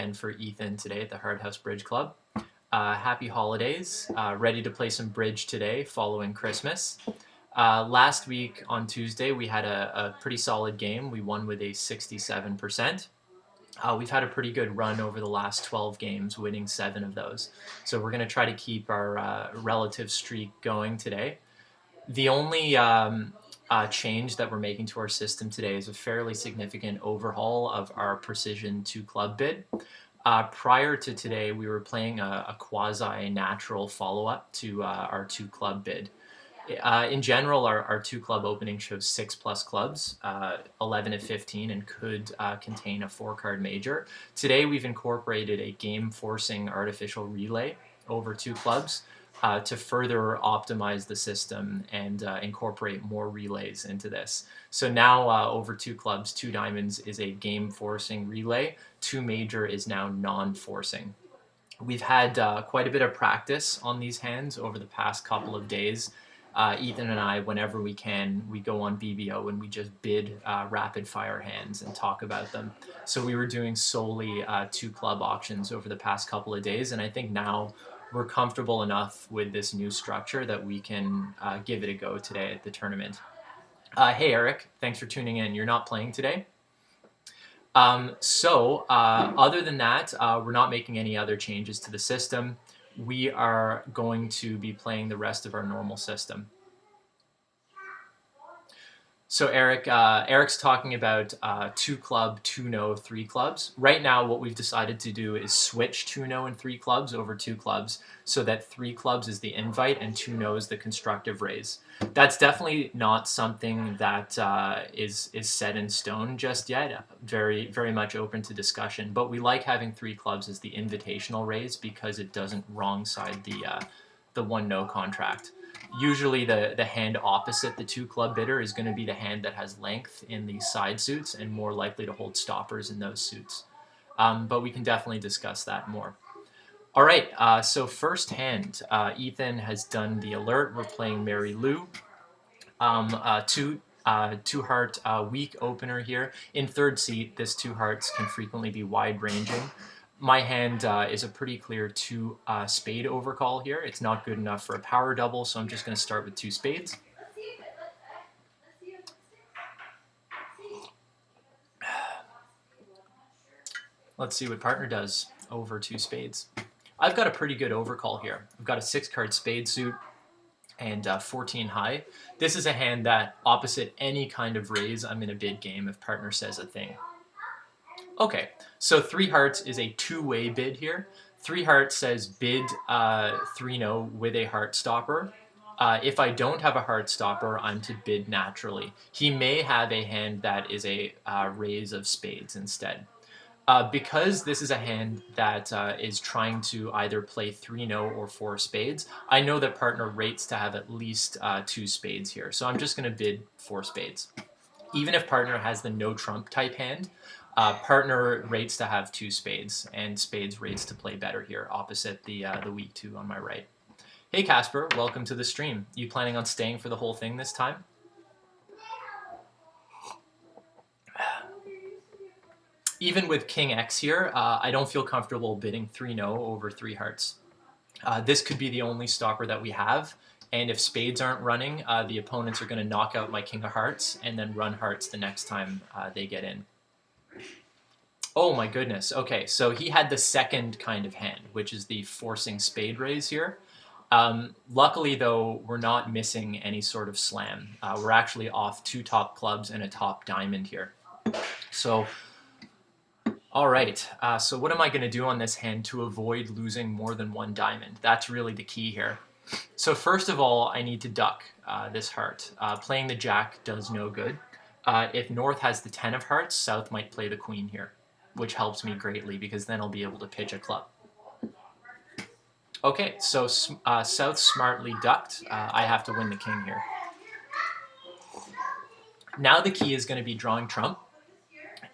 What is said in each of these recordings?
weekend for Ethan today at the Hart House Bridge Club. Happy holidays. Ready to play some bridge today following Christmas. Last week on Tuesday, we had a pretty solid game. We won with a 67%. We've had a pretty good run over the last 12 games, winning 7 of those. So we're going to try to keep our relative streak going today. The only change that we're making to our system today is a fairly significant overhaul of our precision 2-club bid. Prior to today, we were playing a quasi-natural follow-up to our 2-club bid. In general, our 2-club opening shows 6+ clubs, 11 of 15, and could contain a 4-card major. Today, we've incorporated a game-forcing artificial relay over 2 clubs to further optimize the system and incorporate more relays into this. So now over 2 clubs, 2 diamonds is a game-forcing relay, 2 major is now non-forcing. We've had quite a bit of practice on these hands over the past couple of days. Ethan and I, whenever we can, we go on BBO and we just bid rapid fire hands and talk about them. So we were doing solely 2-club auctions over the past couple of days, and I think now we're comfortable enough with this new structure that we can give it a go today at the tournament. Hey Eric, thanks for tuning in. You're not playing today? Other than that, we're not making any other changes to the system. We are going to be playing the rest of our normal system. So Eric's talking about 2-club, 2-no, 3 clubs. Right now, what we've decided to do is switch 2-no and 3 clubs over 2 clubs so that 3 clubs is the invite and 2-no is the constructive raise. That's definitely not something that is set in stone just yet. Very, very much open to discussion. But we like having 3 clubs as the invitational raise because it doesn't wrong side the 1-no contract. Usually the hand opposite the 2-club bidder is going to be the hand that has length in the side suits and more likely to hold stoppers in those suits. But we can definitely discuss that more. All right, so first hand, Ethan has done the alert. We're playing Mary Lou. 2 heart weak opener here. In third seat, this 2 hearts can frequently be wide ranging. My hand is a pretty clear 2 spade overcall here. It's not good enough for a power double, so I'm just going to start with 2 spades. Let's see what partner does over 2 spades. I've got a pretty good overcall here. I've got a 6-card spade suit and 14 high. This is a hand that, opposite any kind of raise, I'm in a bid game if partner says a thing. Okay, so 3 hearts is a 2-way bid here. 3 hearts says bid 3-no with a heart stopper. If I don't have a heart stopper, I'm to bid naturally. He may have a hand that is a raise of spades instead. Because this is a hand that is trying to either play 3-no or 4 spades, I know that partner rates to have at least 2 spades here. So I'm just going to bid 4 spades. Even if partner has the no trump type hand, partner rates to have 2 spades, and spades rates to play better here, opposite the weak 2 on my right. Hey Casper, welcome to the stream. You planning on staying for the whole thing this time? Even with King X here, I don't feel comfortable bidding 3-no over 3 hearts. This could be the only stopper that we have, and if spades aren't running, the opponents are going to knock out my King of Hearts and then run hearts the next time they get in. Oh my goodness. Okay, so he had the second kind of hand, which is the forcing spade raise here. Luckily, though, we're not missing any sort of slam. We're actually off 2 top clubs and a top diamond here. So, all right. So what am I going to do on this hand to avoid losing more than 1 diamond? That's really the key here. So first of all, I need to duck this heart. Playing the jack does no good. If North has the 10 of hearts, South might play the queen here, which helps me greatly because then I'll be able to pitch a club. Okay, so South smartly ducked. I have to win the king here. Now the key is going to be drawing trump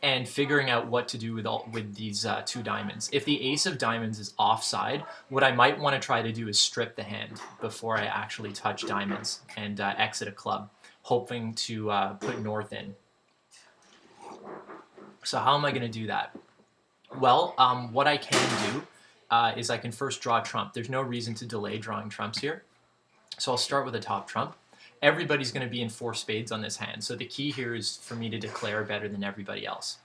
and figuring out what to do with these 2 diamonds. If the ace of diamonds is offside, what I might want to try to do is strip the hand before I actually touch diamonds and exit a club, hoping to put North in. So how am I going to do that? Well, what I can do is I can first draw a trump. There's no reason to delay drawing trumps here. So I'll start with a top trump. Everybody's going to be in 4 spades on this hand. So the key here is for me to declare better than everybody else.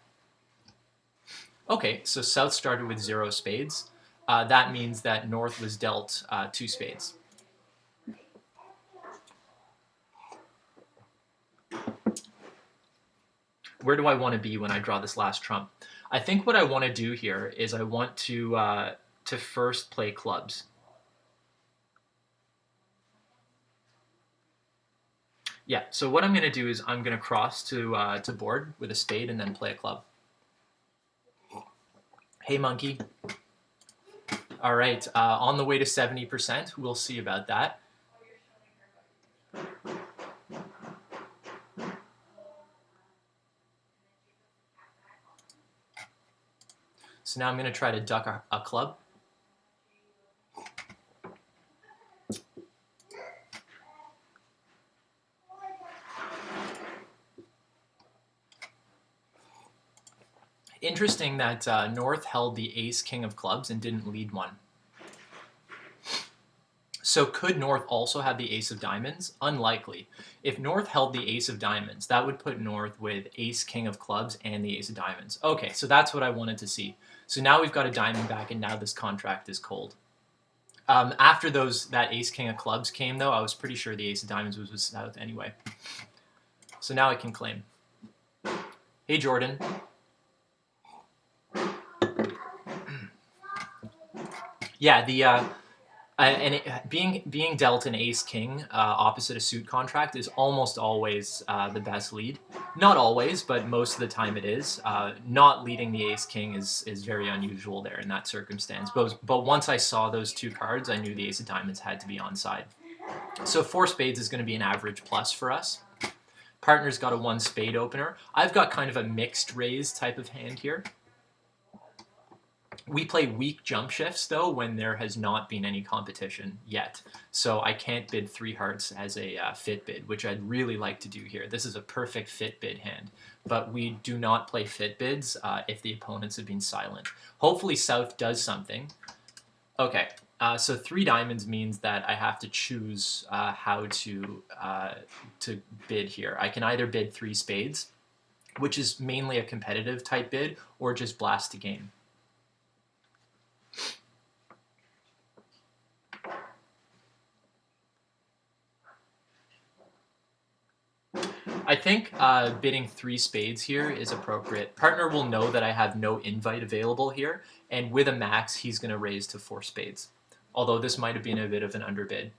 Okay, so South started with 0 spades. That means that North was dealt 2 spades. Where do I want to be when I draw this last trump? I think what I want to do here is I want to first play clubs. Yeah, so what I'm going to do is I'm going to cross to board with a spade and then play a club. Hey, monkey. All right, on the way to 70%. We'll see about that. So now I'm going to try to duck a club. Interesting that North held the ace-king of clubs and didn't lead one. So could North also have the ace of diamonds? Unlikely. If North held the ace of diamonds, that would put North with ace-king of clubs and the ace of diamonds. Okay, so that's what I wanted to see. So now we've got a diamond back, and now this contract is cold. After that ace-king of clubs came, though, I was pretty sure the ace of diamonds was with South anyway. So now I can claim. Hey, Jordan. Yeah, being dealt an ace king opposite a suit contract is almost always the best lead. Not always, but most of the time it is. Not leading the ace king is very unusual there in that circumstance. But once I saw those 2 cards, I knew the ace of diamonds had to be onside. So 4 spades is going to be an average plus for us. Partner's got a 1 spade opener. I've got kind of a mixed raise type of hand here. We play weak jump shifts, though, when there has not been any competition yet. So I can't bid 3 hearts as a fit bid, which I'd really like to do here. This is a perfect fit bid hand, but we do not play fit bids if the opponents have been silent. Hopefully South does something. Okay, so 3 diamonds means that I have to choose how to bid here. I can either bid 3 spades, which is mainly a competitive type bid, or just blast a game. I think bidding 3 spades here is appropriate. Partner will know that I have no invite available here, and with a max, he's going to raise to 4 spades. Although this might have been a bit of an underbid.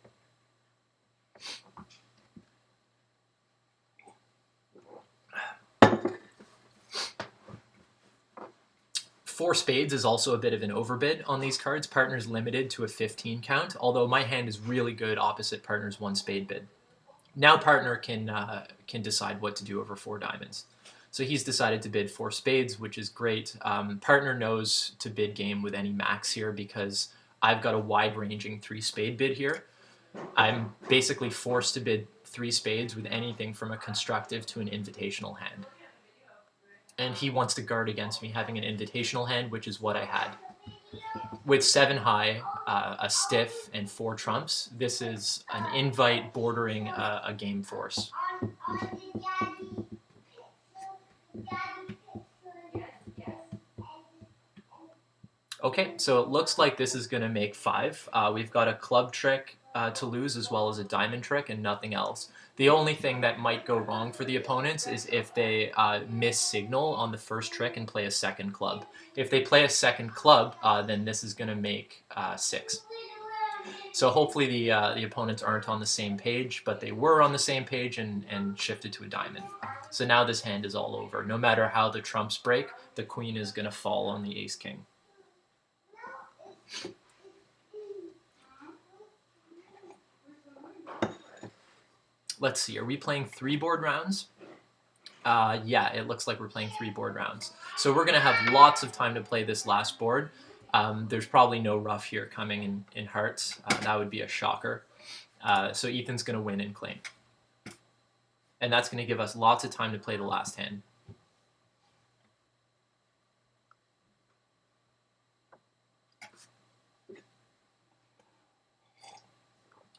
Four spades is also a bit of an overbid on these cards. Partner's limited to a 15 count, although my hand is really good opposite partner's 1 spade bid. Now partner can decide what to do over 4 diamonds. So he's decided to bid 4 spades, which is great. Partner knows to bid game with any max here because I've got a wide-ranging 3 spade bid here. I'm basically forced to bid 3 spades with anything from a constructive to an invitational hand. And he wants to guard against me having an invitational hand, which is what I had. With 7 high, a stiff, and 4 trumps, this is an invite bordering a game force. Okay, so it looks like this is going to make 5. We've got a club trick to lose as well as a diamond trick and nothing else. The only thing that might go wrong for the opponents is if they miss signal on the first trick and play a second club. If they play a second club, then this is going to make 6. So hopefully the opponents aren't on the same page, but they were on the same page and shifted to a diamond. So now this hand is all over. No matter how the trumps break, the queen is going to fall on the ace-king. Let's see, are we playing 3 board rounds? Yeah, it looks like we're playing 3 board rounds. So we're going to have lots of time to play this last board. There's probably no ruff here coming in hearts. That would be a shocker. So Ethan's going to win and claim. And that's going to give us lots of time to play the last hand.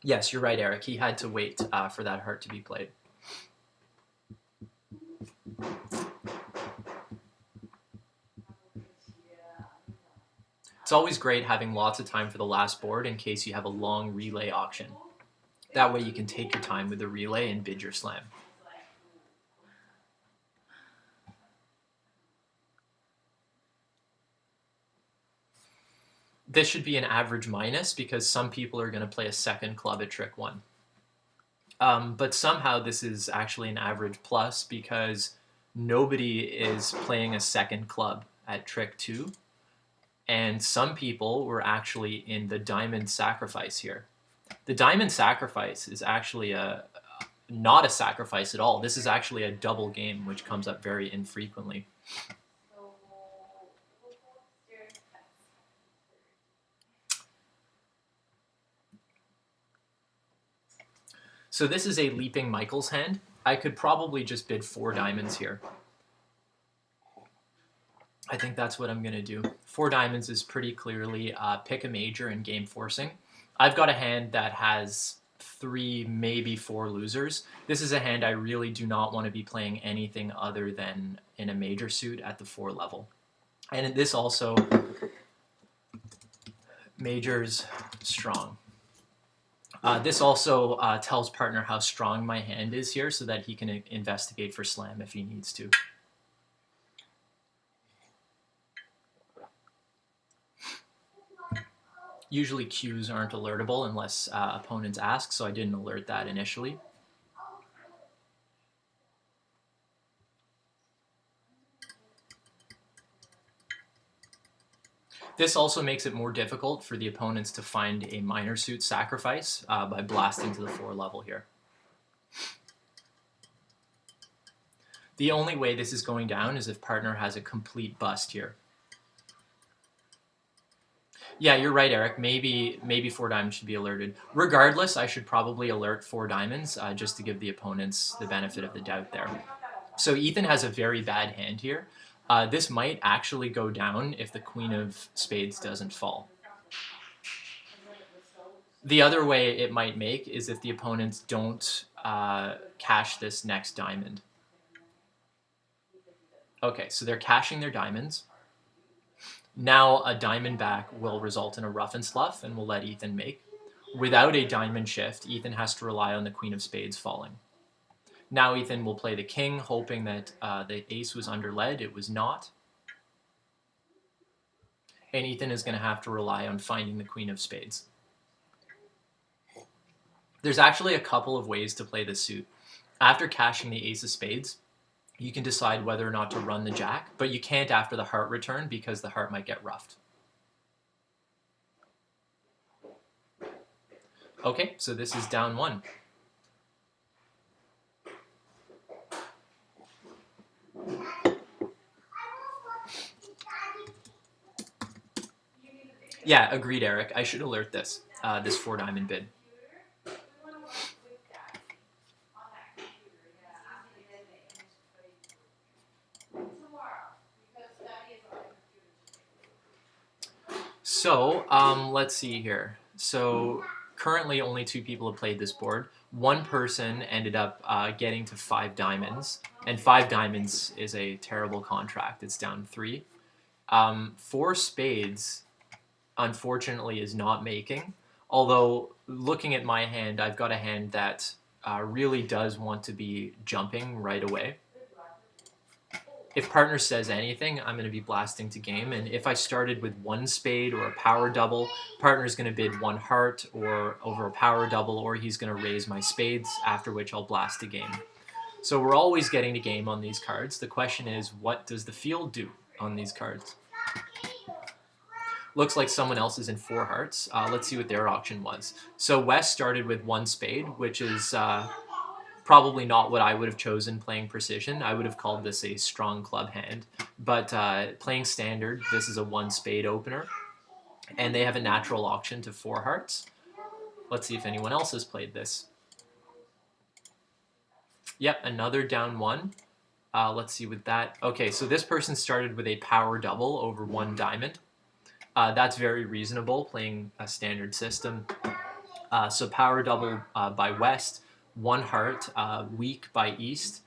Yes, you're right, Eric. He had to wait for that heart to be played. It's always great having lots of time for the last board in case you have a long relay auction. That way you can take your time with the relay and bid your slam. This should be an average minus because some people are going to play a second club at trick 1. But somehow this is actually an average plus because nobody is playing a second club at trick 2. And some people were actually in the diamond sacrifice here. The diamond sacrifice is actually not a sacrifice at all. This is actually a double game, which comes up very infrequently. So this is a leaping Michael's hand. I could probably just bid 4 diamonds here. I think that's what I'm going to do. 4 diamonds is pretty clearly pick a major and game forcing. I've got a hand that has 3, maybe 4 losers. This is a hand I really do not want to be playing anything other than in a major suit at the 4 level. And this also, majors strong. This also tells partner how strong my hand is here so that he can investigate for slam if he needs to. Usually cues aren't alertable unless opponents ask, so I didn't alert that initially. This also makes it more difficult for the opponents to find a minor suit sacrifice by blasting to the 4 level here. The only way this is going down is if partner has a complete bust here. Yeah, you're right, Eric. Maybe 4 diamonds should be alerted. Regardless, I should probably alert 4 diamonds just to give the opponents the benefit of the doubt there. So Ethan has a very bad hand here. This might actually go down if the queen of spades doesn't fall. The other way it might make is if the opponents don't cash this next diamond. Okay, so they're cashing their diamonds. Now a diamond back will result in a rough and slough and will let Ethan make. Without a diamond shift, Ethan has to rely on the queen of spades falling. Now Ethan will play the king, hoping that the ace was under lead. It was not. And Ethan is going to have to rely on finding the queen of spades. There's actually a couple of ways to play this suit. After cashing the ace of spades, you can decide whether or not to run the jack, but you can't after the heart return because the heart might get ruffed. Okay, so this is down 1. Yeah, agreed, Eric. I should alert this, this 4 diamond bid. So, let's see here. So, currently only 2 people have played this board. One person ended up getting to 5 diamonds, and 5 diamonds is a terrible contract. It's down 3. 4 spades, unfortunately, is not making. Although, looking at my hand, I've got a hand that really does want to be jumping right away. If partner says anything, I'm going to be blasting to game. And if I started with 1 spade or a power double, partner's going to bid 1 heart or over a power double, or he's going to raise my spades, after which I'll blast to game. So we're always getting to game on these cards. The question is, what does the field do on these cards? Looks like someone else is in 4 hearts. Let's see what their auction was. So Wes started with 1 spade, which is probably not what I would have chosen playing precision. I would have called this a strong club hand. But playing standard, this is a 1 spade opener. And they have a natural auction to 4 hearts. Let's see if anyone else has played this. Yep, another down 1. Let's see with that. Okay, so this person started with a power double over 1 diamond. That's very reasonable, playing a standard system. So power double by West, 1 heart, weak by East,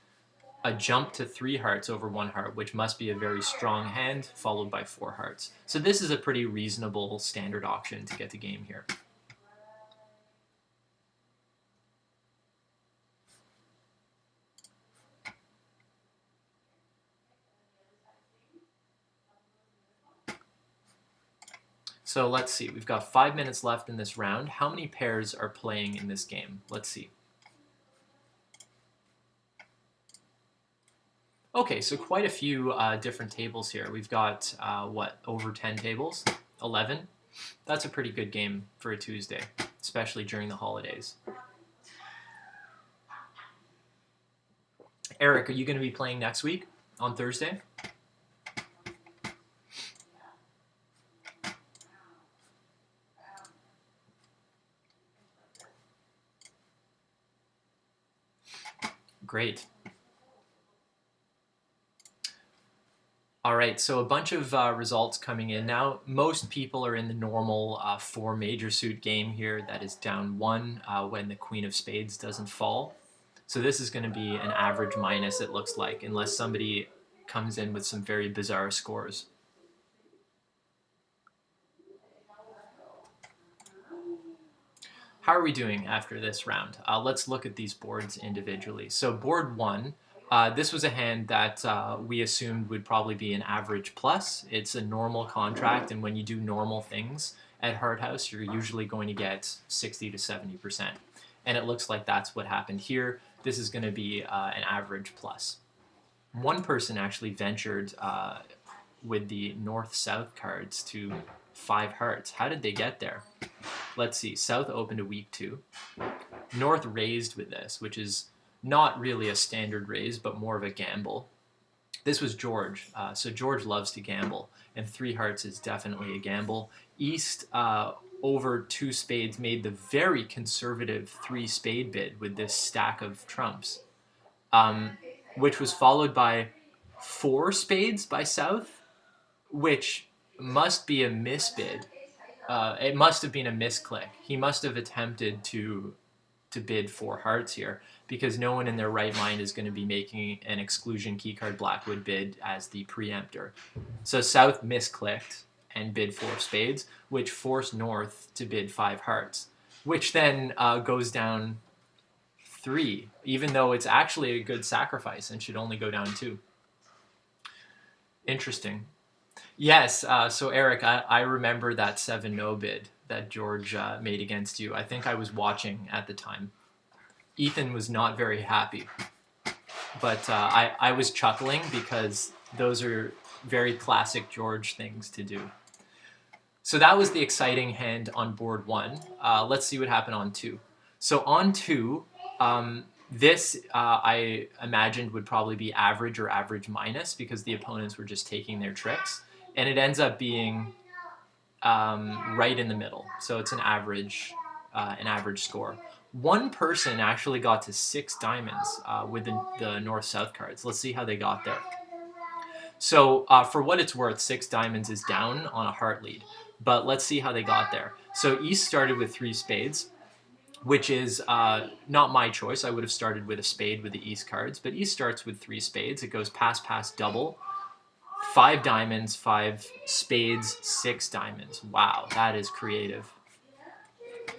a jump to 3 hearts over 1 heart, which must be a very strong hand, followed by 4 hearts. So this is a pretty reasonable standard auction to get the game here. So let's see, we've got 5 minutes left in this round. How many pairs are playing in this game? Let's see. Okay, so quite a few different tables here. We've got, over 10 tables? 11? That's a pretty good game for a Tuesday, especially during the holidays. Eric, are you going to be playing next week on Thursday? Great. All right, so a bunch of results coming in now. Most people are in the normal 4 major suit game here. That is down 1 when the Queen of Spades doesn't fall. So this is going to be an average minus, it looks like, unless somebody comes in with some very bizarre scores. How are we doing after this round? Let's look at these boards individually. So board 1, this was a hand that we assumed would probably be an average plus. It's a normal contract, and when you do normal things at Hart House, you're usually going to get 60 to 70%. And it looks like that's what happened here. This is going to be an average plus. One person actually ventured with the north-south cards to 5 hearts. How did they get there? Let's see. South opened a weak 2. North raised with this, which is not really a standard raise, but more of a gamble. This was George. So George loves to gamble, and 3 hearts is definitely a gamble. East over 2 spades made the very conservative 3 spade bid with this stack of trumps, which was followed by 4 spades by South, which must be a misbid. It must have been a misclick. He must have attempted to bid 4 hearts here, because no one in their right mind is going to be making an exclusion keycard Blackwood bid as the preemptor. So South misclicked and bid 4 spades, which forced North to bid 5 hearts, which then goes down 3, even though it's actually a good sacrifice and should only go down 2. Interesting. Yes, so Eric, I remember that 7-no bid that George made against you. I think I was watching at the time. Ethan was not very happy, but I was chuckling because those are very classic George things to do. So that was the exciting hand on board 1. Let's see what happened on 2. So on 2, this I imagined would probably be average or average minus, because the opponents were just taking their tricks. And it ends up being right in the middle. So it's an average score. One person actually got to 6 diamonds with the north-south cards. Let's see how they got there. So for what it's worth, 6 diamonds is down on a heart lead. But let's see how they got there. So East started with 3 spades, which is not my choice. I would have started with a spade with the East cards. But East starts with 3 spades. It goes pass, pass, double. 5 diamonds, 5 spades, 6 diamonds. Wow, that is creative.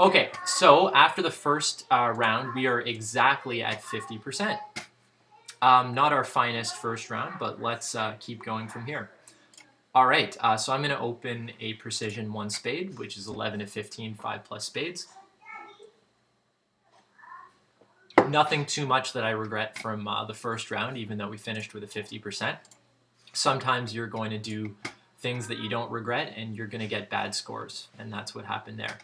Okay, so after the first round, we are exactly at 50%. Not our finest first round, but let's keep going from here. All right, so I'm going to open a precision 1 spade, which is 11 to 15, 5 plus spades. Nothing too much that I regret from the first round, even though we finished with a 50%. Sometimes you're going to do things that you don't regret, and you're going to get bad scores, and that's what happened there.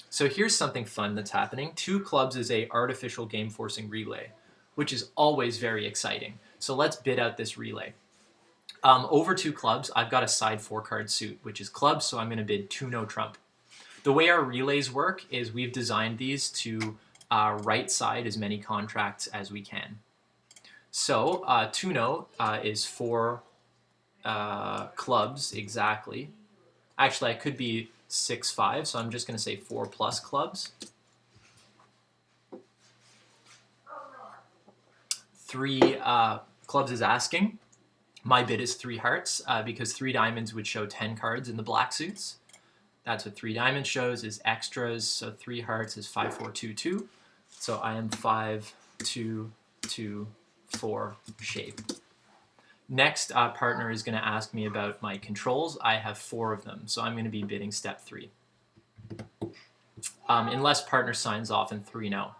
So here's something fun that's happening. 2 clubs is a artificial game forcing relay, which is always very exciting. So let's bid out this relay. Over 2 clubs, I've got a side 4-card suit, which is clubs, so I'm going to bid 2-no trump. The way our relays work is we've designed these to right side as many contracts as we can. So 2-no is 4 clubs exactly. Actually, I could be 6-5, so I'm just going to say 4 plus clubs. 3 clubs is asking. My bid is 3 hearts because 3 diamonds would show 10 cards in the black suits. That's what 3 diamonds shows is extras. So 3 hearts is 5, 4, 2, 2. So I am 5, 2, 2, 4 shape. Next partner is going to ask me about my controls. I have 4 of them, so I'm going to be bidding step 3. Unless partner signs off and 3 no.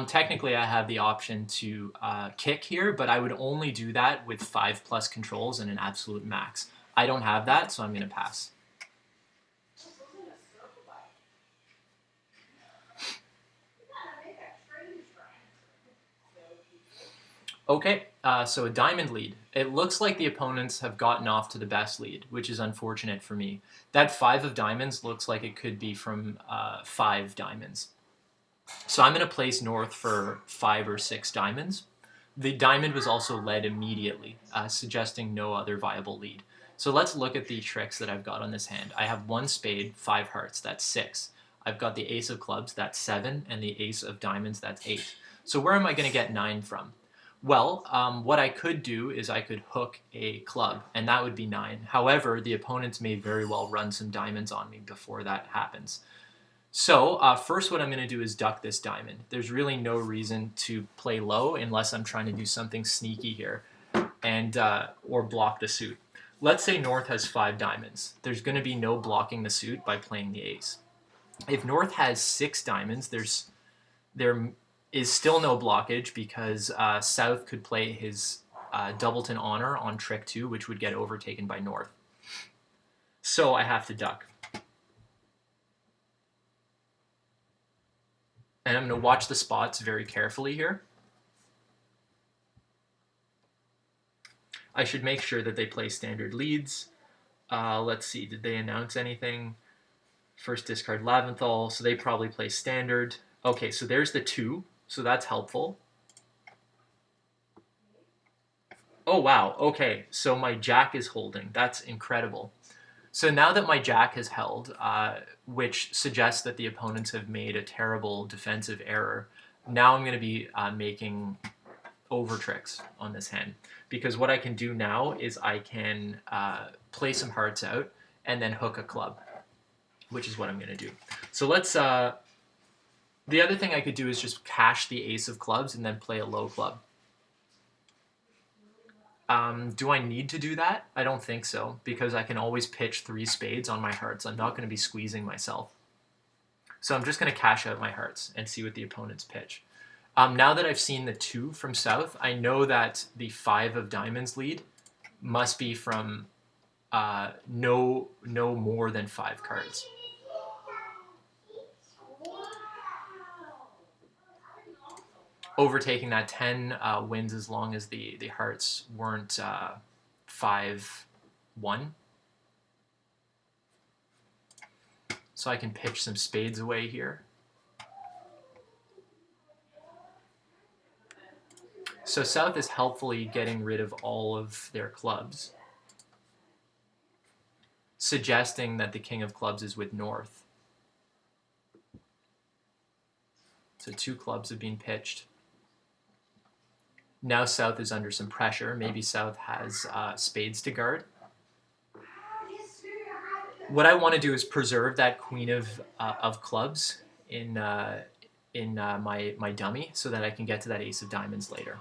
Technically, I have the option to kick here, but I would only do that with 5+ controls and an absolute max. I don't have that, so I'm going to pass. Okay, so a diamond lead. It looks like the opponents have gotten off to the best lead, which is unfortunate for me. That 5 of diamonds looks like it could be from 5 diamonds. So I'm going to place north for 5 or 6 diamonds. The diamond was also led immediately, suggesting no other viable lead. So let's look at the tricks that I've got on this hand. I have 1 spade, 5 hearts, that's 6. I've got the ace of clubs, that's 7, and the ace of diamonds, that's 8. So where am I going to get 9 from? Well, what I could do is I could hook a club, and that would be 9. However, the opponents may very well run some diamonds on me before that happens. So first what I'm going to do is duck this diamond. There's really no reason to play low unless I'm trying to do something sneaky here and or block the suit. Let's say North has 5 diamonds. There's going to be no blocking the suit by playing the ace. If North has 6 diamonds, there is still no blockage because South could play his Doubleton Honor on trick 2, which would get overtaken by North. So I have to duck. And I'm going to watch the spots very carefully here. I should make sure that they play standard leads. Let's see, did they announce anything? First discard Laventhal, so they probably play standard. Okay, so there's the 2, so that's helpful. Oh wow, okay, so my jack is holding. That's incredible. So now that my jack has held, which suggests that the opponents have made a terrible defensive error, now I'm going to be making over tricks on this hand. Because what I can do now is I can play some hearts out and then hook a club, which is what I'm going to do. So let's... the other thing I could do is just cash the ace of clubs and then play a low club. Do I need to do that? I don't think so, because I can always pitch 3 spades on my hearts. I'm not going to be squeezing myself. So I'm just going to cash out my hearts and see what the opponents pitch. Now that I've seen the 2 from South, I know that the 5 of diamonds lead must be from no more than 5 cards. Overtaking that 10 wins as long as the hearts weren't 5-1. So I can pitch some spades away here. So South is helpfully getting rid of all of their clubs, suggesting that the king of clubs is with North. So 2 clubs have been pitched. Now South is under some pressure. Maybe South has spades to guard. What I want to do is preserve that queen of clubs in my dummy so that I can get to that ace of diamonds later.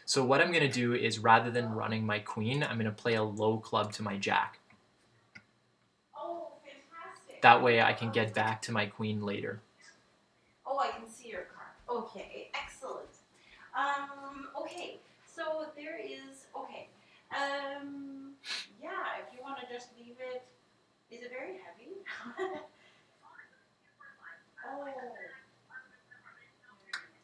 So what I'm going to do is rather than running my queen, I'm going to play a low club to my jack. Oh, fantastic. That way I can get back to my queen later. Oh, I can see your card. Okay, excellent. Okay, so there is, okay. Yeah, if you want to just leave it, is it very heavy? Oh.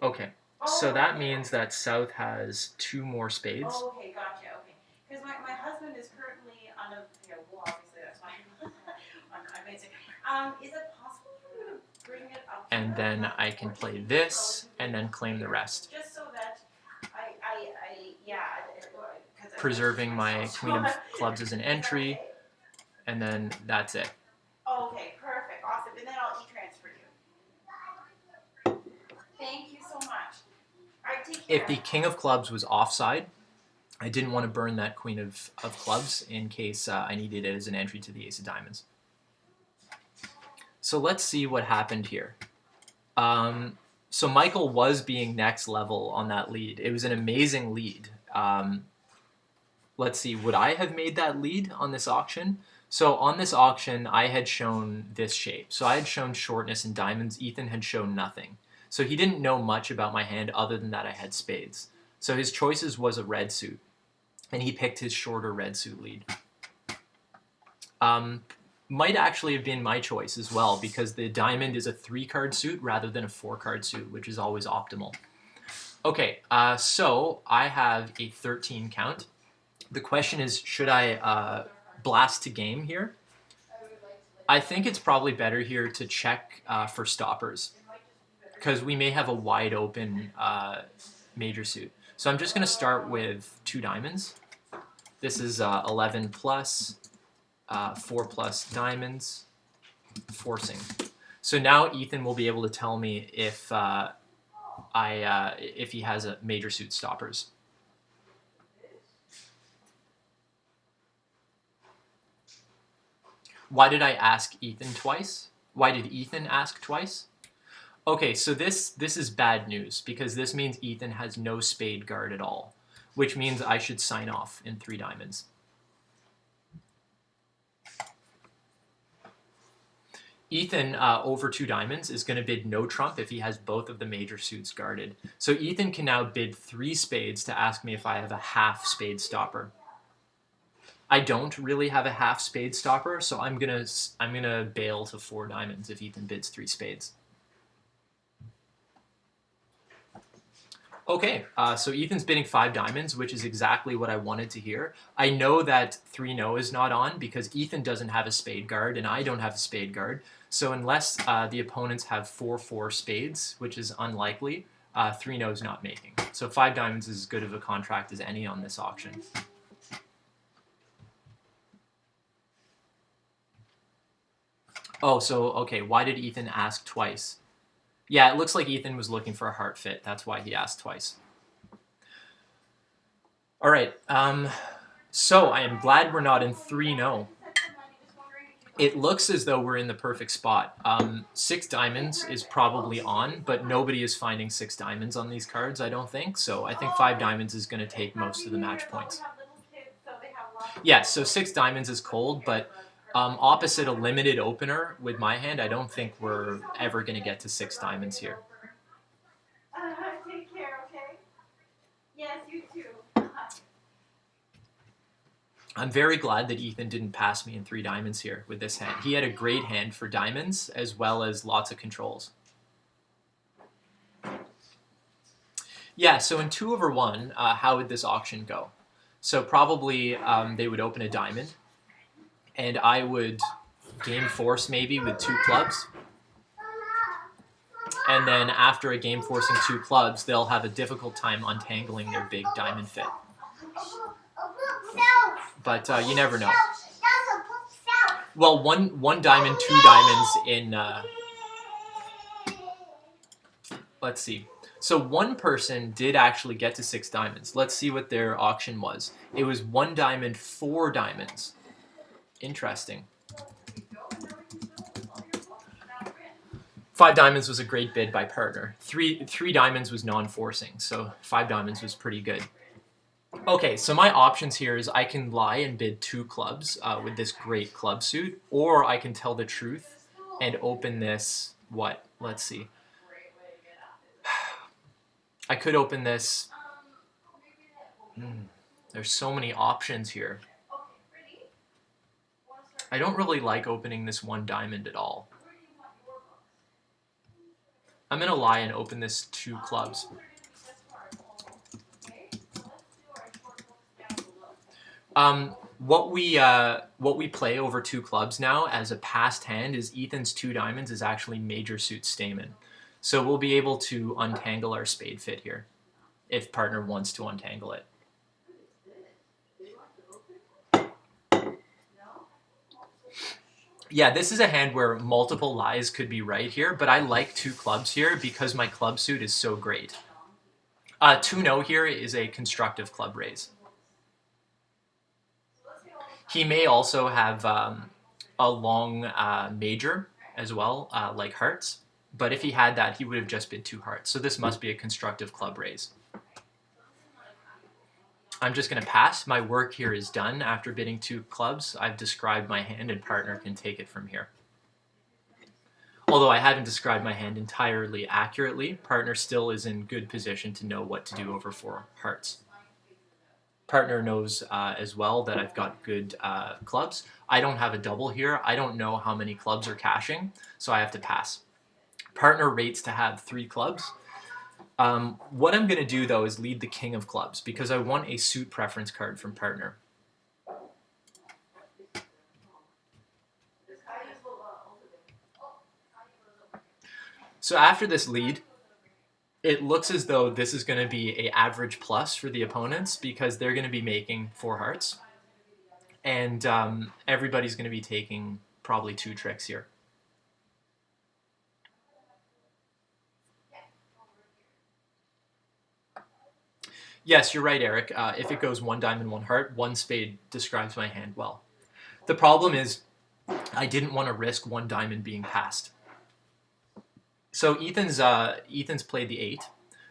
Okay, so that means that South has 2 more spades. Oh, okay, gotcha, okay. Because my husband is currently unavailable, obviously, that's why I'm basic. Is it possible for you to bring it up? And then I can play this and then claim the rest. Just so that yeah. Preserving my queen of clubs as an entry, and then that's it. Okay, perfect, awesome. And then I'll e-transfer you. Thank you so much. All right, if the king of clubs was offside, I didn't want to burn that queen of clubs in case I needed it as an entry to the ace of diamonds. So let's see what happened here. So Michael was being next level on that lead. It was an amazing lead. Let's see, would I have made that lead on this auction? So on this auction, I had shown this shape. So I had shown shortness and diamonds. Ethan had shown nothing. So he didn't know much about my hand other than that I had spades. So his choices was a red suit, and he picked his shorter red suit lead. Might actually have been my choice as well, because the diamond is a 3-card suit rather than a 4-card suit, which is always optimal. Okay, so I have a 13 count. The question is, should I blast to game here? I think it's probably better here to check for stoppers, because we may have a wide open major suit. So I'm just going to start with 2 diamonds. This is 11 plus, 4 plus diamonds, forcing. So now Ethan will be able to tell me if if he has a major suit stoppers. Why did I ask Ethan twice? Why did Ethan ask twice? Okay, so this is bad news, because this means Ethan has no spade guard at all, which means I should sign off in 3 diamonds. Ethan, over 2 diamonds, is going to bid no trump if he has both of the major suits guarded. So Ethan can now bid 3 spades to ask me if I have a half spade stopper. I don't really have a half spade stopper, so I'm gonna bail to 4 diamonds if Ethan bids 3 spades. Okay, so Ethan's bidding 5 diamonds, which is exactly what I wanted to hear. I know that 3-no is not on because Ethan doesn't have a spade guard and I don't have a spade guard. So unless the opponents have 4-4 spades, which is unlikely, 3-no is not making. So 5 diamonds is as good of a contract as any on this auction. Oh, so, okay, why did Ethan ask twice? Yeah, it looks like Ethan was looking for a heart fit. That's why he asked twice. All right, so I am glad we're not in 3-no. It looks as though we're in the perfect spot. 6 diamonds is probably on, but nobody is finding 6 diamonds on these cards, I don't think. So I think 5 diamonds is going to take most of the match points. Yeah, so 6 diamonds is cold, but opposite a limited opener with my hand, I don't think we're ever going to get to 6 diamonds here. Take care, okay? Yes, you too. I'm very glad that Ethan didn't pass me in 3 diamonds here with this hand. He had a great hand for diamonds as well as lots of controls. Yeah, so in 2/1, how would this auction go? So probably they would open a diamond, and I would game force maybe with 2 clubs. And then after a game forcing 2 clubs, they'll have a difficult time untangling their big diamond fit. But you never know. Well, one diamond, 2 diamonds in... let's see. So one person did actually get to 6 diamonds. Let's see what their auction was. It was 1 diamond, 4 diamonds. Interesting. 5 diamonds was a great bid by partner. 3 diamonds was non-forcing, so 5 diamonds was pretty good. Okay, so my options here is I can lie and bid 2 clubs with this great club suit, or I can tell the truth and open this, what? Let's see. I could open this. There's so many options here. I don't really like opening this 1 diamond at all. I'm going to lie and open this 2 clubs. What we play over 2 clubs now as a passed hand is Ethan's 2 diamonds is actually major suit Stamen. So we'll be able to untangle our spade fit here if partner wants to untangle it. Yeah, this is a hand where multiple lies could be right here, but I like 2 clubs here because my club suit is so great. 2-0 here is a constructive club raise. He may also have a long major as well, like hearts. But if he had that, he would have just been 2 hearts. So this must be a constructive club raise. I'm just going to pass. My work here is done. After bidding 2 clubs, I've described my hand, and partner can take it from here. Although I haven't described my hand entirely accurately, partner still is in good position to know what to do over 4 hearts. Partner knows as well that I've got good clubs. I don't have a double here. I don't know how many clubs are cashing, so I have to pass. Partner rates to have 3 clubs. What I'm going to do, though, is lead the king of clubs because I want a suit preference card from partner. So after this lead, it looks as though this is going to be an average plus for the opponents because they're going to be making 4 hearts. And everybody's going to be taking probably 2 tricks here. Yes, you're right, Eric. If it goes 1 diamond, 1 heart, 1 spade describes my hand well. The problem is I didn't want to risk 1 diamond being passed. So Ethan's played the 8.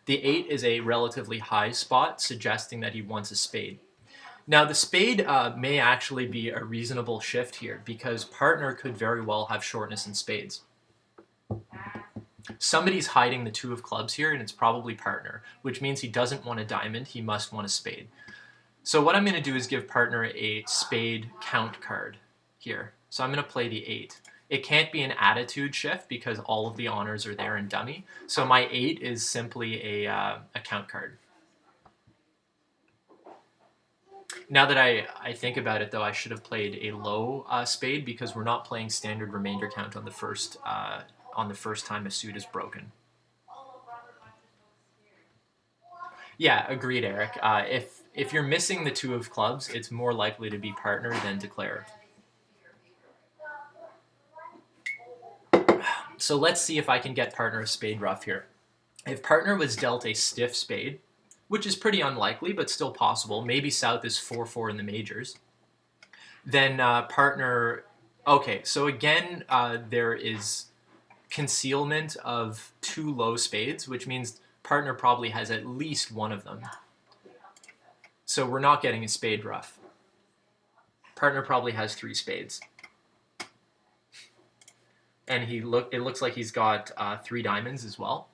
The 8 is a relatively high spot, suggesting that he wants a spade. Now, the spade may actually be a reasonable shift here because partner could very well have shortness in spades. Somebody's hiding the 2 of clubs here, and it's probably partner, which means he doesn't want a diamond, he must want a spade. So what I'm going to do is give partner a spade count card here. So I'm going to play the 8. It can't be an attitude shift because all of the honors are there in dummy. So my 8 is simply a count card. Now that I think about it, though, I should have played a low spade because we're not playing standard remainder count on the first time a suit is broken. Yeah, agreed, Eric. If you're missing the 2 of clubs, it's more likely to be partner than declare. So let's see if I can get partner a spade ruff here. If partner was dealt a stiff spade, which is pretty unlikely but still possible, maybe South is 4-4 in the majors, then partner... Okay, so again, there is concealment of 2 low spades, which means partner probably has at least 1 of them. So we're not getting a spade ruff. Partner probably has 3 spades. And it looks like he's got 3 diamonds as well.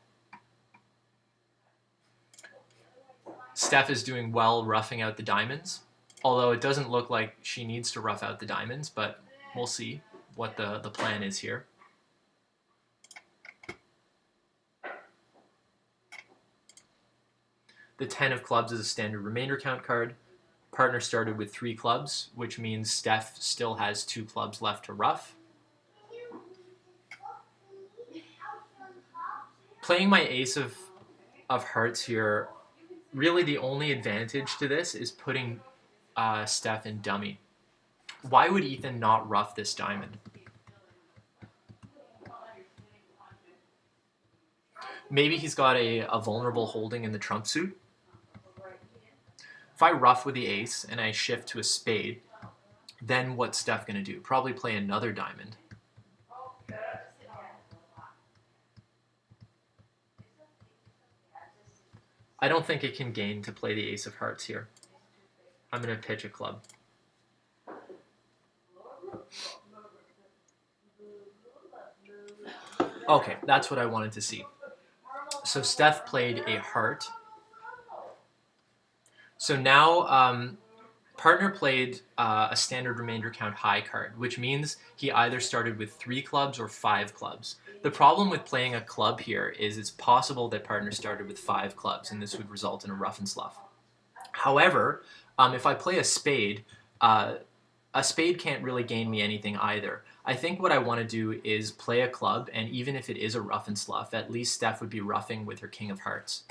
Steph is doing well roughing out the diamonds, although it doesn't look like she needs to rough out the diamonds, but we'll see what the plan is here. The 10 of clubs is a standard remainder count card. Partner started with 3 clubs, which means Steph still has 2 clubs left to rough. Playing my ace of hearts here, really the only advantage to this is putting Steph in dummy. Why would Ethan not rough this diamond? Maybe he's got a vulnerable holding in the trump suit. If I rough with the ace and I shift to a spade, then what's Steph going to do? Probably play another diamond. I don't think it can gain to play the ace of hearts here. I'm going to pitch a club. Okay, that's what I wanted to see. So Steph played a heart. So now partner played a standard remainder count high card, which means he either started with 3 clubs or 5 clubs. The problem with playing a club here is it's possible that partner started with 5 clubs, and this would result in a rough and slough. However, if I play a spade can't really gain me anything either. I think what I want to do is play a club, and even if it is a rough and slough, at least Steph would be roughing with her king of hearts.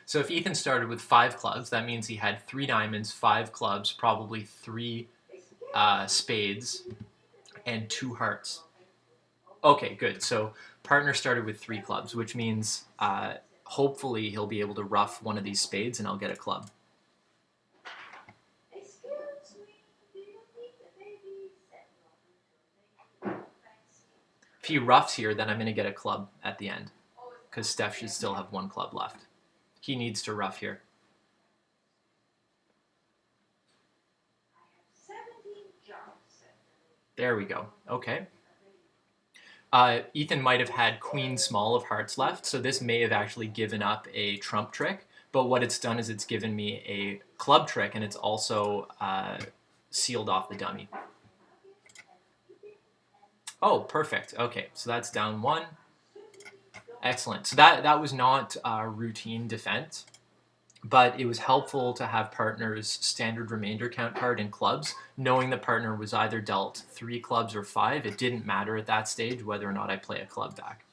So if Ethan started with 5 clubs, that means he had 3 diamonds, 5 clubs, probably 3 spades, and 2 hearts. Okay, good. So partner started with 3 clubs, which means hopefully he'll be able to ruff one of these spades and I'll get a club. If he ruffs here, then I'm going to get a club at the end because Steph should still have 1 club left. He needs to ruff here. There we go. Okay. Ethan might have had queen small of hearts left, so this may have actually given up a trump trick, but what it's done is it's given me a club trick, and it's also sealed off the dummy. Oh, perfect. Okay, so that's down 1. Excellent. So that was not routine defense, but it was helpful to have partner's standard remainder count card in clubs, knowing the partner was either dealt 3 clubs or 5. It didn't matter at that stage whether or not I play a club back.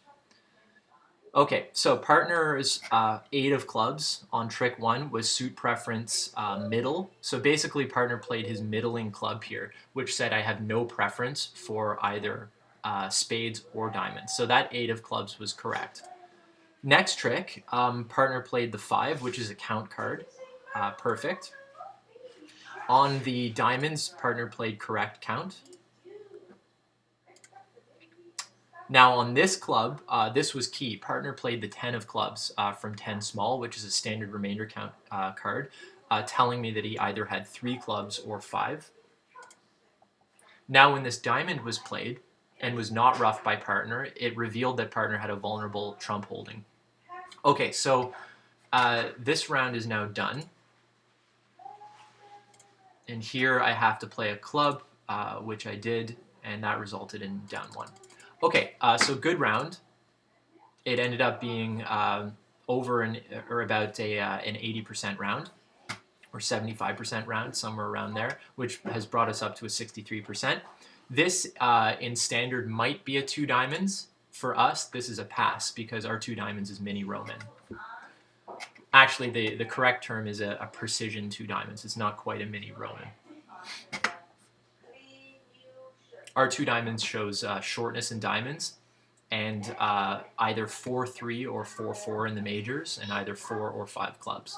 Okay, so partner's 8 of clubs on trick 1 was suit preference middle. So basically partner played his middling club here, which said I have no preference for either spades or diamonds. So that 8 of clubs was correct. Next trick, partner played the 5, which is a count card. Perfect. On the diamonds, partner played correct count. Now on this club, this was key. Partner played the 10 of clubs from 10 small, which is a standard remainder count card, telling me that he either had 3 clubs or 5. Now when this diamond was played and was not roughed by partner, it revealed that partner had a vulnerable trump holding. Okay, so this round is now done. And here I have to play a club, which I did, and that resulted in down 1. Okay, so good round. It ended up being over or about an 80% round, or 75% round, somewhere around there, which has brought us up to a 63%. This in standard might be a 2 diamonds. For us, this is a pass because our 2 diamonds is mini Roman. Actually, the correct term is a precision 2 diamonds. It's not quite a mini Roman. Our 2 diamonds shows shortness in diamonds, and either 4-3 or 4-4 in the majors, and either 4 or 5 clubs.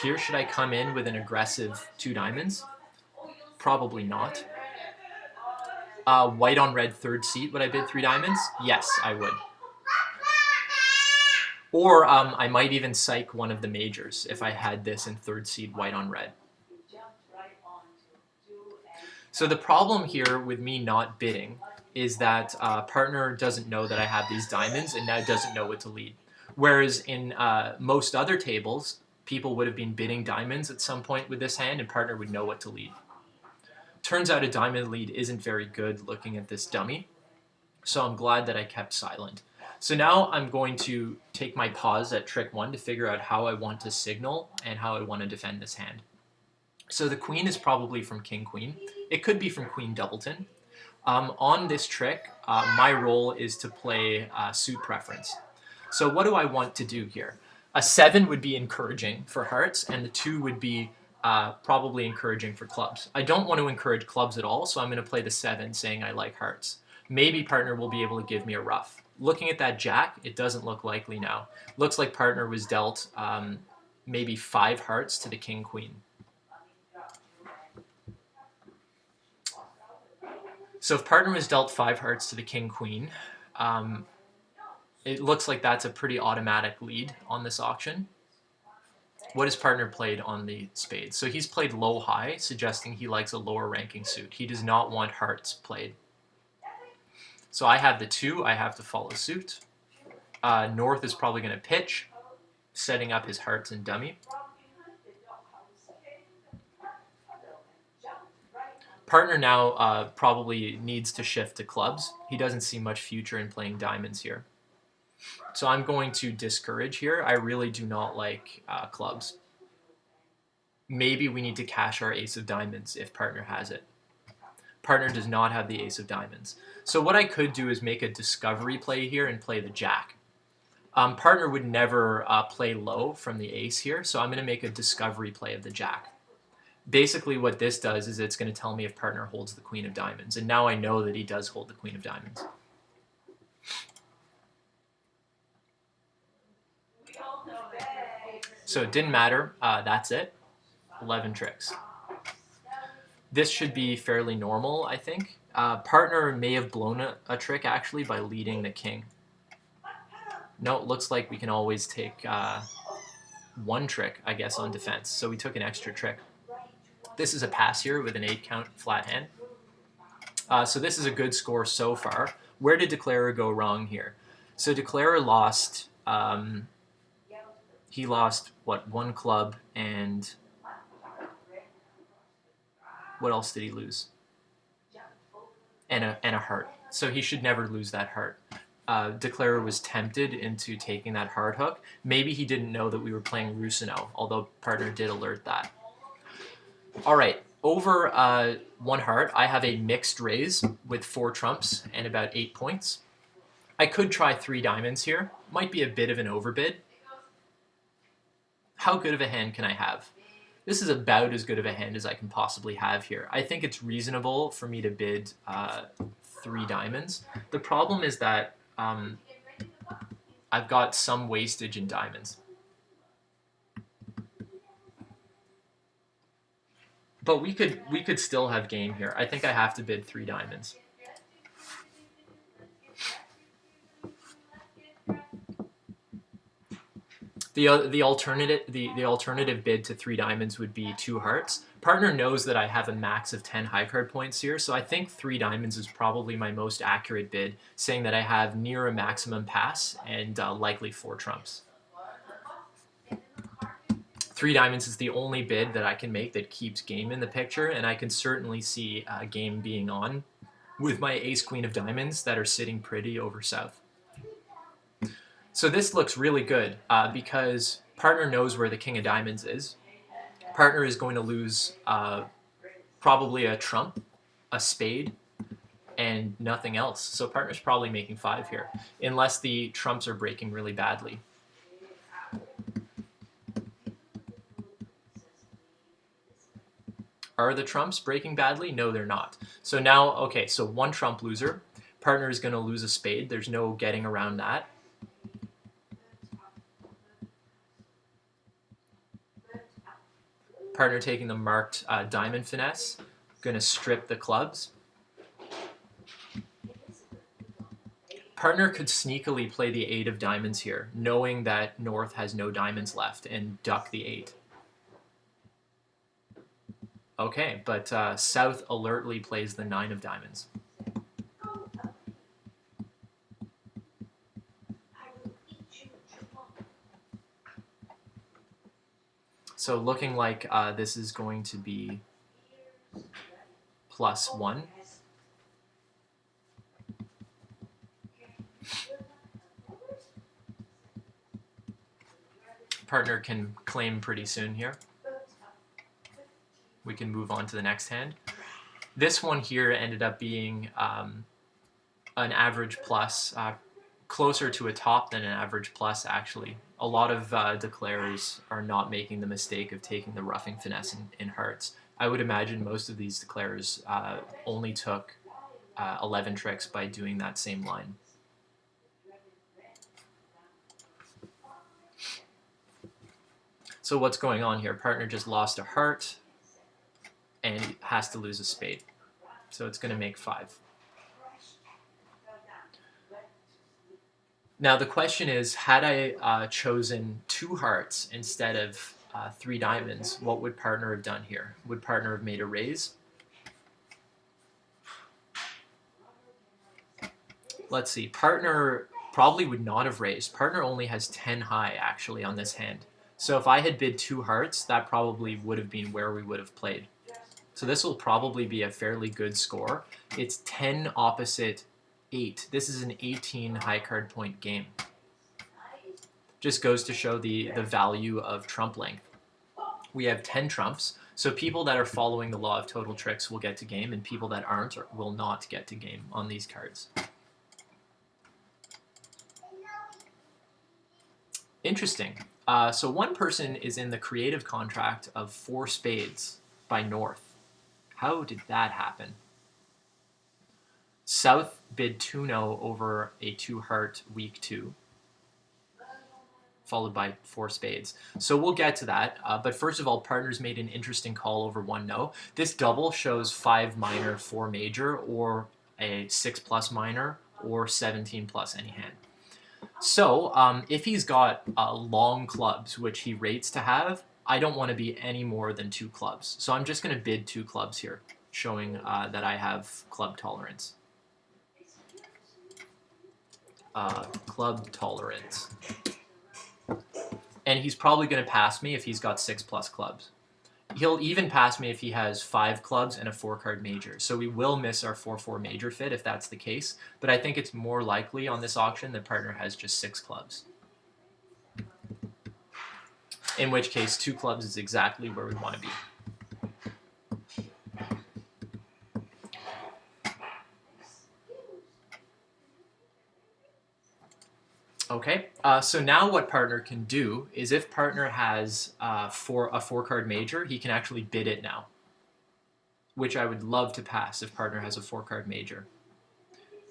Here, should I come in with an aggressive 2 diamonds? Probably not. White on red third seat, would I bid 3 diamonds? Yes, I would. Or I might even psych one of the majors if I had this in third seed white on red. So the problem here with me not bidding is that partner doesn't know that I have these diamonds and now doesn't know what to lead. Whereas in most other tables, people would have been bidding diamonds at some point with this hand and partner would know what to lead. Turns out a diamond lead isn't very good looking at this dummy, so I'm glad that I kept silent. So now I'm going to take my pause at trick 1 to figure out how I want to signal and how I want to defend this hand. So the queen is probably from king-queen. It could be from queen doubleton. On this trick, my role is to play suit preference. So what do I want to do here? A 7 would be encouraging for hearts, and the 2 would be probably encouraging for clubs. I don't want to encourage clubs at all, so I'm going to play the 7, saying I like hearts. Maybe partner will be able to give me a ruff. Looking at that jack, it doesn't look likely now. Looks like partner was dealt maybe 5 hearts to the king-queen. So if partner was dealt 5 hearts to the king-queen, it looks like that's a pretty automatic lead on this auction. What has partner played on the spades? So he's played low-high, suggesting he likes a lower ranking suit. He does not want hearts played. So I have the 2, I have to follow suit. North is probably going to pitch, setting up his hearts and dummy. Partner now probably needs to shift to clubs. He doesn't see much future in playing diamonds here. So I'm going to discourage here. I really do not like clubs. Maybe we need to cash our ace of diamonds if partner has it. Partner does not have the ace of diamonds. So what I could do is make a discovery play here and play the jack. Partner would never play low from the ace here, so I'm going to make a discovery play of the jack. Basically what this does is it's going to tell me if partner holds the queen of diamonds, and now I know that he does hold the queen of diamonds. So it didn't matter. That's it. 11 tricks. This should be fairly normal, I think. Partner may have blown a trick, actually, by leading the king. No, it looks like we can always take one trick, I guess, on defense. So we took an extra trick. This is a pass here with an 8-count flat hand. So this is a good score so far. Where did Declarer go wrong here? So Declarer lost... he lost, what, 1 club, and what else did he lose? And a heart. So he should never lose that heart. Declarer was tempted into taking that hard hook. Maybe he didn't know that we were playing Rusino, although partner did alert that. All right, over 1 heart, I have a mixed raise with 4 trumps and about 8 points. I could try 3 diamonds here. Might be a bit of an overbid. How good of a hand can I have? This is about as good of a hand as I can possibly have here. I think it's reasonable for me to bid 3 diamonds. The problem is that I've got some wastage in diamonds. But we could still have game here. I think I have to bid 3 diamonds. The alternative bid to 3 diamonds would be 2 hearts. Partner knows that I have a max of 10 high card points here, so I think 3 diamonds is probably my most accurate bid, saying that I have near a maximum pass and likely 4 trumps. 3 diamonds is the only bid that I can make that keeps game in the picture, and I can certainly see game being on with my ace queen of diamonds that are sitting pretty over south. So this looks really good because partner knows where the king of diamonds is. Partner is going to lose probably a trump, a spade, and nothing else. So partner's probably making 5 here, unless the trumps are breaking really badly. Are the trumps breaking badly? No, they're not. So now, okay, so 1 trump loser. Partner is going to lose a spade. There's no getting around that. Partner taking the marked diamond finesse. Going to strip the clubs. Partner could sneakily play the 8 of diamonds here, knowing that North has no diamonds left, and duck the 8. Okay, but South alertly plays the 9 of diamonds. So looking like this is going to be +1. Partner can claim pretty soon here. We can move on to the next hand. This one here ended up being an average plus, closer to a top than an average plus, actually. A lot of declarers are not making the mistake of taking the roughing finesse in hearts. I would imagine most of these declarers only took 11 tricks by doing that same line. So what's going on here? Partner just lost a heart and has to lose a spade. So it's going to make 5. Now the question is, had I chosen 2 hearts instead of 3 diamonds, what would partner have done here? Would partner have made a raise? Let's see. Partner probably would not have raised. Partner only has 10 high, actually, on this hand. So if I had bid 2 hearts, that probably would have been where we would have played. So this will probably be a fairly good score. It's 10 opposite 8. This is an 18 high card point game. Just goes to show the value of trump length. We have 10 trumps, so people that are following the law of total tricks will get to game, and people that aren't will not get to game on these cards. Interesting. So one person is in the creative contract of 4 spades by North. How did that happen? South bid 2-0 over a 2 heart weak 2, followed by 4 spades. So we'll get to that. But first of all, partners made an interesting call over 1-0. This double shows 5 minor, 4 major, or a 6 plus minor, or 17 plus any hand. So if he's got long clubs, which he rates to have, I don't want to be any more than 2 clubs. So I'm just going to bid 2 clubs here, showing that I have club tolerance. Club tolerance. And he's probably going to pass me if he's got 6 plus clubs. He'll even pass me if he has 5 clubs and a 4-card major. So we will miss our 4-4 major fit if that's the case. But I think it's more likely on this auction that partner has just 6 clubs. In which case, 2 clubs is exactly where we want to be. Okay, so now what partner can do is if partner has a 4-card major, he can actually bid it now, which I would love to pass if partner has a 4-card major.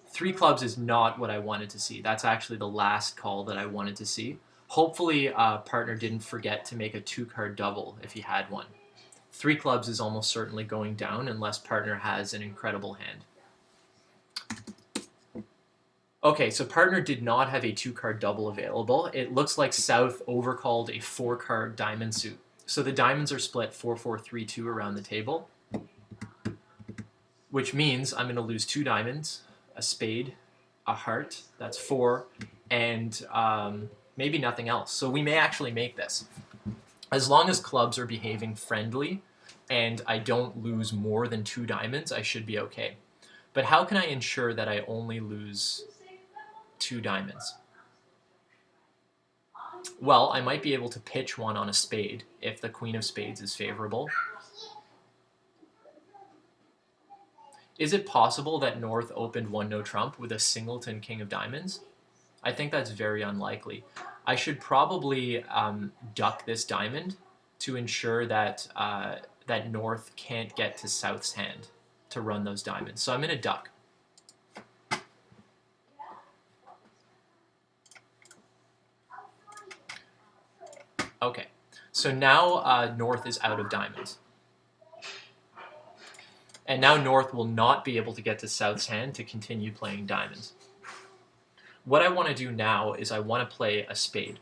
3 clubs is not what I wanted to see. That's actually the last call that I wanted to see. Hopefully, partner didn't forget to make a 2-card double if he had one. 3 clubs is almost certainly going down unless partner has an incredible hand. Okay, so partner did not have a 2-card double available. It looks like South overcalled a 4-card diamond suit. So the diamonds are split 4-4-3-2 around the table, which means I'm going to lose 2 diamonds, a spade, a heart, that's 4, and maybe nothing else. So we may actually make this. As long as clubs are behaving friendly and I don't lose more than 2 diamonds, I should be okay. But how can I ensure that I only lose 2 diamonds? Well, I might be able to pitch one on a spade if the queen of spades is favorable. Is it possible that North opened 1-no trump with a singleton king of diamonds? I think that's very unlikely. I should probably duck this diamond to ensure that that North can't get to South's hand to run those diamonds. So I'm going to duck. Okay, so now North is out of diamonds. And now North will not be able to get to South's hand to continue playing diamonds. What I want to do now is I want to play a spade.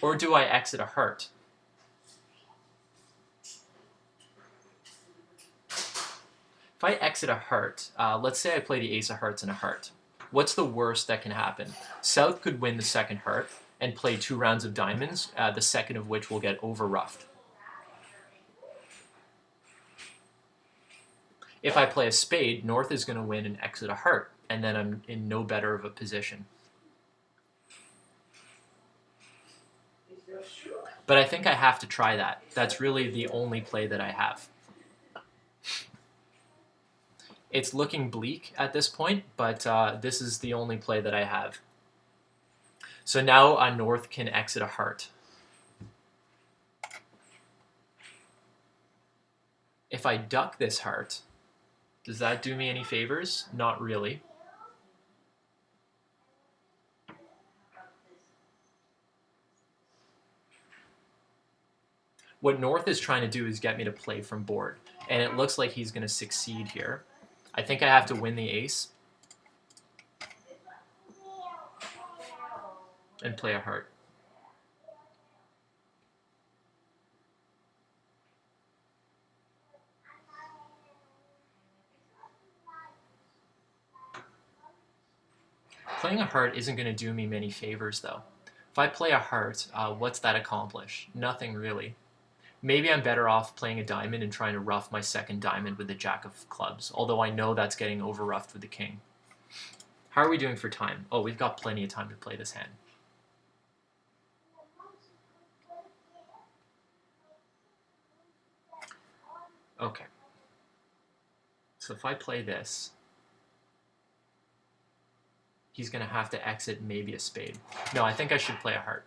Or do I exit a heart? If I exit a heart, let's say I play the ace of hearts and a heart. What's the worst that can happen? South could win the second heart and play 2 rounds of diamonds, the second of which will get over-ruffed. If I play a spade, North is going to win and exit a heart, and then I'm in no better of a position. But I think I have to try that. That's really the only play that I have. It's looking bleak at this point, but this is the only play that I have. So now North can exit a heart. If I duck this heart, does that do me any favors? Not really. What North is trying to do is get me to play from board, and it looks like he's going to succeed here. I think I have to win the ace and play a heart. Playing a heart isn't going to do me many favors, though. If I play a heart, what's that accomplish? Nothing really. Maybe I'm better off playing a diamond and trying to ruff my second diamond with the jack of clubs, although I know that's getting over-ruffed with the king. How are we doing for time? Oh, we've got plenty of time to play this hand. Okay, So if I play this, he's going to have to exit maybe a spade. No, I think I should play a heart.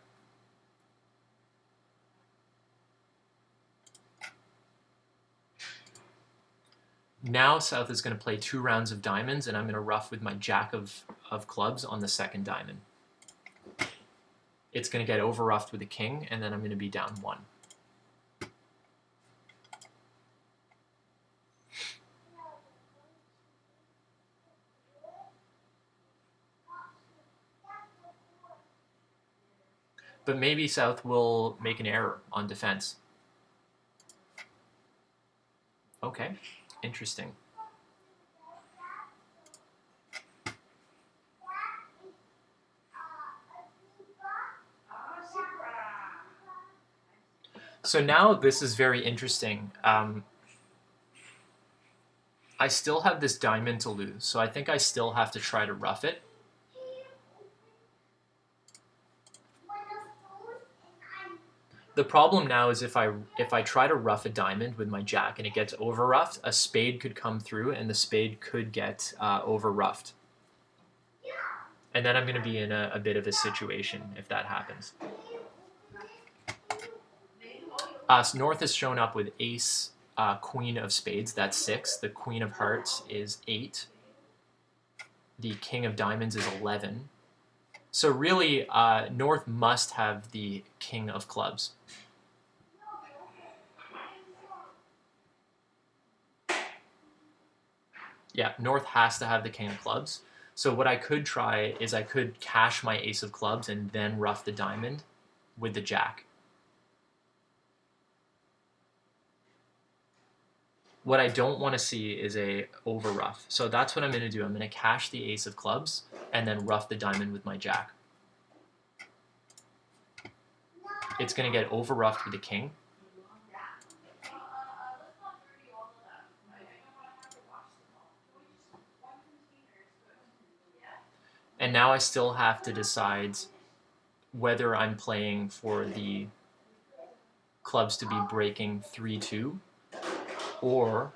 Now South is going to play 2 rounds of diamonds, and I'm going to ruff with my jack of clubs on the second diamond. It's going to get over ruffed with a king, and then I'm going to be down 1. But maybe South will make an error on defense. Okay, interesting. So now this is very interesting. I still have this diamond to lose, so I think I still have to try to ruff it. The problem now is if I try to ruff a diamond with my jack and it gets over ruffed, a spade could come through and the spade could get over ruffed. And then I'm going to be in a bit of a situation if that happens. So North has shown up with ace, queen of spades, that's 6. The queen of hearts is 8. The king of diamonds is 11. So really, North must have the king of clubs. Yeah, North has to have the king of clubs. So what I could try is I could cash my ace of clubs and then ruff the diamond with the jack. What I don't want to see is a over ruff. So that's what I'm going to do. I'm going to cash the ace of clubs and then ruff the diamond with my jack. It's going to get over ruffed with the king. And now I still have to decide whether I'm playing for the clubs to be breaking 3-2 or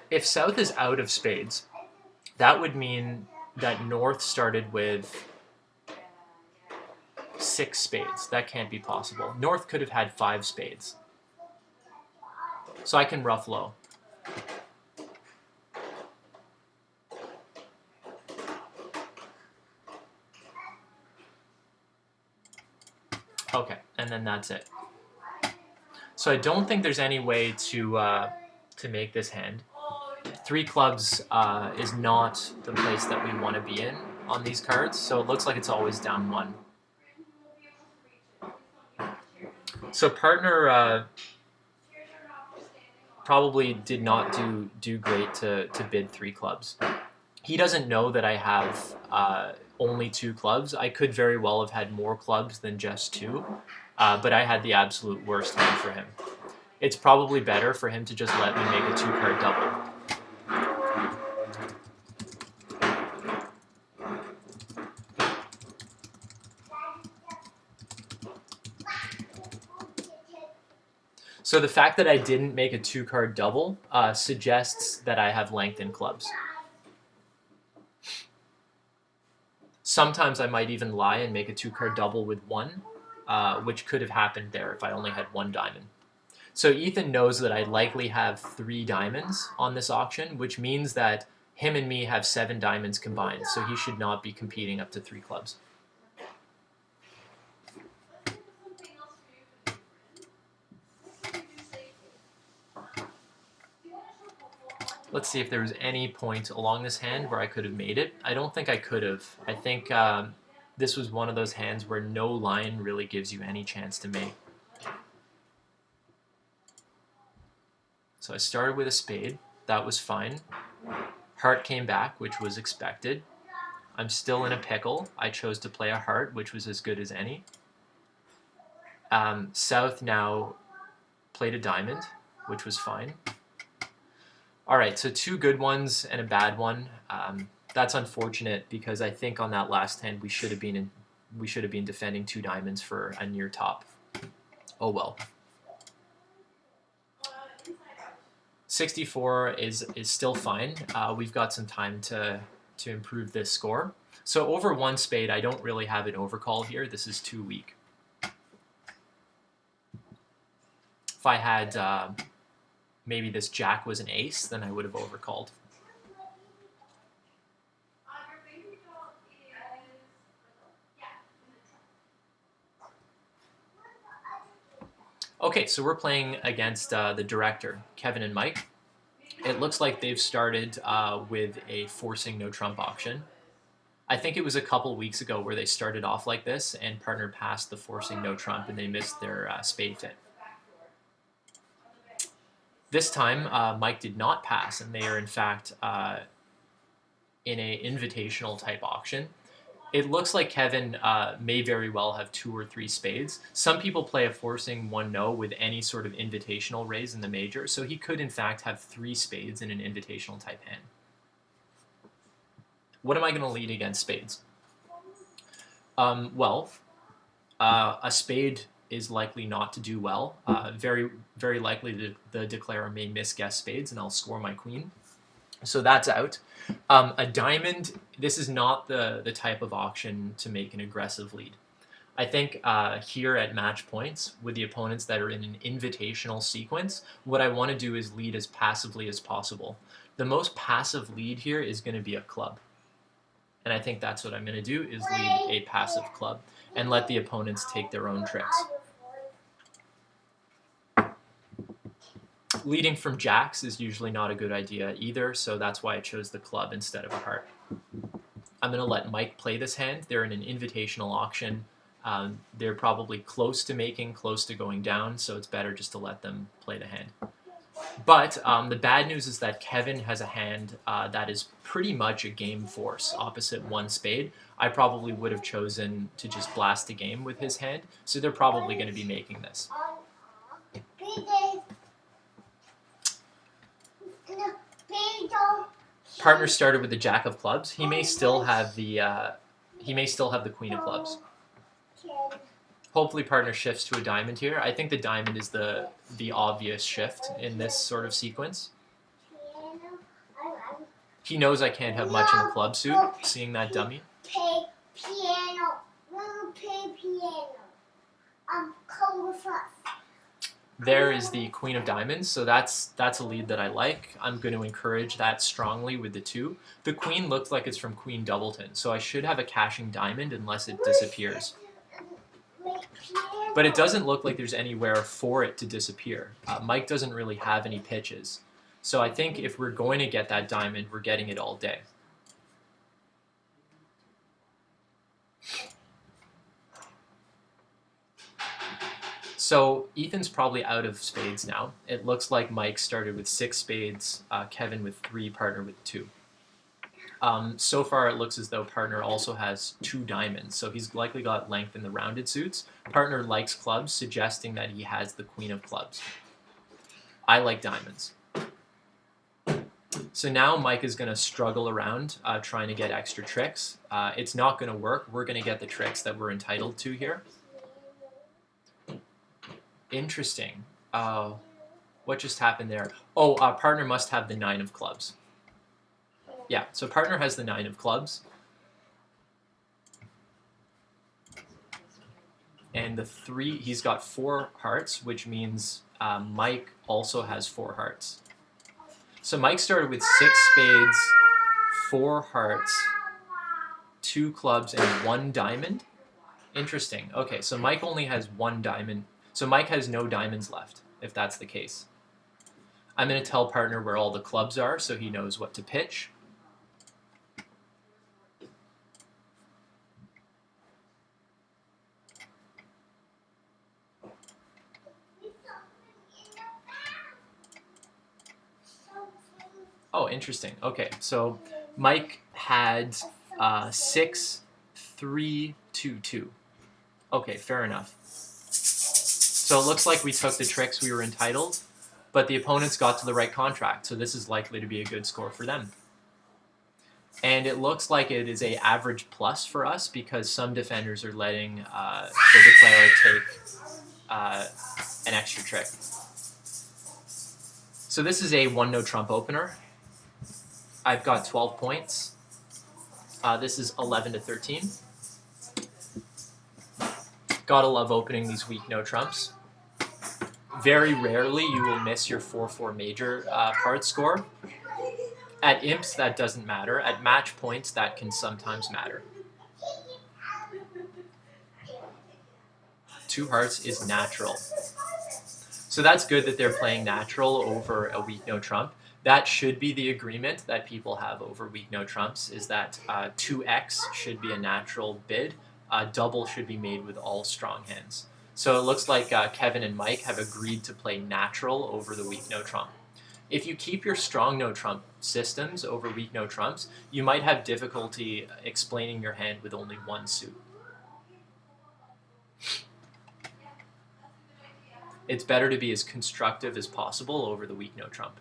if South is out of spades, that would mean that North started with 6 spades. That can't be possible. North could have had 5 spades. So I can ruff low. Okay, and then that's it. So I don't think there's any way to make this hand. 3 clubs is not the place that we want to be in on these cards, so it looks like it's always down 1. So partner probably did not do great to bid 3 clubs. He doesn't know that I have only 2 clubs. I could very well have had more clubs than just 2, but I had the absolute worst hand for him. It's probably better for him to just let me make a 2-card double. So the fact that I didn't make a 2-card double suggests that I have length in clubs. Sometimes I might even lie and make a 2-card double with 1, which could have happened there if I only had 1 diamond. So Ethan knows that I likely have 3 diamonds on this auction, which means that him and me have 7 diamonds combined, so he should not be competing up to 3 clubs. Let's see if there was any point along this hand where I could have made it. I don't think I could have. I think this was one of those hands where no line really gives you any chance to make. So I started with a spade. That was fine. Heart came back, which was expected. I'm still in a pickle. I chose to play a heart, which was as good as any. South now played a diamond, which was fine. All right, so 2 good ones and a bad one. That's unfortunate because I think on that last hand we should have been defending 2 diamonds for a near top. Oh well. 64 is still fine. We've got some time to improve this score. So over 1 spade, I don't really have an overcall here. This is too weak. If I had maybe this jack was an ace, then I would have overcalled. Okay, so we're playing against the director, Kevin and Mike. It looks like they've started with a forcing no trump auction. I think it was a couple weeks ago where they started off like this and partner passed the forcing no trump and they missed their spade fit. This time, Mike did not pass, and they are in fact in a invitational type auction. It looks like Kevin may very well have 2 or 3 spades. Some people play a forcing 1-no with any sort of invitational raise in the major, so he could in fact have 3 spades in an invitational type hand. What am I going to lead against spades? Well, a spade is likely not to do well. Very, very likely the declarer may misguess spades, and I'll score my queen. So that's out. A diamond, this is not the type of auction to make an aggressive lead. I think here at match points, with the opponents that are in an invitational sequence, what I want to do is lead as passively as possible. The most passive lead here is going to be a club. And I think that's what I'm going to do, is lead a passive club and let the opponents take their own tricks. Leading from jacks is usually not a good idea either, so that's why I chose the club instead of a heart. I'm going to let Mike play this hand. They're in an invitational auction. They're probably close to making, close to going down, so it's better just to let them play the hand. But the bad news is that Kevin has a hand that is pretty much a game force, opposite 1 spade. I probably would have chosen to just blast the game with his hand, so they're probably going to be making this. Partner started with the jack of clubs. He may still have the queen of clubs. Hopefully partner shifts to a diamond here. I think the diamond is the obvious shift in this sort of sequence. He knows I can't have much in the club suit, seeing that dummy. There is the queen of diamonds, so that's a lead that I like. I'm going to encourage that strongly with the 2. The queen looks like it's from Queen Doubleton, so I should have a cashing diamond unless it disappears. But it doesn't look like there's anywhere for it to disappear. Mike doesn't really have any pitches. So I think if we're going to get that diamond, we're getting it all day. So Ethan's probably out of spades now. It looks like Mike started with 6 spades, Kevin with 3, partner with 2. So far it looks as though partner also has 2 diamonds, so he's likely got length in the rounded suits. Partner likes clubs, suggesting that he has the queen of clubs. I like diamonds. So now Mike is going to struggle around trying to get extra tricks. It's not going to work. We're going to get the tricks that we're entitled to here. Interesting. What just happened there? Oh, partner must have the 9 of clubs. Yeah, so partner has the 9 of clubs. And the 3, he's got 4 hearts, which means Mike also has 4 hearts. So Mike started with 6 spades, 4 hearts, 2 clubs, and 1 diamond. Interesting. Okay, so Mike only has 1 diamond. So Mike has no diamonds left, if that's the case. I'm going to tell partner where all the clubs are so he knows what to pitch. Oh, interesting. Okay, so Mike had 6, 3, 2, 2. Okay, fair enough. So it looks like we took the tricks we were entitled, but the opponents got to the right contract, so this is likely to be a good score for them. And it looks like it is a average plus for us because some defenders are letting the declarer take an extra trick. So this is a 1-no trump opener. I've got 12 points. This is 11 to 13. Gotta love opening these weak no trumps. Very rarely you will miss your 4-4 major part score. At imps, that doesn't matter. At match points, that can sometimes matter. 2 hearts is natural. So that's good that they're playing natural over a weak no trump. That should be the agreement that people have over weak no trumps, is that 2x should be a natural bid. Double should be made with all strong hands. So it looks like Kevin and Mike have agreed to play natural over the weak no trump. If you keep your strong no trump systems over weak no trumps, you might have difficulty explaining your hand with only one suit. It's better to be as constructive as possible over the weak no trump.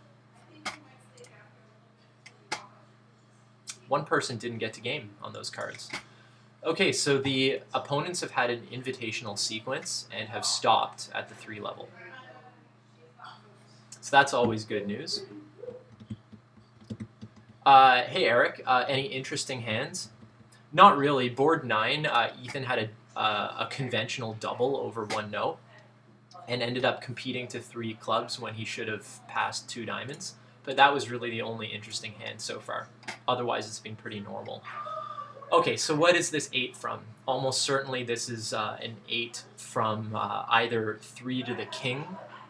One person didn't get to game on those cards. Okay, so the opponents have had an invitational sequence and have stopped at the 3 level. So that's always good news. Hey Eric, any interesting hands? Not really. Board 9, Ethan had a conventional double over 1-no and ended up competing to 3 clubs when he should have passed 2 diamonds. But that was really the only interesting hand so far. Otherwise, it's been pretty normal. Okay, so what is this 8 from? Almost certainly this is an 8 from either 3 to the king,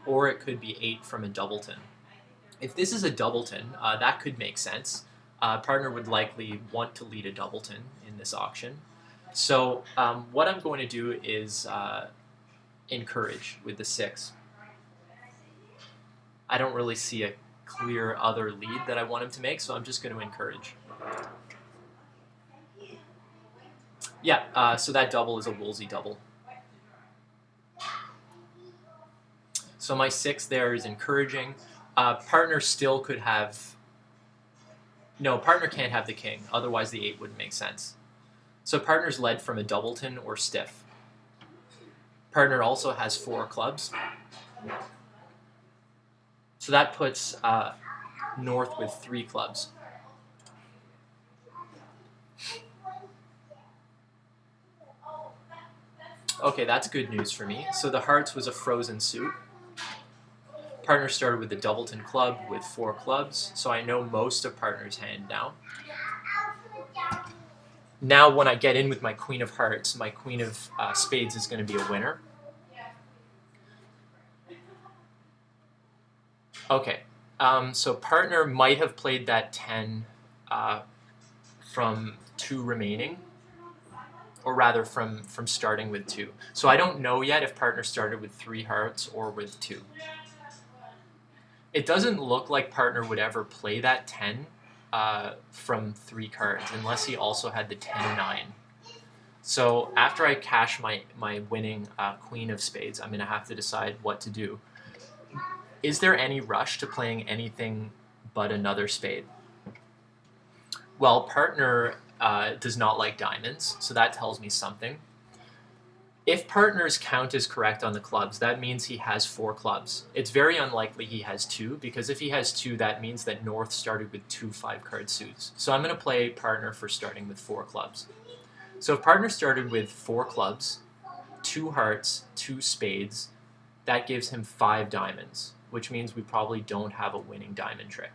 or it could be 8 from a doubleton. If this is a doubleton, that could make sense. Partner would likely want to lead a doubleton in this auction. So what I'm going to do is encourage with the 6. I don't really see a clear other lead that I want him to make, so I'm just going to encourage. Yeah, so that double is a Woolsey double. So my 6 there is encouraging. Partner still could have... No, partner can't have the king, otherwise the 8 wouldn't make sense. So partner's led from a doubleton or stiff. Partner also has 4 clubs. So that puts North with 3 clubs. Okay, that's good news for me. So the hearts was a frozen suit. Partner started with the doubleton club with 4 clubs, so I know most of partner's hand now. Now when I get in with my queen of hearts, my queen of spades is going to be a winner. Okay, so partner might have played that 10 from 2 remaining, or rather from starting with 2. So I don't know yet if partner started with 3 hearts or with 2. It doesn't look like partner would ever play that 10 from 3 cards, unless he also had the 10-9. So after I cash my winning queen of spades, I'm going to have to decide what to do. Is there any rush to playing anything but another spade? Well, partner does not like diamonds, so that tells me something. If partner's count is correct on the clubs, that means he has 4 clubs. It's very unlikely he has 2, because if he has 2, that means that North started with 2 5-card suits. So I'm going to play partner for starting with 4 clubs. So if partner started with 4 clubs, 2 hearts, 2 spades, that gives him 5 diamonds, which means we probably don't have a winning diamond trick.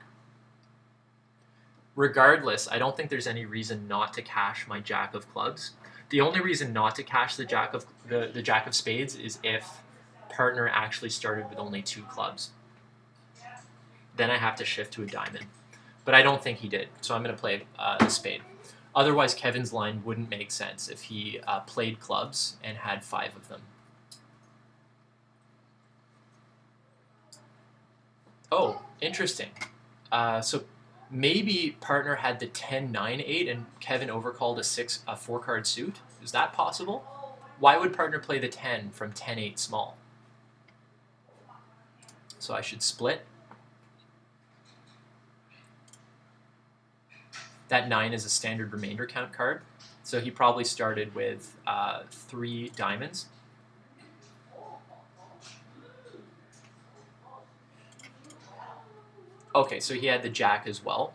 Regardless, I don't think there's any reason not to cash my jack of clubs. The only reason not to cash the jack of spades is if partner actually started with only 2 clubs. Then I have to shift to a diamond. But I don't think he did, so I'm going to play the spade. Otherwise, Kevin's line wouldn't make sense if he played clubs and had 5 of them. Oh, interesting. So maybe partner had the 10-9-8 and Kevin overcalled a 4-card suit. Is that possible? Why would partner play the 10 from 10-8 small? So I should split. That 9 is a standard remainder count card. So he probably started with 3 diamonds. Okay, so he had the jack as well,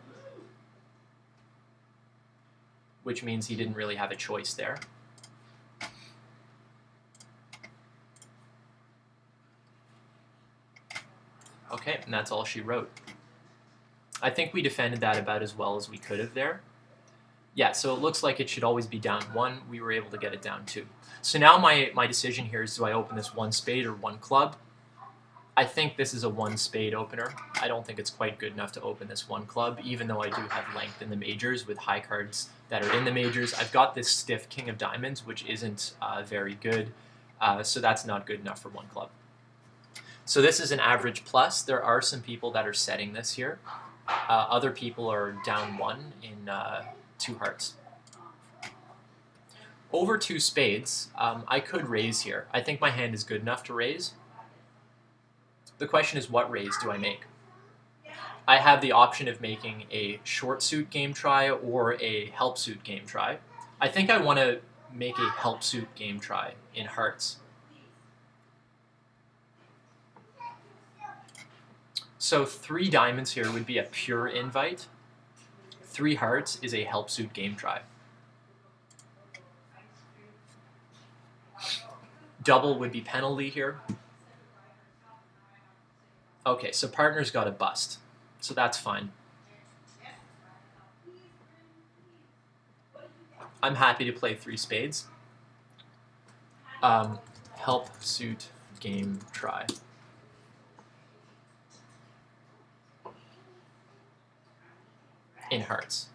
which means he didn't really have a choice there. Okay, and that's all she wrote. I think we defended that about as well as we could have there. Yeah, so it looks like it should always be down 1. We were able to get it down 2. So now my decision here is, do I open this 1 spade or 1 club? I think this is a 1 spade opener. I don't think it's quite good enough to open this 1 club, even though I do have length in the majors with high cards that are in the majors. I've got this stiff king of diamonds, which isn't very good, so that's not good enough for 1 club. So this is an average plus. There are some people that are setting this here. Other people are down 1 in 2 hearts. Over 2 spades, I could raise here. I think my hand is good enough to raise. The question is, what raise do I make? I have the option of making a short suit game try or a help suit game try. I think I want to make a help suit game try in hearts. So 3 diamonds here would be a pure invite. 3 hearts is a help suit game try. Double would be penalty here. Okay, so partner's got a bust, so that's fine. I'm happy to play 3 spades. Help suit game try. In hearts.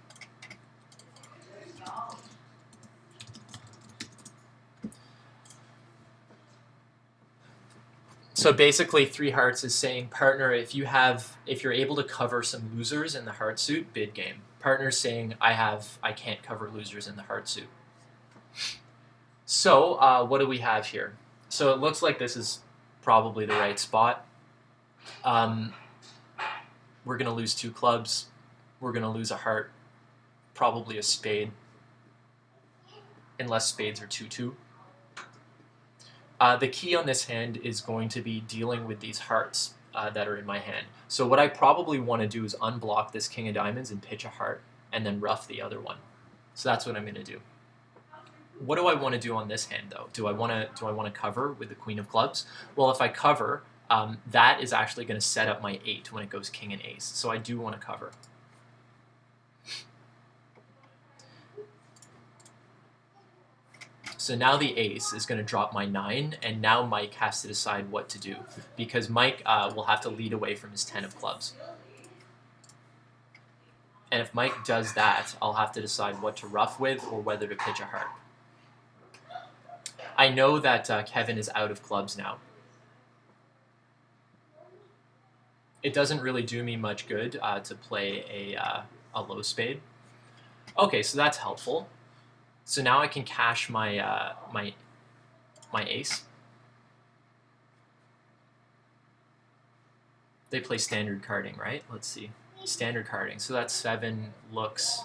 So basically 3 hearts is saying, partner, if you're able to cover some losers in the heart suit, bid game. Partner's saying, I can't cover losers in the heart suit. So what do we have here? So it looks like this is probably the right spot. We're going to lose 2 clubs. We're going to lose a heart, probably a spade, unless spades are 2-2. The key on this hand is going to be dealing with these hearts that are in my hand. So what I probably want to do is unblock this king of diamonds and pitch a heart, and then rough the other one. So that's what I'm going to do. What do I want to do on this hand, though? Do I want to cover with the queen of clubs? Well, if I cover, that is actually going to set up my 8 when it goes king and ace. So I do want to cover. So now the ace is going to drop my 9, and now Mike has to decide what to do, because Mike will have to lead away from his 10 of clubs. And if Mike does that, I'll have to decide what to rough with or whether to pitch a heart. I know that Kevin is out of clubs now. It doesn't really do me much good to play a low spade. Okay, so that's helpful. So now I can cash my my ace. They play standard carding, right? Let's see. Standard carding. So that 7 looks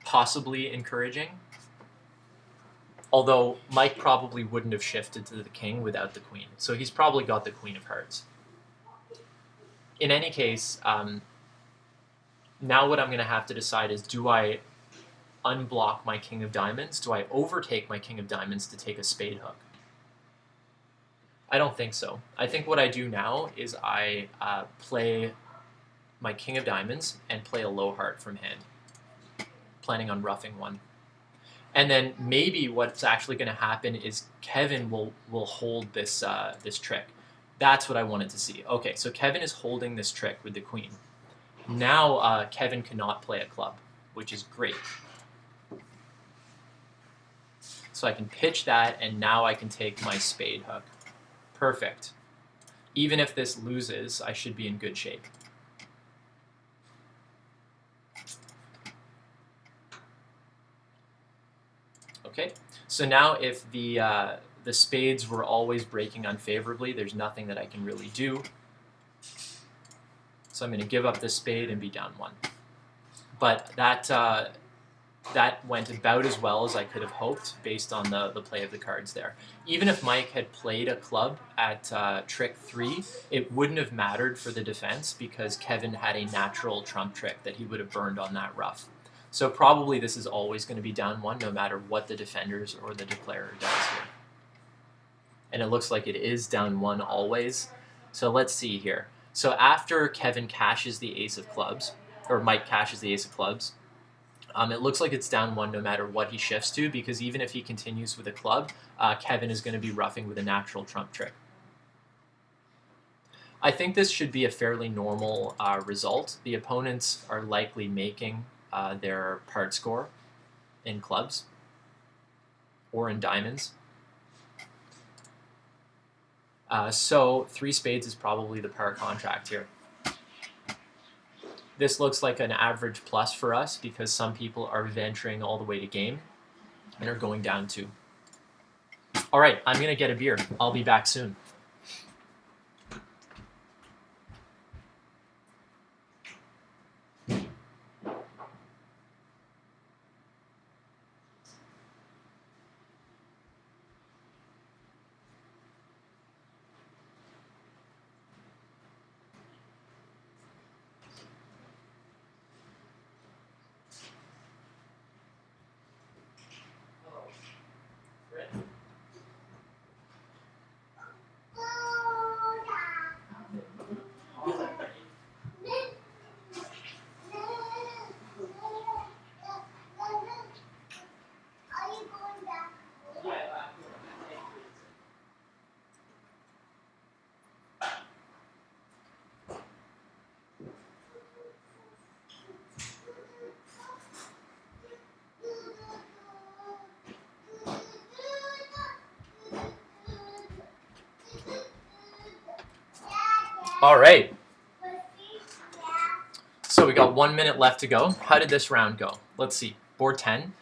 possibly encouraging. Although Mike probably wouldn't have shifted to the king without the queen. So he's probably got the queen of hearts. In any case, now what I'm going to have to decide is, do I unblock my king of diamonds? Do I overtake my king of diamonds to take a spade hook? I don't think so. I think what I do now is I play my king of diamonds and play a low heart from hand, planning on roughing 1. And then maybe what's actually going to happen is Kevin will hold this this trick. That's what I wanted to see. Okay, so Kevin is holding this trick with the queen. Now Kevin cannot play a club, which is great. So I can pitch that, and now I can take my spade hook. Perfect. Even if this loses, I should be in good shape. Okay, so now if the the spades were always breaking unfavorably. There's nothing that I can really do. So I'm going to give up this spade and be down 1. But that went about as well as I could have hoped based on the play of the cards there. Even if Mike had played a club at trick 3, it wouldn't have mattered for the defense because Kevin had a natural trump trick that he would have burned on that ruff. So probably this is always going to be down 1 no matter what the defenders or the declarer does here. And it looks like it is down 1 always. So let's see here. So after Kevin cashes the ace of clubs, or Mike cashes the ace of clubs, it looks like it's down 1 no matter what he shifts to, because even if he continues with a club, Kevin is going to be ruffing with a natural trump trick. I think this should be a fairly normal result. The opponents are likely making their part score in clubs or in diamonds. So 3 spades is probably the par contract here. This looks like an average plus for us because some people are venturing all the way to game and are going down 2. All right, I'm going to get a beer. I'll be back soon. All right. So we got 1 minute left to go. How did this round go? Let's see. Board 10.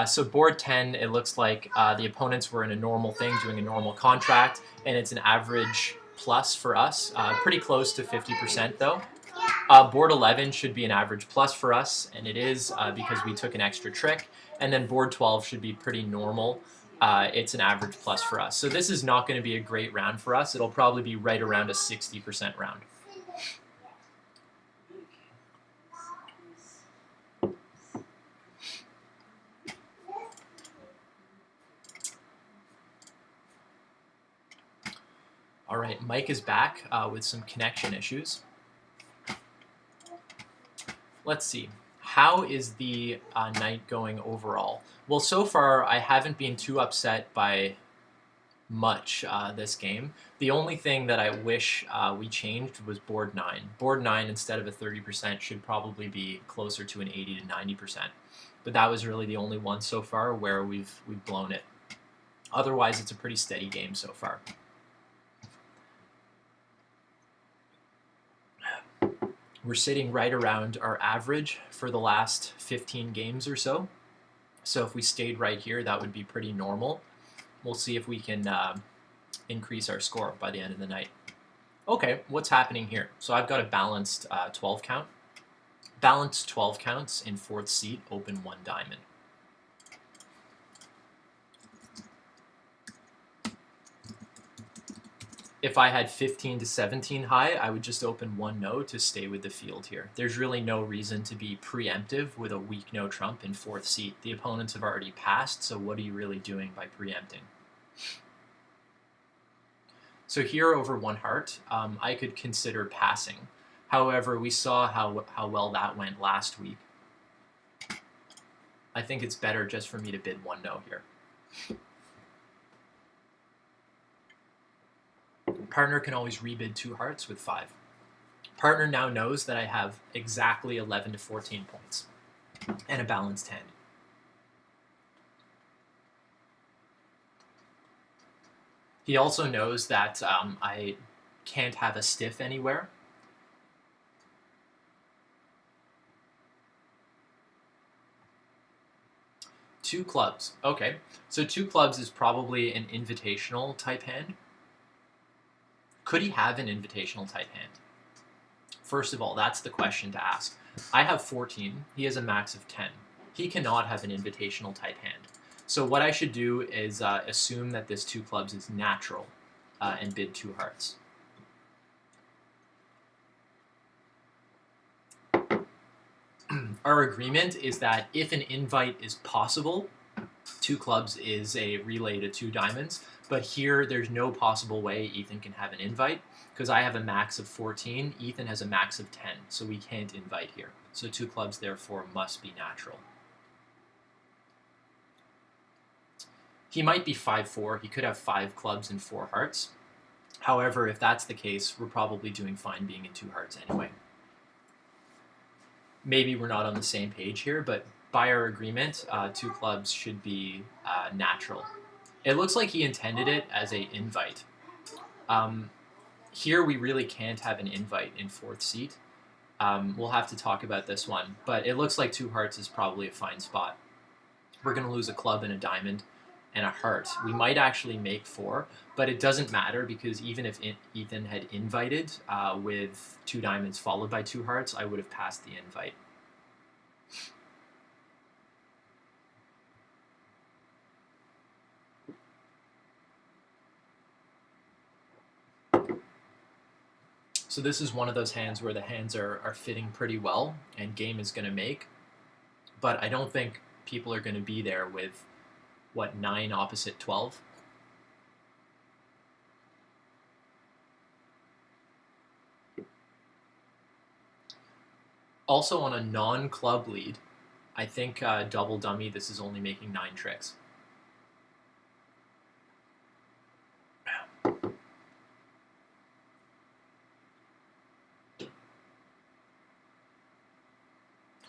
So board 10, it looks like the opponents were in a normal thing, doing a normal contract, and it's an average plus for us. Pretty close to 50% though. Board 11 should be an average plus for us, and it is because we took an extra trick. And then board 12 should be pretty normal. It's an average plus for us. So this is not going to be a great round for us. It'll probably be right around a 60% round. All right, Mike is back with some connection issues. Let's see. How is the night going overall? Well, so far, I haven't been too upset by much this game. The only thing that I wish we changed was board 9. Board 9, instead of a 30%, should probably be closer to an 80 to 90%. But that was really the only one so far where we've blown it. Otherwise, it's a pretty steady game so far. We're sitting right around our average for the last 15 games or so. So if we stayed right here, that would be pretty normal. We'll see if we can increase our score by the end of the night. Okay, what's happening here? So I've got a balanced 12 count. Balanced 12 counts in 4th seat, open 1 diamond. If I had 15 to 17 high, I would just open 1 no to stay with the field here. There's really no reason to be preemptive with a weak no trump in 4th seat. The opponents have already passed, so what are you really doing by preempting? So here over 1 heart, I could consider passing. However, we saw how well that went last week. I think it's better just for me to bid 1 no here. Partner can always rebid 2 hearts with 5. Partner now knows that I have exactly 11 to 14 points and a balanced hand. He also knows that I can't have a stiff anywhere. Two clubs. Okay. So two clubs is probably an invitational type hand. Could he have an invitational type hand? First of all, that's the question to ask. I have 14. He has a max of 10. He cannot have an invitational type hand. So what I should do is assume that this two clubs is natural and bid two hearts. Our agreement is that if an invite is possible, two clubs is a relay to two diamonds. But here, there's no possible way Ethan can have an invite because I have a max of 14. Ethan has a max of 10, so we can't invite here. So two clubs, therefore, must be natural. He might be 5-4. He could have 5 clubs and 4 hearts. However, if that's the case, we're probably doing fine being in 2 hearts anyway. Maybe we're not on the same page here, but by our agreement, 2 clubs should be natural. It looks like he intended it as an invite. Here we really can't have an invite in 4th seat. We'll have to talk about this one, but it looks like 2 hearts is probably a fine spot. We're going to lose a club and a diamond and a heart. We might actually make 4, but it doesn't matter because even if Ethan had invited with 2 diamonds followed by 2 hearts, I would have passed the invite. So this is one of those hands where the hands are fitting pretty well and game is going to make, but I don't think people are going to be there with, 9 opposite 12? Also on a non-club lead, I think double dummy, this is only making 9 tricks.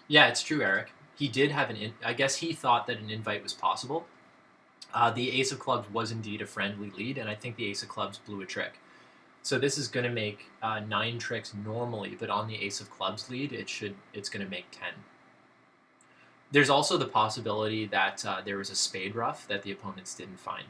Yeah, it's true, Eric. He did have I guess he thought that an invite was possible. The ace of clubs was indeed a friendly lead, and I think the ace of clubs blew a trick. So this is going to make 9 tricks normally, but on the ace of clubs lead, it's going to make 10. There's also the possibility that there was a spade ruff that the opponents didn't find.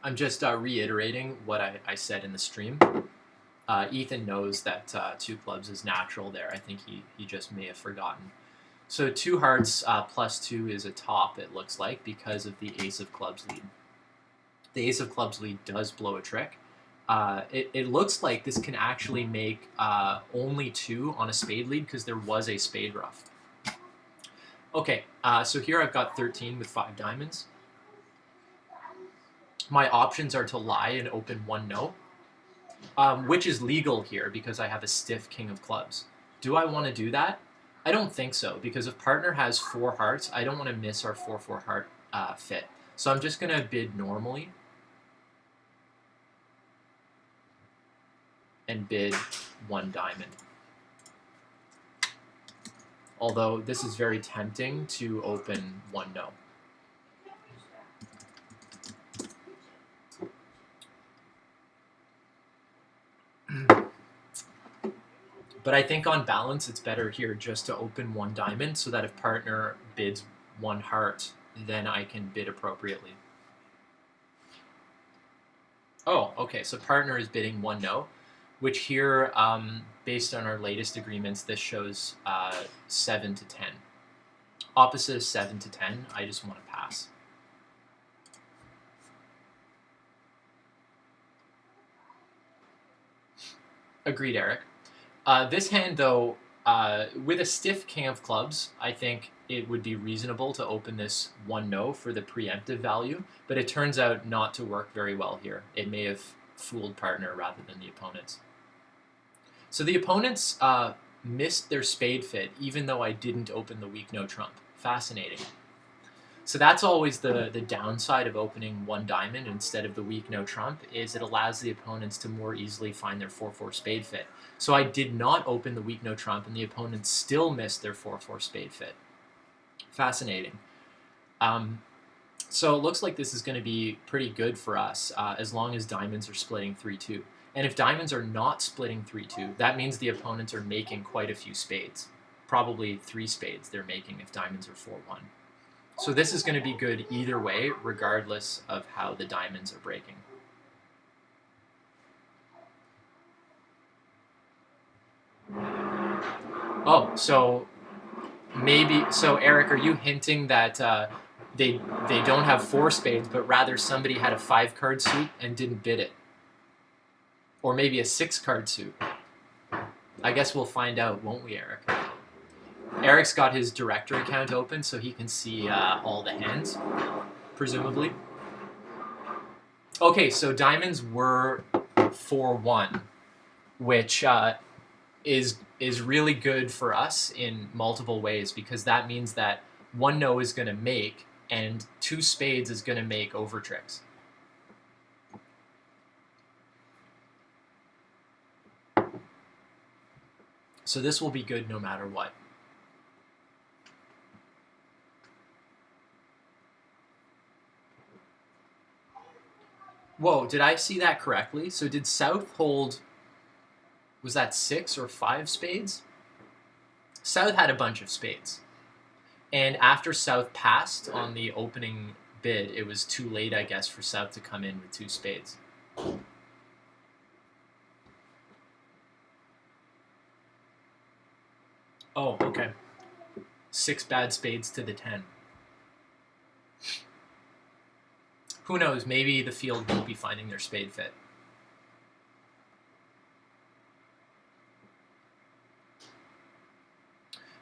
I'm just reiterating what I said in the stream. Ethan knows that 2 clubs is natural there. I think he just may have forgotten. So 2 hearts plus 2 is a top, it looks like, because of the ace of clubs lead. The ace of clubs lead does blow a trick. It looks like this can actually make only 2 on a spade lead because there was a spade ruff. Okay, so here I've got 13 with 5 diamonds. My options are to lie and open 1 no, which is legal here because I have a stiff king of clubs. Do I want to do that? I don't think so, because if partner has 4 hearts, I don't want to miss our 4-4 heart fit. So I'm just going to bid normally and bid 1 diamond. Although this is very tempting to open 1 no. But I think on balance, it's better here just to open 1 diamond so that if partner bids 1 heart, then I can bid appropriately. Oh, okay, so partner is bidding 1 no, which here, based on our latest agreements, this shows 7 to 10. Opposite is 7 to 10, I just want to pass. Agreed, Eric. This hand, though, with a stiff king of clubs, I think it would be reasonable to open this 1 no for the preemptive value, but it turns out not to work very well here. It may have fooled partner rather than the opponents. So the opponents missed their spade fit, even though I didn't open the weak no trump. Fascinating. So that's always the downside of opening 1 diamond instead of the weak no trump, is it allows the opponents to more easily find their 4-4 spade fit. So I did not open the weak no trump, and the opponents still missed their 4-4 spade fit. Fascinating. So it looks like this is going to be pretty good for us as long as diamonds are splitting 3-2. And if diamonds are not splitting 3-2, that means the opponents are making quite a few spades. Probably 3 spades they're making if diamonds are 4-1. So this is going to be good either way, regardless of how the diamonds are breaking. Oh, so Eric, are you hinting that they don't have 4 spades, but rather somebody had a 5-card suit and didn't bid it, or maybe a 6-card suit? I guess we'll find out, won't we, Eric? Eric's got his director account open so he can see all the hands, presumably. Okay, so diamonds were 4-1, which is really good for us in multiple ways, because that means that 1 no is going to make and 2 spades is going to make over tricks. So this will be good no matter what. Whoa, did I see that correctly? So did South hold, was that 6 or 5 spades? South had a bunch of spades. And after South passed on the opening bid, it was too late, I guess, for South to come in with 2 spades. Oh, okay. 6 bad spades to the 10. Who knows? Maybe the field won't be finding their spade fit.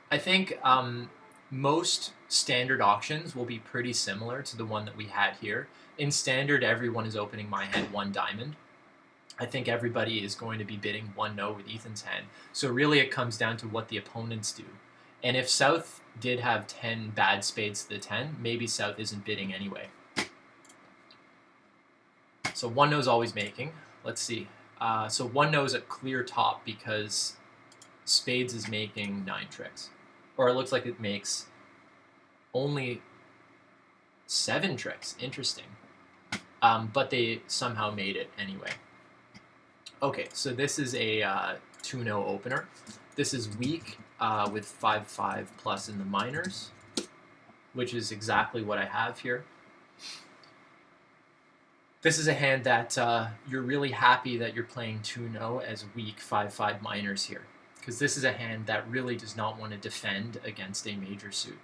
I think most standard auctions will be pretty similar to the one that we had here. In standard, everyone is opening my hand 1 diamond. I think everybody is going to be bidding 1 no with Ethan's hand. So really it comes down to what the opponents do. And if South did have 10 bad spades to the 10, maybe South isn't bidding anyway. So 1 no is always making. Let's see. So 1 no is a clear top because spades is making 9 tricks. Or it looks like it makes only 7 tricks. Interesting. But they somehow made it anyway. Okay, so this is a 2-no opener. This is weak with 5-5 plus in the minors, which is exactly what I have here. This is a hand that you're really happy that you're playing 2-no as weak 5-5 minors here, because this is a hand that really does not want to defend against a major suit.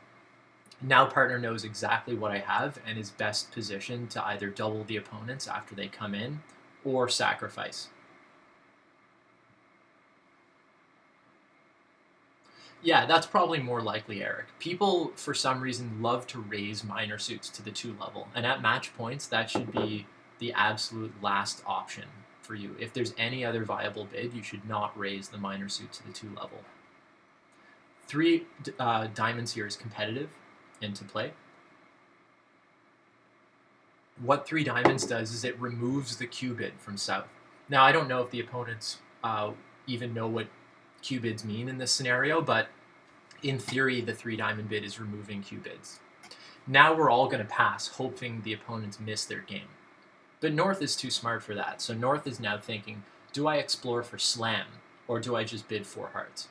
Now partner knows exactly what I have and is best positioned to either double the opponents after they come in or sacrifice. Yeah, that's probably more likely, Eric. People, for some reason, love to raise minor suits to the 2 level, and at match points, that should be the absolute last option for you. If there's any other viable bid, you should not raise the minor suit to the 2 level. 3 diamonds here is competitive into play. What 3 diamonds does is it removes the Q bid from South. Now, I don't know if the opponents even know what Q bids mean in this scenario, but in theory, the 3 diamond bid is removing Q bids. Now we're all going to pass, hoping the opponents miss their game. But North is too smart for that, so North is now thinking, do I explore for slam, or do I just bid 4 hearts?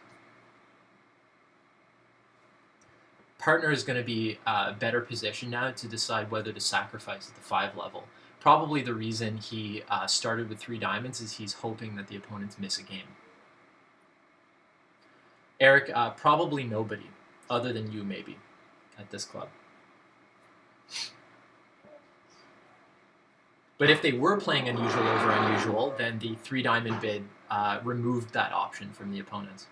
Partner is going to be better positioned now to decide whether to sacrifice at the 5 level. Probably the reason he started with 3 diamonds is he's hoping that the opponents miss a game. Eric, probably nobody, other than you maybe, at this club. But if they were playing unusual over unusual, then the 3 diamond bid removed that option from the opponents.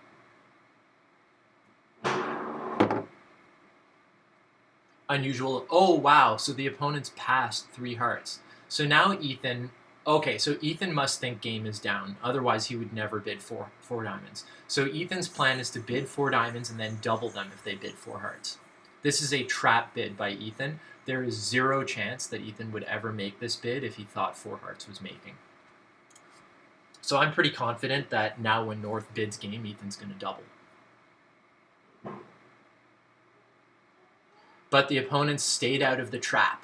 Unusual. Oh, wow. So the opponents passed 3 hearts. So now Ethan... Okay, so Ethan must think game is down. Otherwise, he would never bid 4 diamonds. So Ethan's plan is to bid 4 diamonds and then double them if they bid 4 hearts. This is a trap bid by Ethan. There is 0 chance that Ethan would ever make this bid if he thought 4 hearts was making. So I'm pretty confident that now when North bids game, Ethan's going to double. But the opponents stayed out of the trap.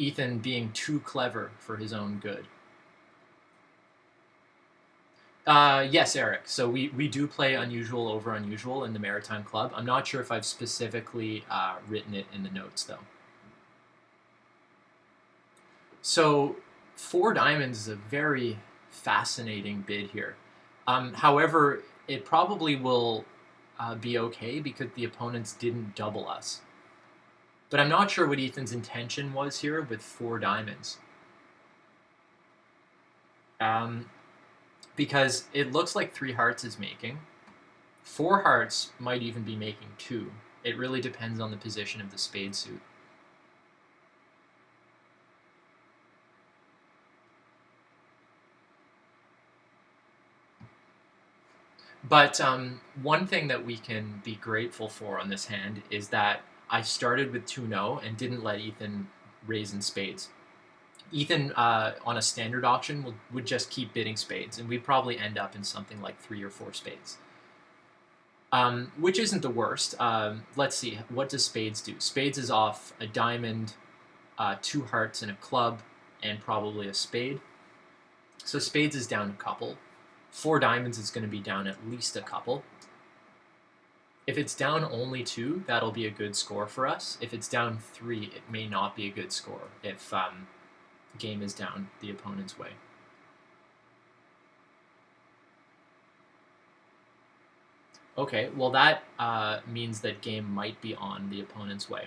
Ethan being too clever for his own good. Yes, Eric. So we do play unusual over unusual in the Maritime Club. I'm not sure if I've specifically written it in the notes, though. So 4 diamonds is a very fascinating bid here. However, it probably will be okay because the opponents didn't double us. But I'm not sure what Ethan's intention was here with 4 diamonds. Because it looks like 3 hearts is making. 4 hearts might even be making 2. It really depends on the position of the spade suit. But one thing that we can be grateful for on this hand is that I started with 2-0 and didn't let Ethan raise in spades. Ethan, on a standard auction, would just keep bidding spades, and we'd probably end up in something like 3 or 4 spades. Which isn't the worst. Let's see, what does spades do? Spades is off a diamond, 2 hearts and a club, and probably a spade. So spades is down a couple. 4 diamonds is going to be down at least a couple. If it's down only 2, that'll be a good score for us. If it's down 3, it may not be a good score if game is down the opponent's way. Okay, well that means that game might be on the opponent's way.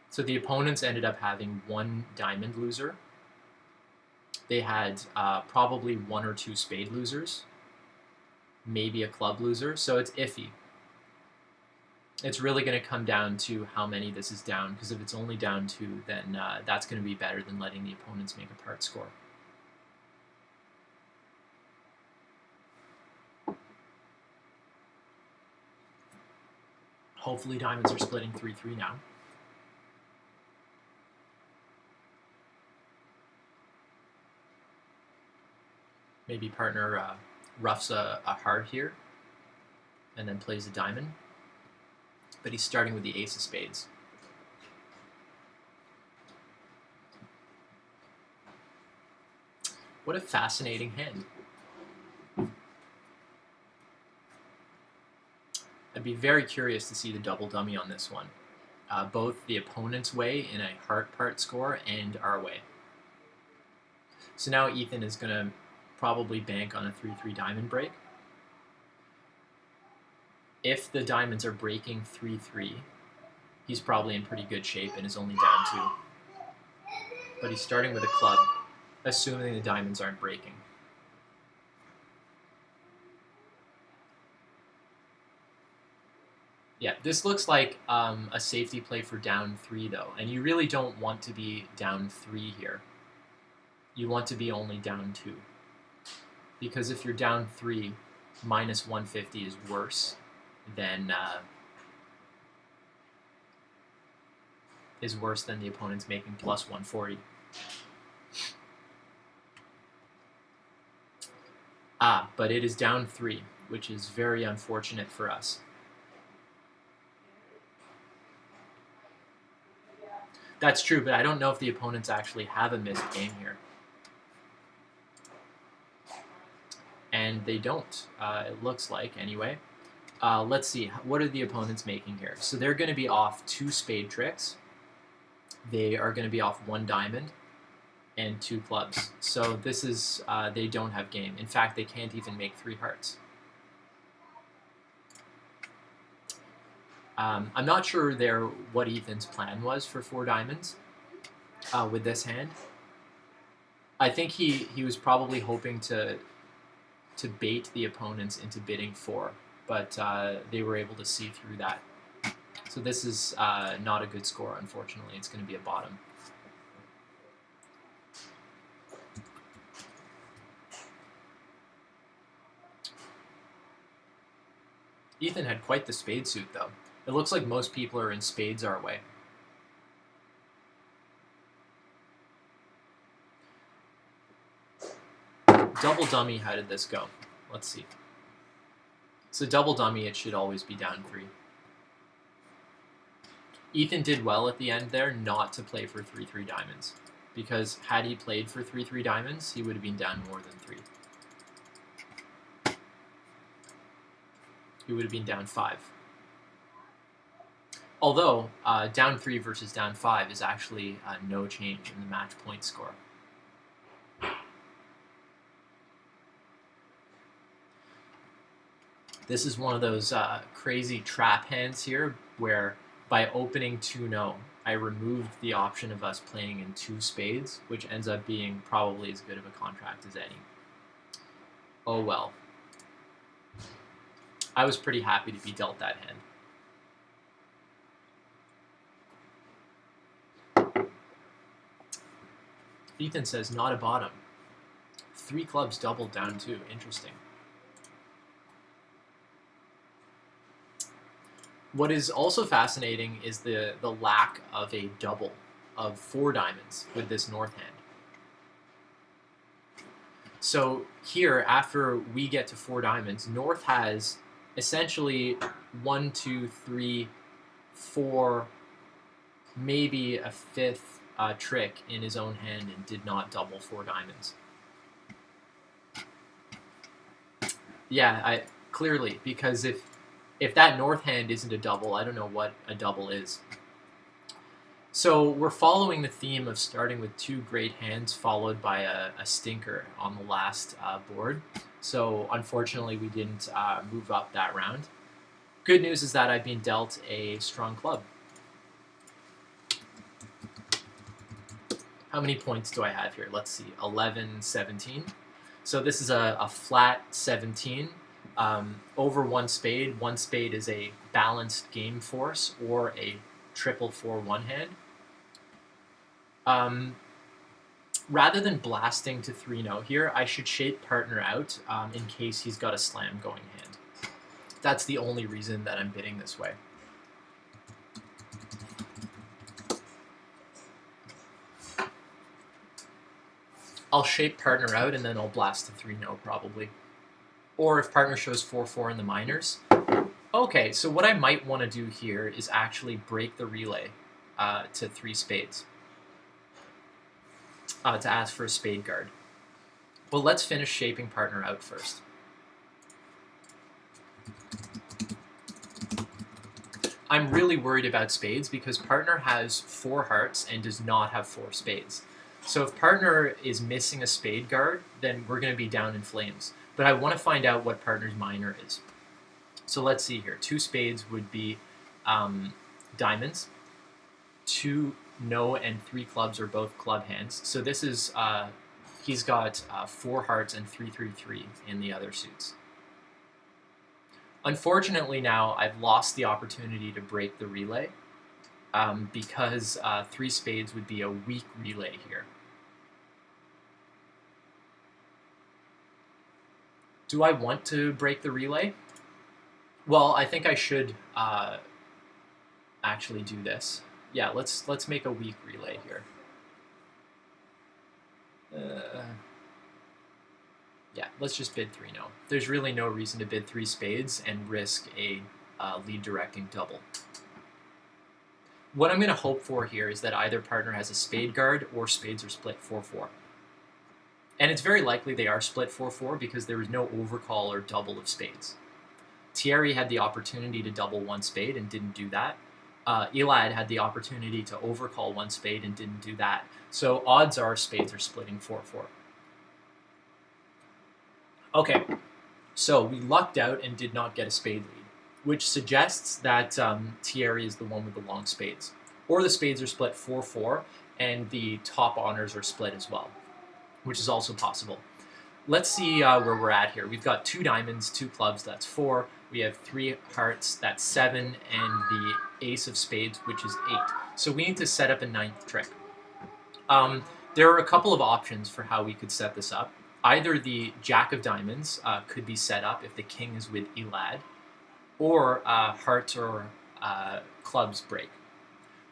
So the opponents ended up having 1 diamond loser. They had probably 1 or 2 spade losers, maybe a club loser, so it's iffy. It's really going to come down to how many this is down, because if it's only down 2, then that's going to be better than letting the opponents make a part score. Hopefully diamonds are splitting 3-3 now. Maybe partner roughs a heart here and then plays a diamond. But he's starting with the ace of spades. What a fascinating hand. I'd be very curious to see the double dummy on this one. Both the opponent's way in a heart part score and our way. So now Ethan is going to probably bank on a 3-3 diamond break. If the diamonds are breaking 3-3, he's probably in pretty good shape and is only down 2. But he's starting with a club, assuming the diamonds aren't breaking. Yeah, this looks like a safety play for down 3, though, and you really don't want to be down 3 here. You want to be only down 2. Because if you're down 3, minus 150 is worse than the opponent's making plus 140. But it is down 3, which is very unfortunate for us. That's true, but I don't know if the opponents actually have a missed game here. And they don't, it looks like, anyway. Let's see, what are the opponents making here? So they're going to be off 2 spade tricks. They are going to be off 1 diamond and 2 clubs. So this is, they don't have game. In fact, they can't even make 3 hearts. I'm not sure what Ethan's plan was for 4 diamonds with this hand. I think he was probably hoping to bait the opponents into bidding 4, but they were able to see through that. So this is not a good score, unfortunately. It's going to be a bottom. Ethan had quite the spade suit, though. It looks like most people are in spades our way. Double dummy, how did this go? Let's see. So double dummy, it should always be down 3. Ethan did well at the end there not to play for 3-3 diamonds. because had he played for 3-3 diamonds, he would have been down more than 3. He would have been down 5. Although, down 3 versus down 5 is actually no change in the match point score. This is one of those crazy trap hands here where by opening 2-0, I removed the option of us playing in 2 spades, which ends up being probably as good of a contract as any. Oh well. I was pretty happy to be dealt that hand. Ethan says, not a bottom. 3 clubs doubled down 2. Interesting. What is also fascinating is the lack of a double of 4 diamonds with this north hand. So here, after we get to 4 diamonds, North has essentially 1, 2, 3, 4, maybe a 5th trick in his own hand and did not double 4 diamonds. Yeah, clearly, because if that north hand isn't a double, I don't know what a double is. So we're following the theme of starting with 2 great hands followed by a stinker on the last board. So unfortunately, we didn't move up that round. Good news is that I've been dealt a strong club. How many points do I have here? Let's see, 11, 17. So this is a flat 17. Over 1 spade. 1 spade is a balanced game force or a triple 4-1 hand. Rather than blasting to 3-0 here, I should shape partner out in case he's got a slam going hand. That's the only reason that I'm bidding this way. I'll shape partner out and then I'll blast to 3-0 probably. Or if partner shows 4-4 in the minors. Okay, so what I might want to do here is actually break the relay to 3 spades. To ask for a spade guard. Well, let's finish shaping partner out first. I'm really worried about spades because partner has 4 hearts and does not have 4 spades. So if partner is missing a spade guard, then we're going to be down in flames. But I want to find out what partner's minor is. So let's see here. 2 spades would be diamonds. 2 no and 3 clubs are both club hands. So this is, he's got 4 hearts and 3-3-3 in the other suits. Unfortunately now, I've lost the opportunity to break the relay because 3 spades would be a weak relay here. Do I want to break the relay? Well, I think I should actually do this. Yeah, let's make a weak relay here. Yeah, let's just bid 3-0. There's really no reason to bid 3 spades and risk a lead directing double. What I'm going to hope for here is that either partner has a spade guard or spades are split 4-4. And it's very likely they are split 4-4 because there was no overcall or double of spades. Thierry had the opportunity to double 1 spade and didn't do that. Elad had the opportunity to overcall 1 spade and didn't do that. So odds are spades are splitting 4-4. Okay, so we lucked out and did not get a spade lead, which suggests that Thierry is the one with the long spades. Or the spades are split 4-4 and the top honors are split as well, which is also possible. Let's see where we're at here. We've got 2 diamonds, 2 clubs, that's 4. We have 3 hearts, that's 7, and the ace of spades, which is 8. So we need to set up a 9th trick. There are a couple of options for how we could set this up. Either the jack of diamonds could be set up if the king is with Elad, or hearts or clubs break.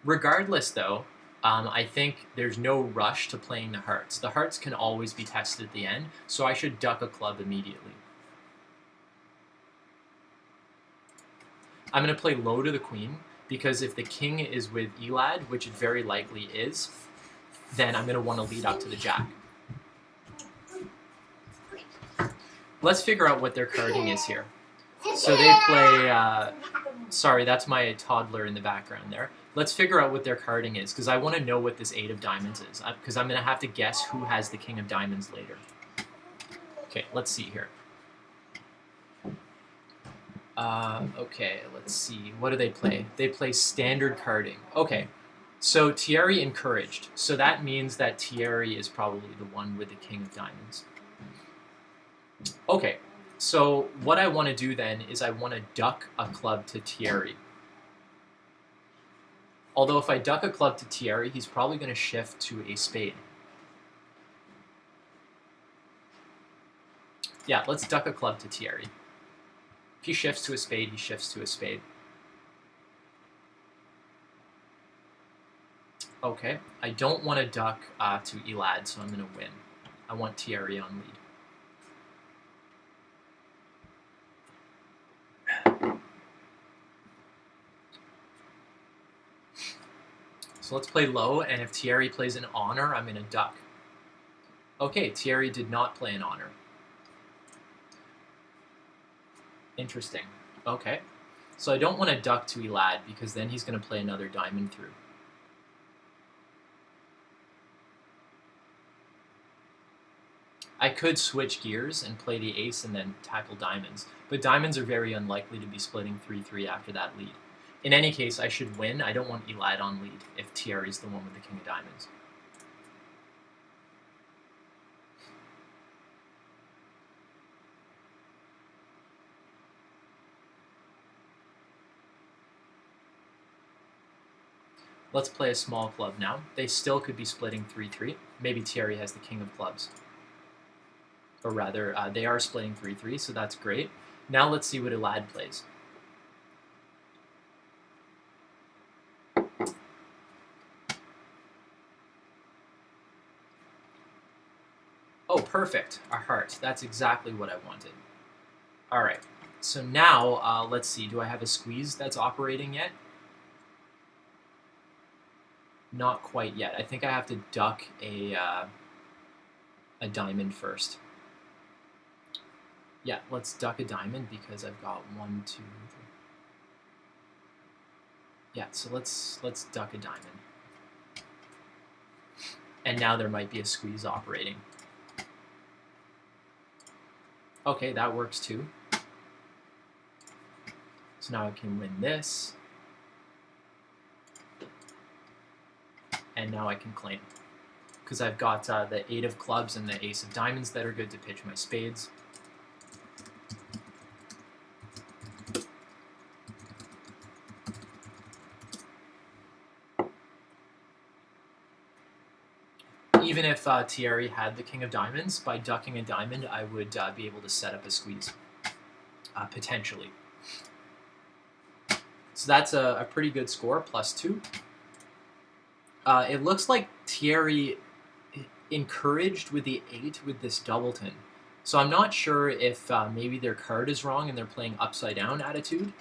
Regardless, though, I think there's no rush to playing the hearts. The hearts can always be tested at the end, so I should duck a club immediately. I'm going to play low to the queen, because if the king is with Elad, which it very likely is, then I'm going to want to lead up to the jack. Let's figure out what their carding is here. So they play, sorry, that's my toddler in the background there. Let's figure out what their carding is, because I want to know what this 8 of diamonds is, because I'm going to have to guess who has the king of diamonds later. Okay, let's see here. Okay, let's see. What do they play? They play standard carding. Okay, so Thierry encouraged. So that means that Thierry is probably the one with the king of diamonds. Okay, so what I want to do then is I want to duck a club to Thierry. Although if I duck a club to Thierry, he's probably going to shift to a spade. Yeah, let's duck a club to Thierry. If he shifts to a spade, he shifts to a spade. Okay, I don't want to duck to Elad, so I'm going to win. I want Thierry on lead. So let's play low, and if Thierry plays an honor, I'm going to duck. Okay, Thierry did not play an honor. Interesting. Okay. So I don't want to duck to Elad, because then he's going to play another diamond through. I could switch gears and play the ace and then tackle diamonds, but diamonds are very unlikely to be splitting 3-3 after that lead. In any case, I should win. I don't want Elad on lead if Thierry's the one with the king of diamonds. Let's play a small club now. They still could be splitting 3-3. Maybe Thierry has the king of clubs. Or rather, they are splitting 3-3, so that's great. Now let's see what Elad plays. Oh, perfect. A heart. That's exactly what I wanted. All right. So now, let's see. Do I have a squeeze that's operating yet? Not quite yet. I think I have to duck a diamond first. Yeah, let's duck a diamond because I've got 1, 2, 3. Yeah, so let's duck a diamond. And now there might be a squeeze operating. Okay, that works too. So now I can win this. And now I can claim. Because I've got the 8 of clubs and the ace of diamonds that are good to pitch my spades. Even if Thierry had the king of diamonds, by ducking a diamond, I would be able to set up a squeeze, potentially. So that's a pretty good score, +2. It looks like Thierry encouraged with the 8 with this doubleton. So I'm not sure if maybe their card is wrong and they're playing upside down attitude.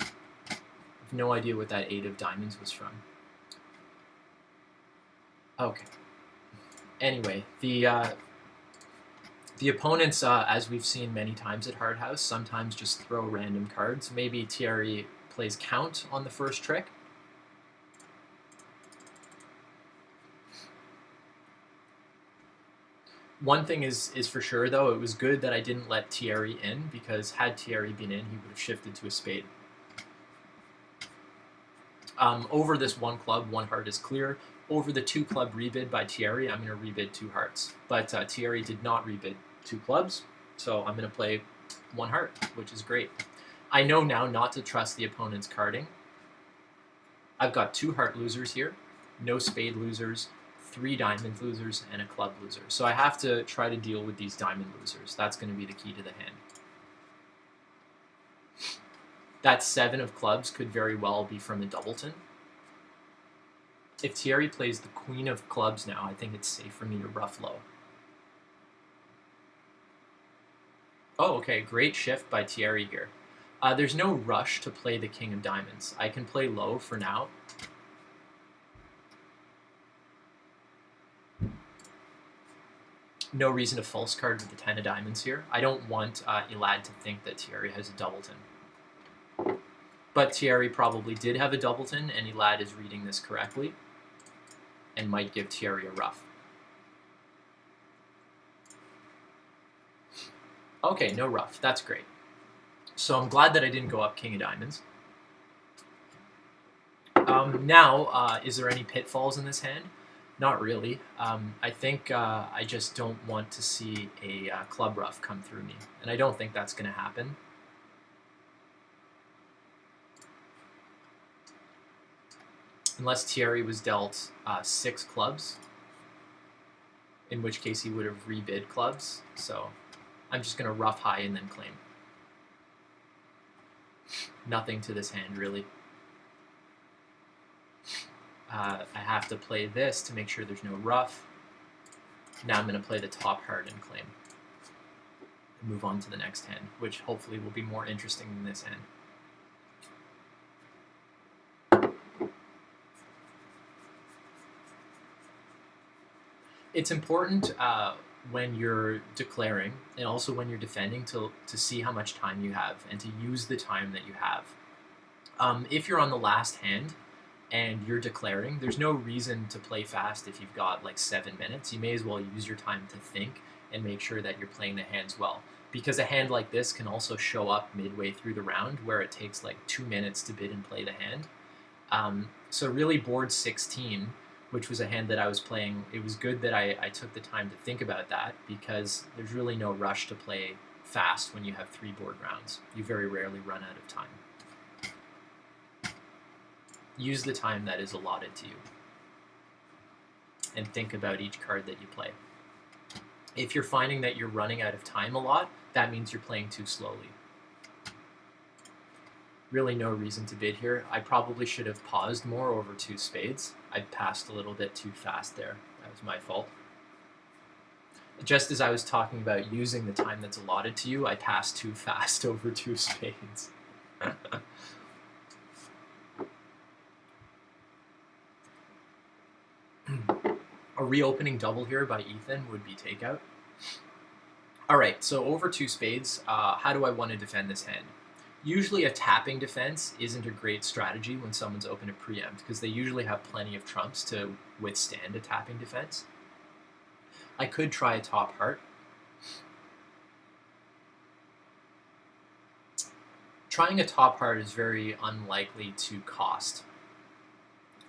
I have no idea what that 8 of diamonds was from. Okay. Anyway, the opponents, as we've seen many times at Hart House, sometimes just throw random cards. Maybe Thierry plays count on the first trick. One thing is for sure, though, it was good that I didn't let Thierry in, because had Thierry been in, he would have shifted to a spade. Over this 1 club, 1 heart is clear. Over the 2 club rebid by Thierry, I'm going to rebid 2 hearts. But Thierry did not rebid 2 clubs, so I'm going to play 1 heart, which is great. I know now not to trust the opponent's carding. I've got 2 heart losers here, no spade losers, 3 diamond losers, and a club loser. So I have to try to deal with these diamond losers. That's going to be the key to the hand. That 7 of clubs could very well be from a doubleton. If Thierry plays the queen of clubs now, I think it's safe for me to ruff low. Oh, okay, great shift by Thierry here. There's no rush to play the king of diamonds. I can play low for now. No reason to false card with the 10 of diamonds here. I don't want Elad to think that Thierry has a doubleton. But Thierry probably did have a doubleton, and Elad is reading this correctly and might give Thierry a ruff. Okay, no ruff. That's great. So I'm glad that I didn't go up king of diamonds. Now, is there any pitfalls in this hand? Not really. I think I just don't want to see a club ruff come through me, and I don't think that's going to happen. Unless Thierry was dealt 6 clubs, in which case he would have rebid clubs. So I'm just going to ruff high and then claim. Nothing to this hand, really. I have to play this to make sure there's no ruff. Now I'm going to play the top heart and claim. And move on to the next hand, which hopefully will be more interesting than this hand. It's important when you're declaring and also when you're defending to see how much time you have and to use the time that you have. If you're on the last hand and you're declaring, there's no reason to play fast if you've got like 7 minutes. You may as well use your time to think and make sure that you're playing the hands well. Because a hand like this can also show up midway through the round where it takes like 2 minutes to bid and play the hand. So really board 16, which was a hand that I was playing, it was good that I took the time to think about that because there's really no rush to play fast when you have 3 board rounds. You very rarely run out of time. Use the time that is allotted to you and think about each card that you play. If you're finding that you're running out of time a lot, that means you're playing too slowly. Really no reason to bid here. I probably should have paused more over 2 spades. I passed a little bit too fast there. That was my fault. Just as I was talking about using the time that's allotted to you, I passed too fast over 2 spades. A reopening double here by Ethan would be takeout. Alright, so over 2 spades, how do I want to defend this hand? Usually a tapping defense isn't a great strategy when someone's open to preempt because they usually have plenty of trumps to withstand a tapping defense. I could try a top heart. Trying a top heart is very unlikely to cost.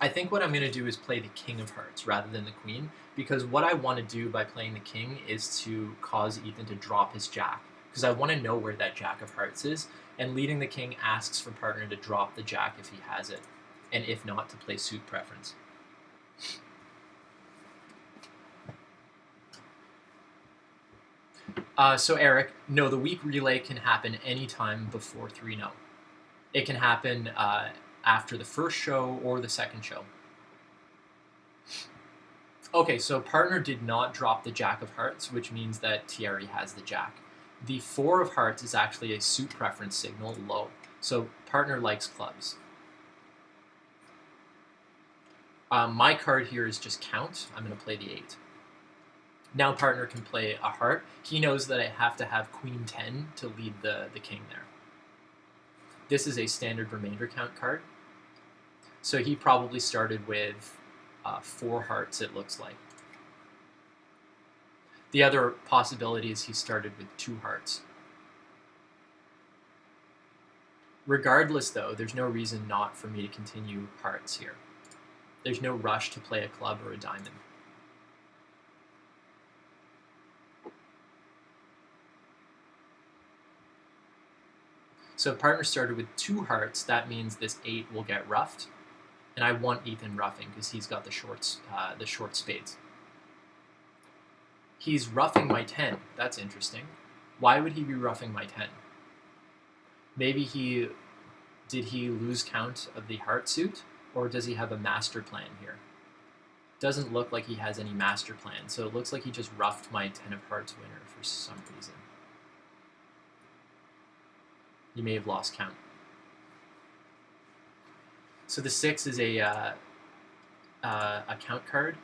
I think what I'm going to do is play the king of hearts rather than the queen, because what I want to do by playing the king is to cause Ethan to drop his jack, because I want to know where that jack of hearts is, and leading the king asks for partner to drop the jack if he has it, and if not, to play suit preference. So Eric, no, the weak relay can happen anytime before 3-0. It can happen after the first show or the second show. Okay, so partner did not drop the jack of hearts, which means that Thierry has the jack. The 4 of hearts is actually a suit preference signal, low. So partner likes clubs. My card here is just count. I'm going to play the 8. Now partner can play a heart. He knows that I have to have queen 10 to lead the king there. This is a standard remainder count card. So he probably started with 4 hearts, it looks like. The other possibility is he started with 2 hearts. Regardless, though, there's no reason not for me to continue hearts here. There's no rush to play a club or a diamond. So if partner started with 2 hearts, that means this 8 will get ruffed. And I want Ethan ruffing because he's got the short spades. He's ruffing my 10. That's interesting. Why would he be ruffing my 10? Maybe did he lose count of the heart suit? Or does he have a master plan here? Doesn't look like he has any master plan. So it looks like he just ruffed my 10 of hearts winner for some reason. You may have lost count. So the 6 is a count card.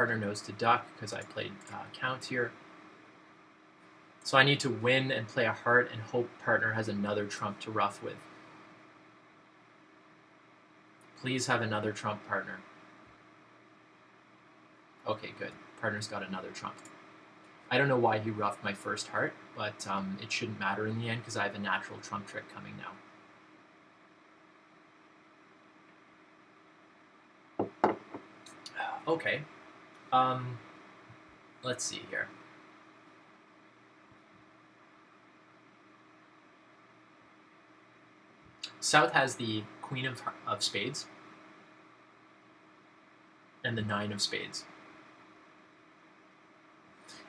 Partner knows to duck because I played count here. So I need to win and play a heart and hope partner has another trump to ruff with. Please have another trump, partner. Okay, good. Partner's got another trump. I don't know why he ruffed my first heart, but it shouldn't matter in the end because I have a natural trump trick coming now. Okay. Let's see here. South has the queen of spades and the 9 of spades.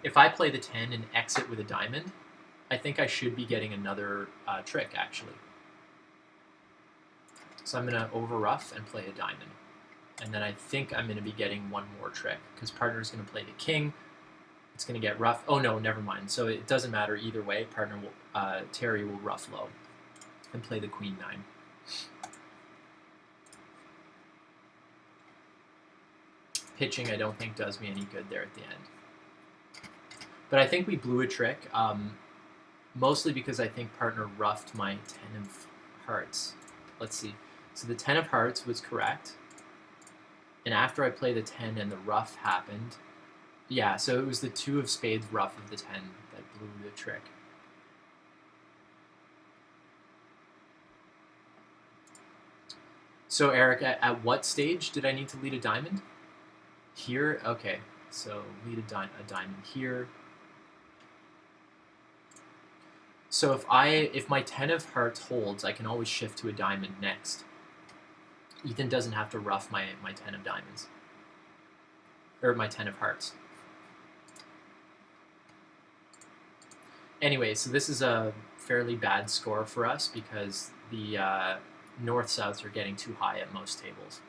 If I play the 10 and exit with a diamond, I think I should be getting another trick, actually. So I'm going to over-ruff and play a diamond. And then I think I'm going to be getting one more trick, because partner's going to play the king. It's going to get rough. Oh, no, never mind. So it doesn't matter either way. Partner will, Terry will ruff low and play the queen 9. Pitching, I don't think, does me any good there at the end. But I think we blew a trick, mostly because I think partner ruffed my 10 of hearts. Let's see. So the 10 of hearts was correct. And after I play the 10 and the ruff happened, yeah, so it was the 2 of spades ruff of the 10 that blew the trick. So Eric, at what stage did I need to lead a diamond? Here? Okay, so lead a diamond here. So if my 10 of hearts holds, I can always shift to a diamond next. Ethan doesn't have to ruff my 10 of diamonds. Or my 10 of hearts. Anyway, so this is a fairly bad score for us because the north-souths are getting too high at most tables.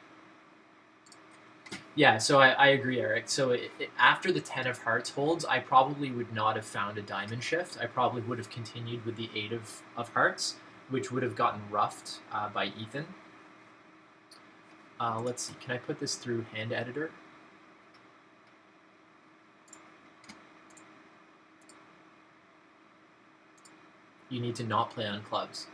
Yeah, so I agree, Eric. So after the 10 of hearts holds, I probably would not have found a diamond shift. I probably would have continued with the 8 of hearts, which would have gotten ruffed by Ethan. Let's see, can I put this through hand editor? You need to not play on clubs.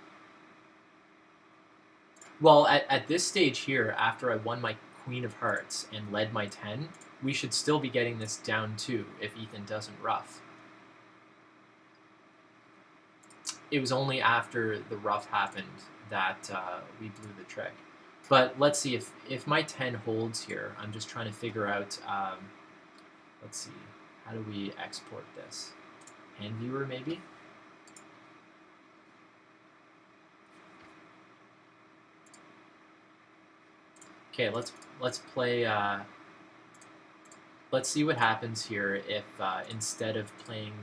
Well, at this stage here, after I won my queen of hearts and led my 10, we should still be getting this down 2 if Ethan doesn't ruff. It was only after the ruff happened that we blew the trick. But let's see, if my 10 holds here, I'm just trying to figure out, let's see, how do we export this? Hand viewer, maybe? Okay, let's play. Let's see what happens here if instead of playing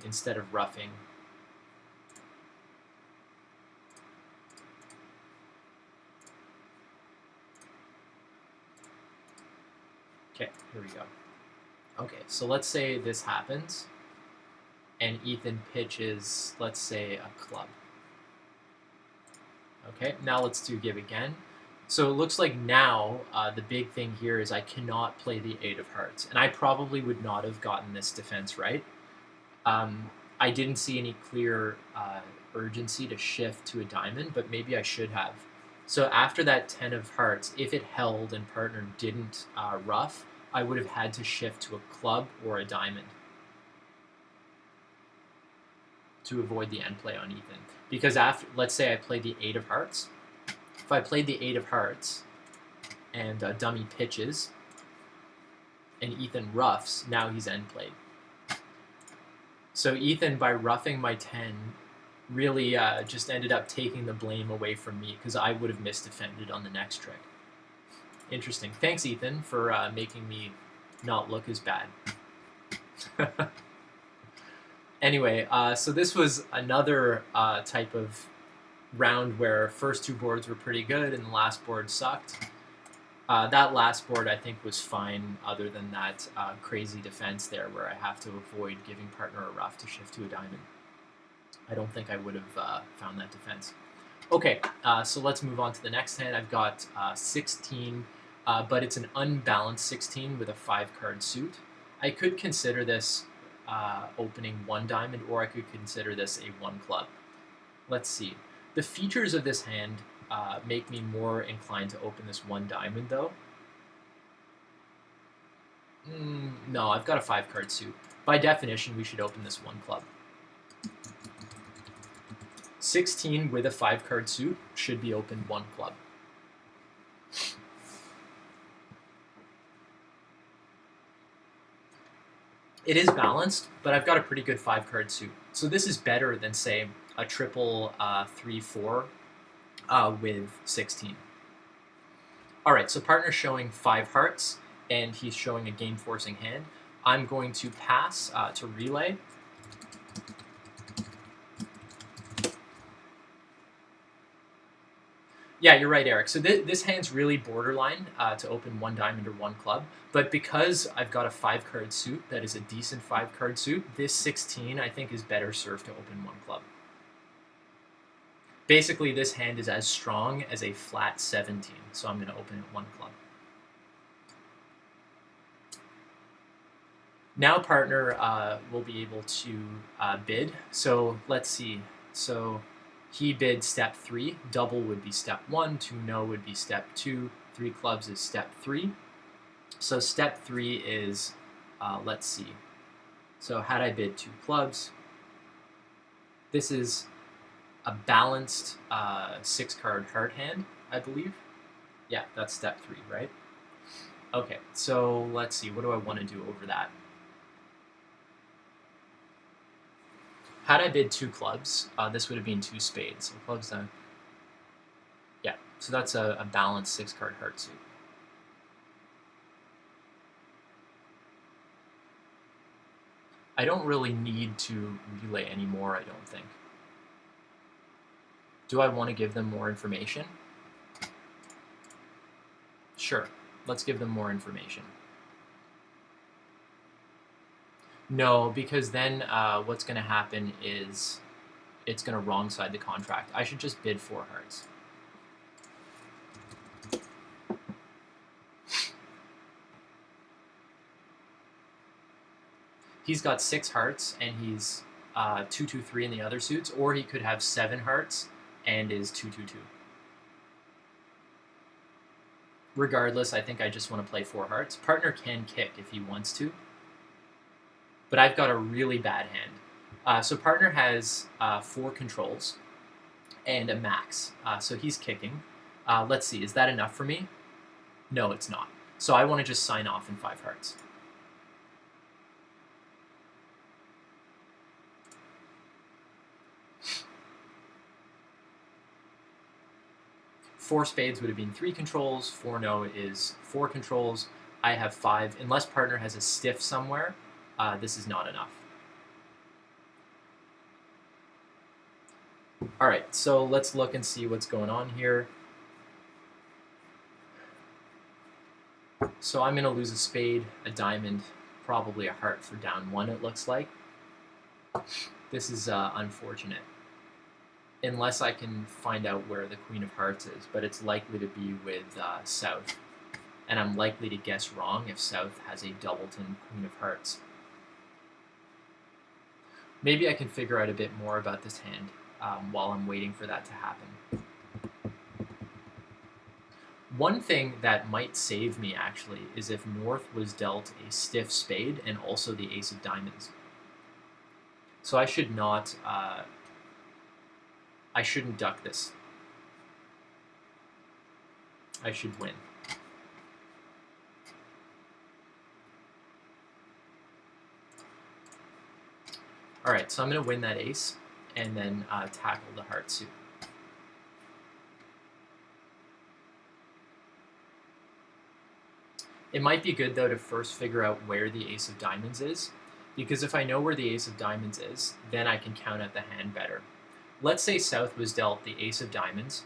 instead of roughing. Okay, here we go. Okay, so let's say this happens, and Ethan pitches, let's say, a club. Okay, now let's do give again. So it looks like now the big thing here is I cannot play the 8 of hearts, and I probably would not have gotten this defense right. I didn't see any clear urgency to shift to a diamond, but maybe I should have. So after that 10 of hearts, if it held and partner didn't ruff, I would have had to shift to a club or a diamond to avoid the end play on Ethan. Because after, let's say I played the 8 of hearts. If I played the 8 of hearts and dummy pitches and Ethan ruffs, now he's end played. So Ethan, by ruffing my 10, really just ended up taking the blame away from me because I would have misdefended on the next trick. Interesting. Thanks, Ethan, for making me not look as bad. Anyway, so this was another type of round where first 2 boards were pretty good and the last board sucked. That last board I think was fine other than that crazy defense there where I have to avoid giving partner a ruff to shift to a diamond. I don't think I would have found that defense. Okay, so let's move on to the next hand. I've got 16 but it's an unbalanced 16 with a 5-card suit. I could consider this opening 1 diamond, or I could consider this a 1 club. Let's see. The features of this hand make me more inclined to open this 1 diamond, though. No, I've got a 5-card suit. By definition, we should open this 1 club. 16 with a 5-card suit should be opened 1 club. It is balanced, but I've got a pretty good 5-card suit. So this is better than, say, a triple 3-4 with 16. All right, so partner's showing 5 hearts, and he's showing a game-forcing hand. I'm going to pass to relay. Yeah, you're right, Eric. So this hand's really borderline to open 1 diamond or 1 club. But because I've got a 5-card suit that is a decent 5-card suit, this 16 I think is better served to open 1 club. Basically, this hand is as strong as a flat 17, so I'm going to open it 1 club. Now partner will be able to bid. So let's see. So he bid step 3. Double would be step 1. 2 no would be step 2. 3 clubs is step 3. So step 3 is, let's see. So had I bid 2 clubs, this is a balanced 6-card Hart hand, I believe. Yeah, that's step 3, right? Okay, so let's see. What do I want to do over that? Had I bid 2 clubs, this would have been 2 spades. So clubs down. Yeah, so that's a balanced 6-card Hart suit. I don't really need to relay anymore, I don't think. Do I want to give them more information? Sure, let's give them more information. No, because then what's going to happen is it's going to wrong side the contract. I should just bid 4 hearts. He's got 6 hearts, and he's 2-2-3 in the other suits, or he could have 7 hearts and is 2-2-2. Regardless, I think I just want to play 4 hearts. Partner can kick if he wants to, but I've got a really bad hand. So partner has 4 controls and a max, so he's kicking. Let's see, is that enough for me? No, it's not. So I want to just sign off in 5 hearts. Four spades would have been 3 controls. 4 no is 4 controls. I have 5. Unless partner has a stiff somewhere, this is not enough. All right, so let's look and see what's going on here. So I'm going to lose a spade, a diamond, probably a heart for down 1, it looks like. This is unfortunate. Unless I can find out where the Queen of Hearts is, but it's likely to be with South. And I'm likely to guess wrong if South has a doubleton Queen of Hearts. Maybe I can figure out a bit more about this hand while I'm waiting for that to happen. One thing that might save me, actually, is if North was dealt a stiff spade and also the ace of diamonds. So I should not... I shouldn't duck this. I should win. Alright, so I'm going to win that ace, and then tackle the heart suit. It might be good, though, to first figure out where the ace of diamonds is, because if I know where the ace of diamonds is, then I can count out the hand better. Let's say South was dealt the ace of diamonds,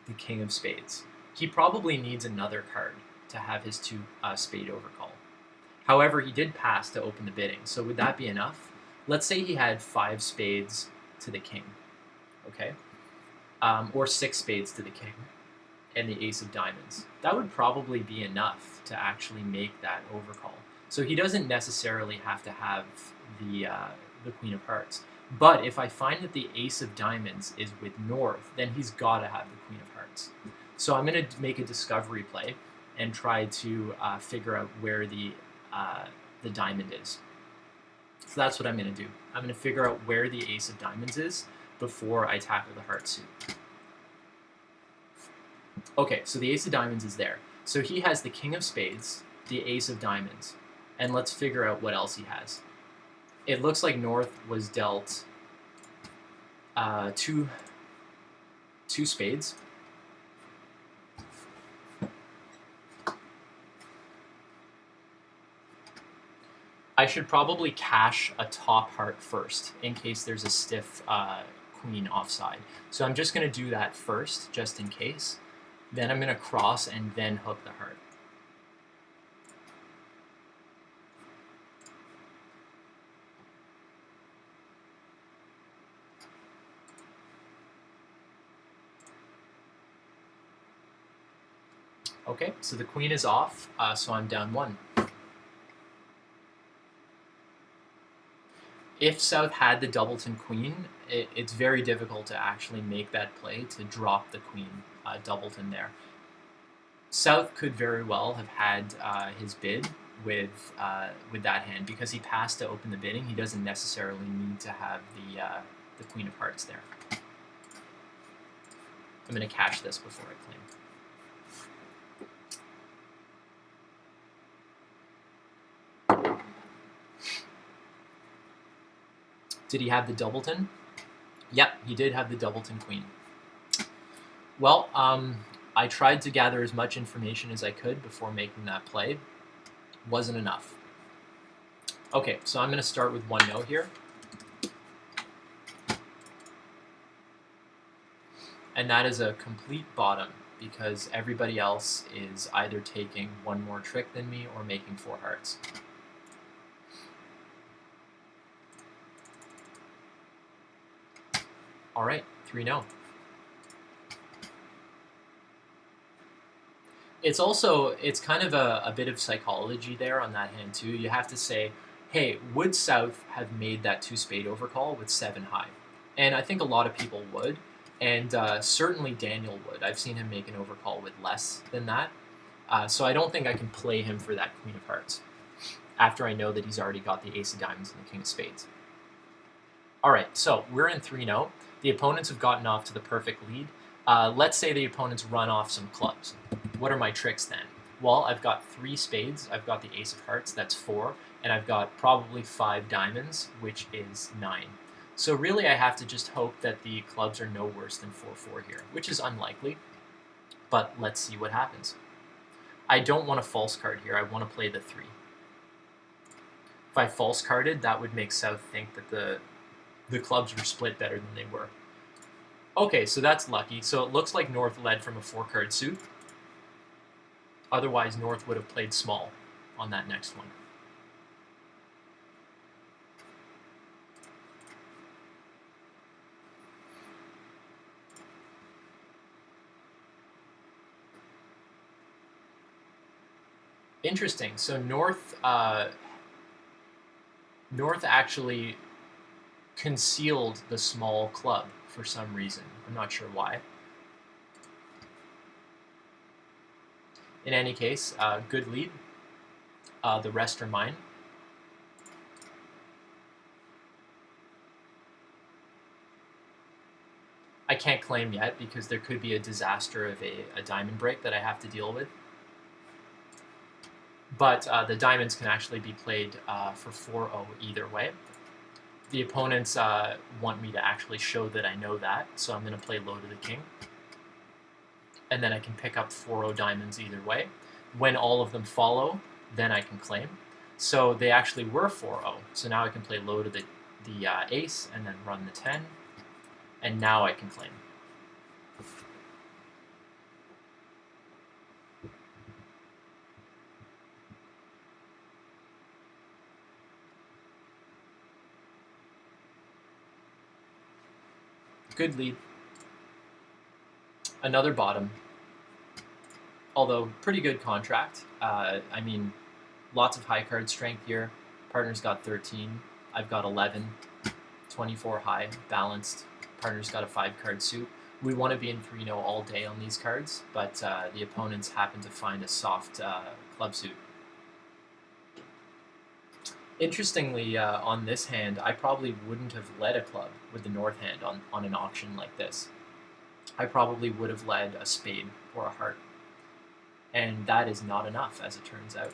the king of spades. He probably needs another card to have his 2 spade overcall. However, he did pass to open the bidding, so would that be enough? Let's say he had 5 spades to the king, okay? Or 6 spades to the king. and the ace of diamonds. That would probably be enough to actually make that overcall. So he doesn't necessarily have to have the queen of hearts. But if I find that the ace of diamonds is with north, then he's got to have the queen of hearts. So I'm going to make a discovery play and try to figure out where the diamond is. So that's what I'm going to do. I'm going to figure out where the ace of diamonds is before I tackle the heart suit. Okay, so the ace of diamonds is there. So he has the king of spades, the ace of diamonds, and let's figure out what else he has. It looks like north was dealt two spades. I should probably cash a top heart first in case there's a stiff queen offside. So I'm just going to do that first, just in case. Then I'm going to cross and then hook the heart. Okay, so the queen is off, so I'm down one. If South had the doubleton queen, it's very difficult to actually make that play to drop the queen doubleton there. South could very well have had his bid with that hand because he passed to open the bidding. He doesn't necessarily need to have the queen of hearts there. I'm going to cash this before I claim. Did he have the doubleton? Yep, he did have the doubleton queen. Well, I tried to gather as much information as I could before making that play. Wasn't enough. Okay, so I'm going to start with 1-0 here. And that is a complete bottom because everybody else is either taking one more trick than me or making 4 hearts. All right, 3-0. It's kind of a bit of psychology there on that hand too. You have to say, hey, would South have made that 2-spade overcall with 7 high? And I think a lot of people would, and certainly Daniel would. I've seen him make an overcall with less than that. So I don't think I can play him for that queen of hearts after I know that he's already got the ace of diamonds and the king of spades. All right, so we're in 3-0. The opponents have gotten off to the perfect lead. Let's say the opponents run off some clubs. What are my tricks then? Well, I've got 3 spades, I've got the ace of hearts, that's 4, and I've got probably 5 diamonds, which is 9. So really I have to just hope that the clubs are no worse than 4-4 here, which is unlikely, but let's see what happens. I don't want a false card here, I want to play the 3. If I false carded, that would make South think that the clubs were split better than they were. Okay, so that's lucky. So it looks like North led from a 4-card suit. Otherwise, North would have played small on that next one. Interesting. So North actually concealed the small club for some reason. I'm not sure why. In any case, good lead. The rest are mine. I can't claim yet because there could be a disaster of a diamond break that I have to deal with. But the diamonds can actually be played for 4-0 either way. The opponents want me to actually show that I know that, so I'm going to play low to the king. And then I can pick up 4-0 diamonds either way. When all of them follow, then I can claim. So they actually were 4-0, so now I can play low to the ace and then run the 10, and now I can claim. Good lead. Another bottom. although pretty good contract. I mean, lots of high card strength here. Partner's got 13. I've got 11. 24 high, balanced. Partner's got a 5-card suit. We want to be in 3-0 all day on these cards, but the opponents happen to find a soft club suit. Interestingly, on this hand, I probably wouldn't have led a club with the north hand on an auction like this. I probably would have led a spade or a heart. And that is not enough, as it turns out.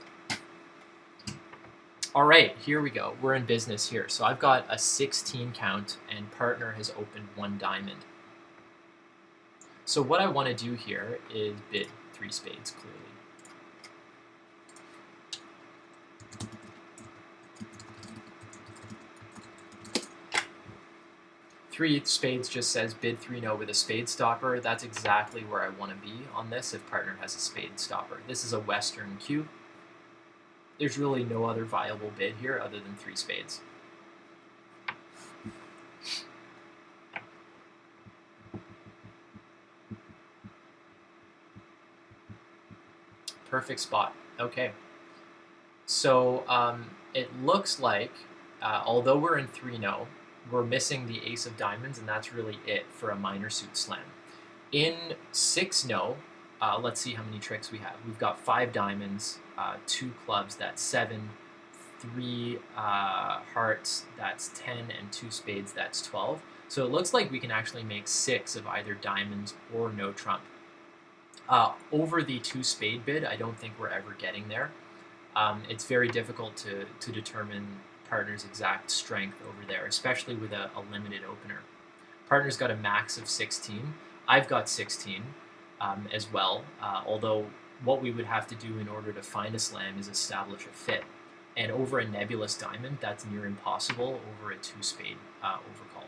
All right, here we go. We're in business here. So I've got a 16 count, and partner has opened 1 diamond. So what I want to do here is bid 3 spades, clearly. Three spades just says bid 3-0 with a spade stopper. That's exactly where I want to be on this if partner has a spade stopper. This is a Western cue. There's really no other viable bid here other than 3 spades. Perfect spot. Okay. So it looks like, although we're in 3-0, we're missing the ace of diamonds, and that's really it for a minor suit slam. In 6-0, let's see how many tricks we have. We've got 5 diamonds, 2 clubs, that's 7, 3 hearts, that's 10, and 2 spades, that's 12. So it looks like we can actually make 6 of either diamonds or no trump. Over the 2 spade bid, I don't think we're ever getting there. It's very difficult to determine partner's exact strength over there, especially with a limited opener. Partner's got a max of 16. I've got 16 as well, although what we would have to do in order to find a slam is establish a fit. And over a nebulous diamond, that's near impossible over a 2-spade overcall.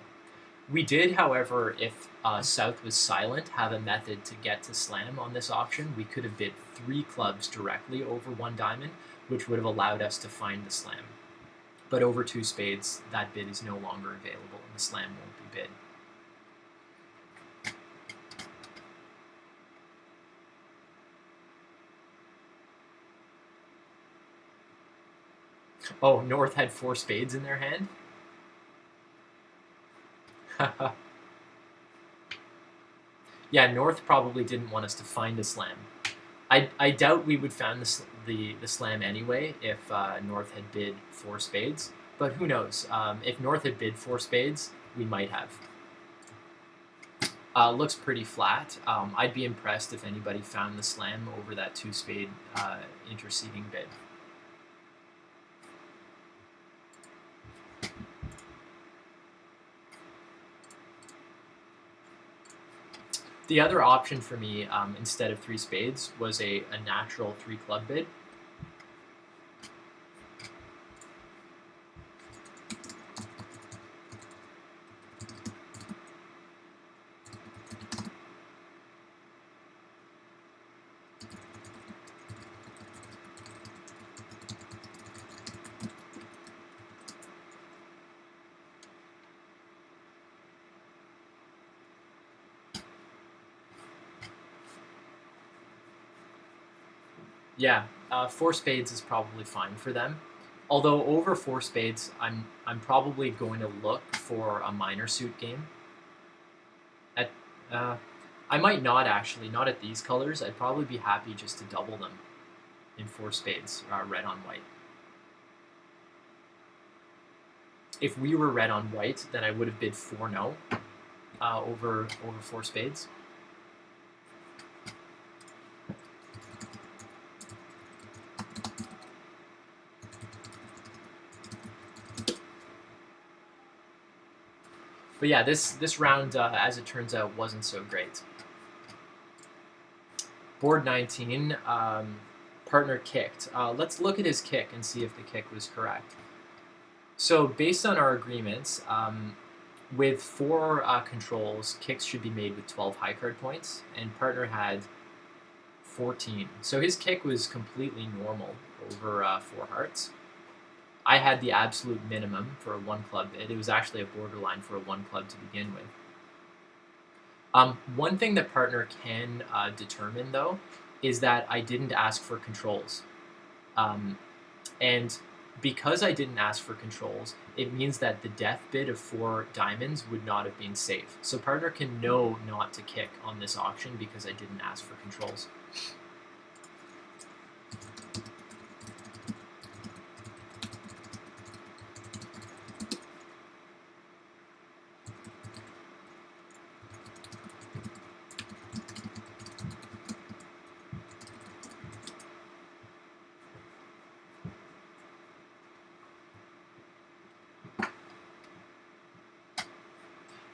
We did, however, if South was silent, have a method to get to slam on this auction. We could have bid 3 clubs directly over 1 diamond, which would have allowed us to find the slam. But over 2 spades, that bid is no longer available, and the slam won't be bid. Oh, North had 4 spades in their hand? Yeah, North probably didn't want us to find a slam. I doubt we would find the slam anyway if North had bid 4 spades, but who knows? If North had bid 4 spades, we might have. Looks pretty flat. I'd be impressed if anybody found the slam over that 2-spade interceding bid. The other option for me, instead of 3 spades, was a natural 3-club bid. Yeah, 4 spades is probably fine for them. Although over 4 spades, I'm probably going to look for a minor suit game. I might not actually, not at these colors. I'd probably be happy just to double them in 4 spades, red on white. If we were red on white, then I would have bid 4-0 over 4 spades. But yeah, this round, as it turns out, wasn't so great. Board 19, partner kicked. Let's look at his kick and see if the kick was correct. So based on our agreements, with 4 controls, kicks should be made with 12 high card points, and partner had 14. So his kick was completely normal over 4 hearts. I had the absolute minimum for a 1-club bid. It was actually a borderline for a 1-club to begin with. One thing that partner can determine, though, is that I didn't ask for controls. And because I didn't ask for controls, it means that the death bid of 4 diamonds would not have been safe. So partner can know not to kick on this auction because I didn't ask for controls.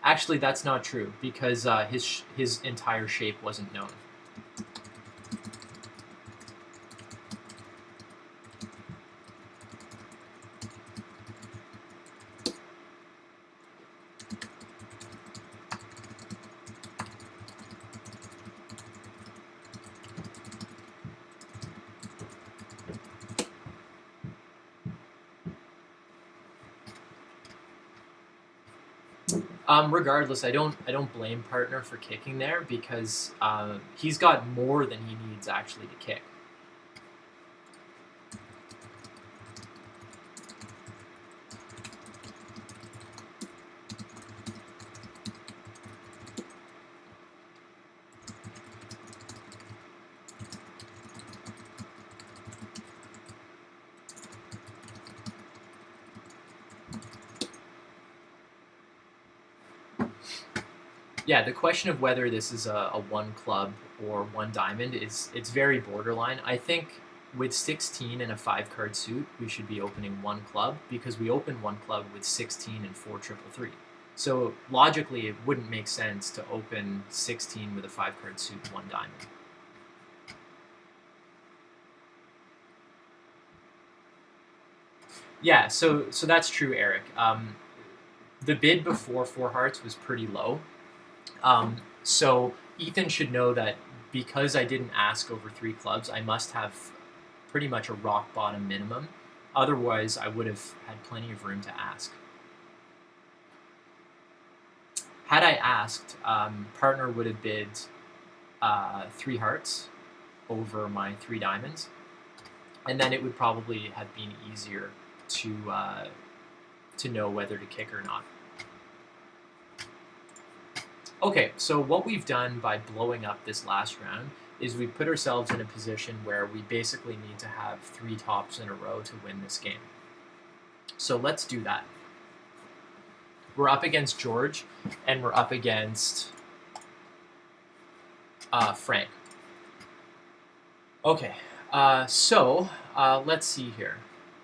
Actually, that's not true because his entire shape wasn't known. Regardless, I don't blame partner for kicking there because he's got more than he needs actually to kick. Yeah, the question of whether this is a 1 club or 1 diamond it's very borderline. I think with 16 and a 5 card suit, we should be opening 1 club because we opened 1 club with 16 and 4 triple three. So logically, it wouldn't make sense to open 16 with a 5 card suit, 1 diamond. Yeah, so that's true, Eric. The bid before 4 hearts was pretty low. So Ethan should know that because I didn't ask over 3 clubs, I must have pretty much a rock bottom minimum. Otherwise, I would have had plenty of room to ask. Had I asked, partner would have bid 3 hearts over my 3 diamonds, and then it would probably have been easier to know whether to kick or not. Okay, so what we've done by blowing up this last round is we put ourselves in a position where we basically need to have 3 tops in a row to win this game. So let's do that. We're up against George, and we're up against Frank. Okay, so let's see here.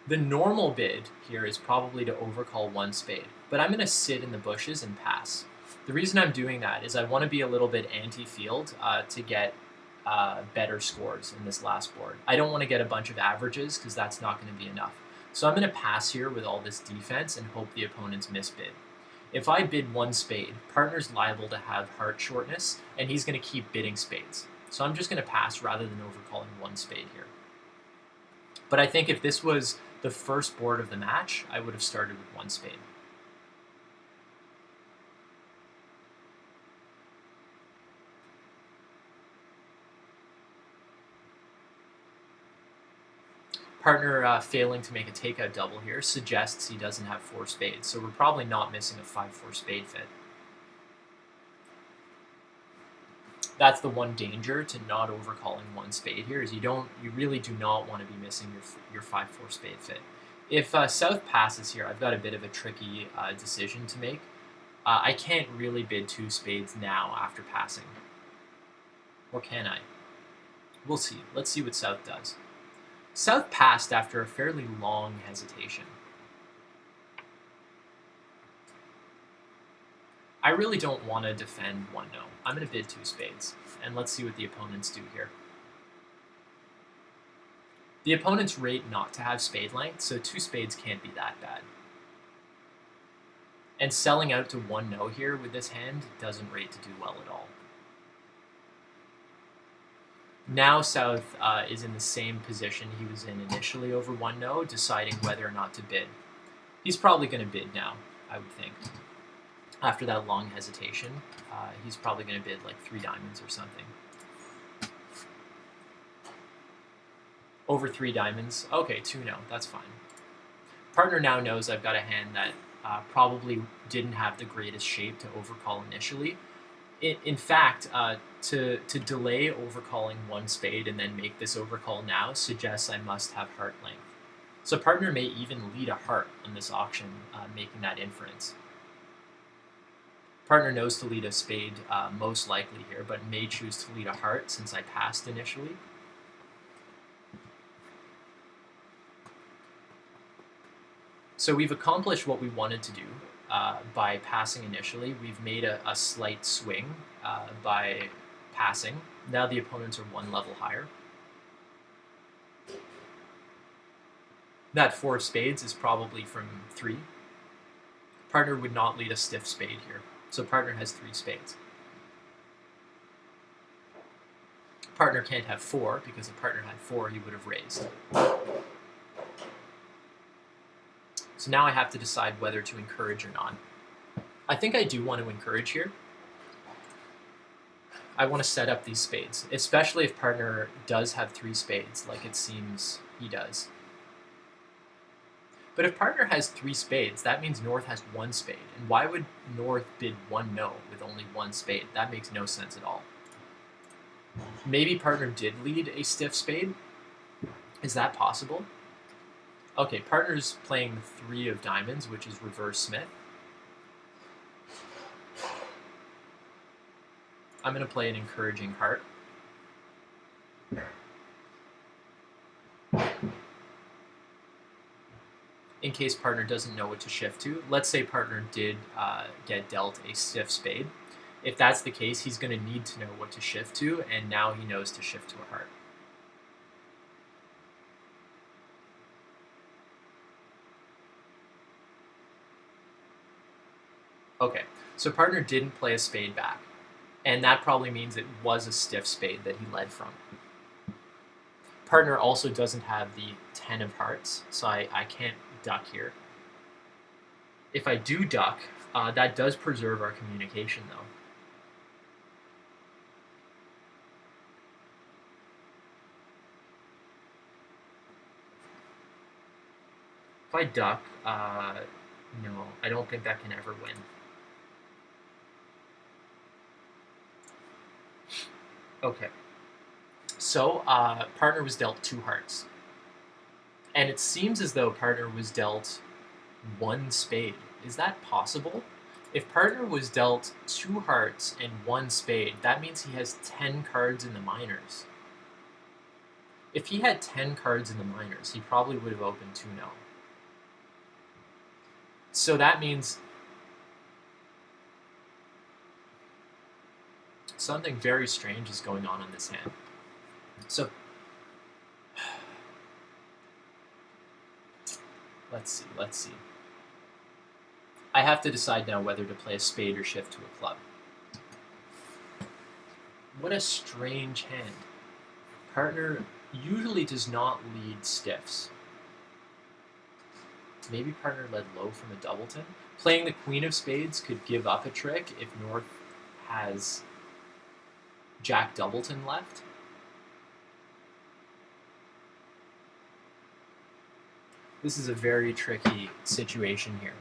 The normal bid here is probably to overcall 1 spade, but I'm going to sit in the bushes and pass. The reason I'm doing that is I want to be a little bit anti-field to get better scores in this last board. I don't want to get a bunch of averages because that's not going to be enough. So I'm going to pass here with all this defense and hope the opponents misbid. If I bid 1 spade, partner's liable to have heart shortness, and he's going to keep bidding spades. So I'm just going to pass rather than overcalling 1 spade here. But I think if this was the first board of the match, I would have started with 1 spade. Partner failing to make a takeout double here suggests he doesn't have 4 spades, so we're probably not missing a 5-4 spade fit. That's the one danger to not overcalling 1 spade here is you really do not want to be missing your 5-4 spade fit. If South passes here, I've got a bit of a tricky decision to make. I can't really bid 2 spades now after passing. Or can I? We'll see. Let's see what South does. South passed after a fairly long hesitation. I really don't want to defend 1-0. I'm going to bid 2 spades, and let's see what the opponents do here. The opponents rate not to have spade length, so 2 spades can't be that bad. And selling out to 1-0 here with this hand doesn't rate to do well at all. Now South is in the same position he was in initially over 1-0, deciding whether or not to bid. He's probably going to bid now, I would think. After that long hesitation, he's probably going to bid like 3 diamonds or something. Over 3 diamonds. Okay, 2-0. That's fine. Partner now knows I've got a hand that probably didn't have the greatest shape to overcall initially. In fact, to delay overcalling one spade and then make this overcall now suggests I must have heart length. So partner may even lead a heart on this auction, making that inference. Partner knows to lead a spade most likely here, but may choose to lead a heart since I passed initially. So we've accomplished what we wanted to do by passing initially. We've made a slight swing by passing. Now the opponents are one level higher. That 4 of spades is probably from 3. Partner would not lead a stiff spade here. So partner has 3 spades. Partner can't have 4 because if partner had 4, he would have raised. So now I have to decide whether to encourage or not. I think I do want to encourage here. I want to set up these spades, especially if partner does have 3 spades, like it seems he does. But if partner has 3 spades, that means North has 1 spade. And why would North bid 1 no with only 1 spade? That makes no sense at all. Maybe partner did lead a stiff spade. Is that possible? Okay, partner's playing 3 of diamonds, which is reverse Smith. I'm going to play an encouraging heart. In case partner doesn't know what to shift to. Let's say partner did get dealt a stiff spade. If that's the case, he's going to need to know what to shift to, and now he knows to shift to a heart. Okay, so partner didn't play a spade back, and that probably means it was a stiff spade that he led from. Partner also doesn't have the 10 of hearts, so I can't duck here. If I do duck, that does preserve our communication, though. If I duck, no, I don't think that can ever win. Okay. So, partner was dealt 2 hearts. And it seems as though partner was dealt 1 spade. Is that possible? If partner was dealt 2 hearts and 1 spade, that means he has 10 cards in the minors. If he had 10 cards in the minors, he probably would have opened 2-0. So that means something very strange is going on in this hand. So let's see. I have to decide now whether to play a spade or shift to a club. What a strange hand. Partner usually does not lead stiffs. Maybe partner led low from a doubleton. Playing the queen of spades could give up a trick if North has Jack doubleton left. This is a very tricky situation here.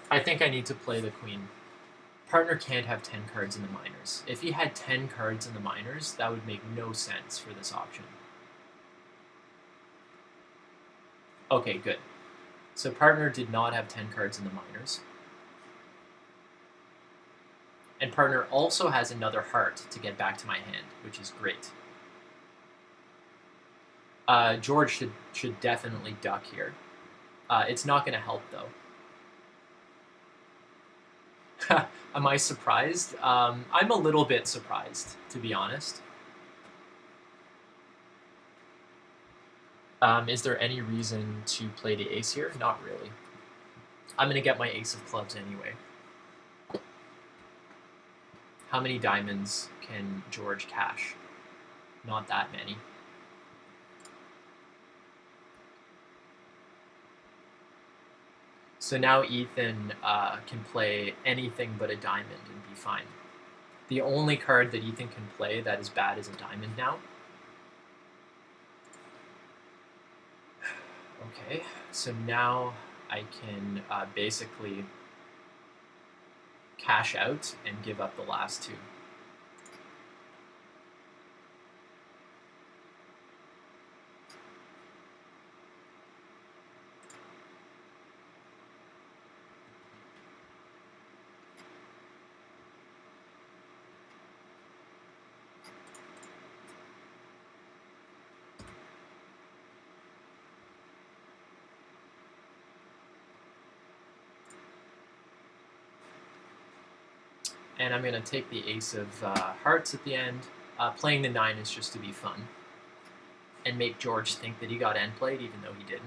I think I need to play the queen. Partner can't have 10 cards in the minors. If he had 10 cards in the minors, that would make no sense for this auction. Okay, good. So partner did not have 10 cards in the minors. And partner also has another heart to get back to my hand, which is great. George should definitely duck here. It's not going to help, though. Am I surprised? I'm a little bit surprised, to be honest. Is there any reason to play the ace here? Not really. I'm going to get my ace of clubs anyway. How many diamonds can George cash? Not that many. So now Ethan can play anything but a diamond and be fine. The only card that Ethan can play that is bad is a diamond now. Okay, so now I can basically cash out and give up the last two. And I'm going to take the ace of hearts at the end. Playing the 9 is just to be fun. And make George think that he got end played, even though he didn't.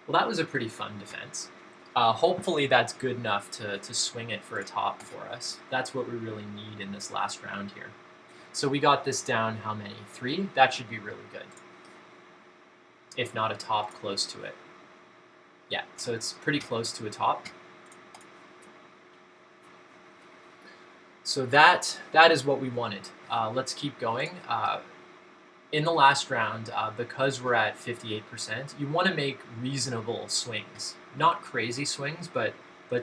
Well, that was a pretty fun defense. Hopefully that's good enough to swing it for a top for us. That's what we really need in this last round here. So we got this down, how many? 3? That should be really good. If not a top, close to it. Yeah, so it's pretty close to a top. So that is what we wanted. Let's keep going. In the last round, because we're at 58%, you want to make reasonable swings. Not crazy swings, but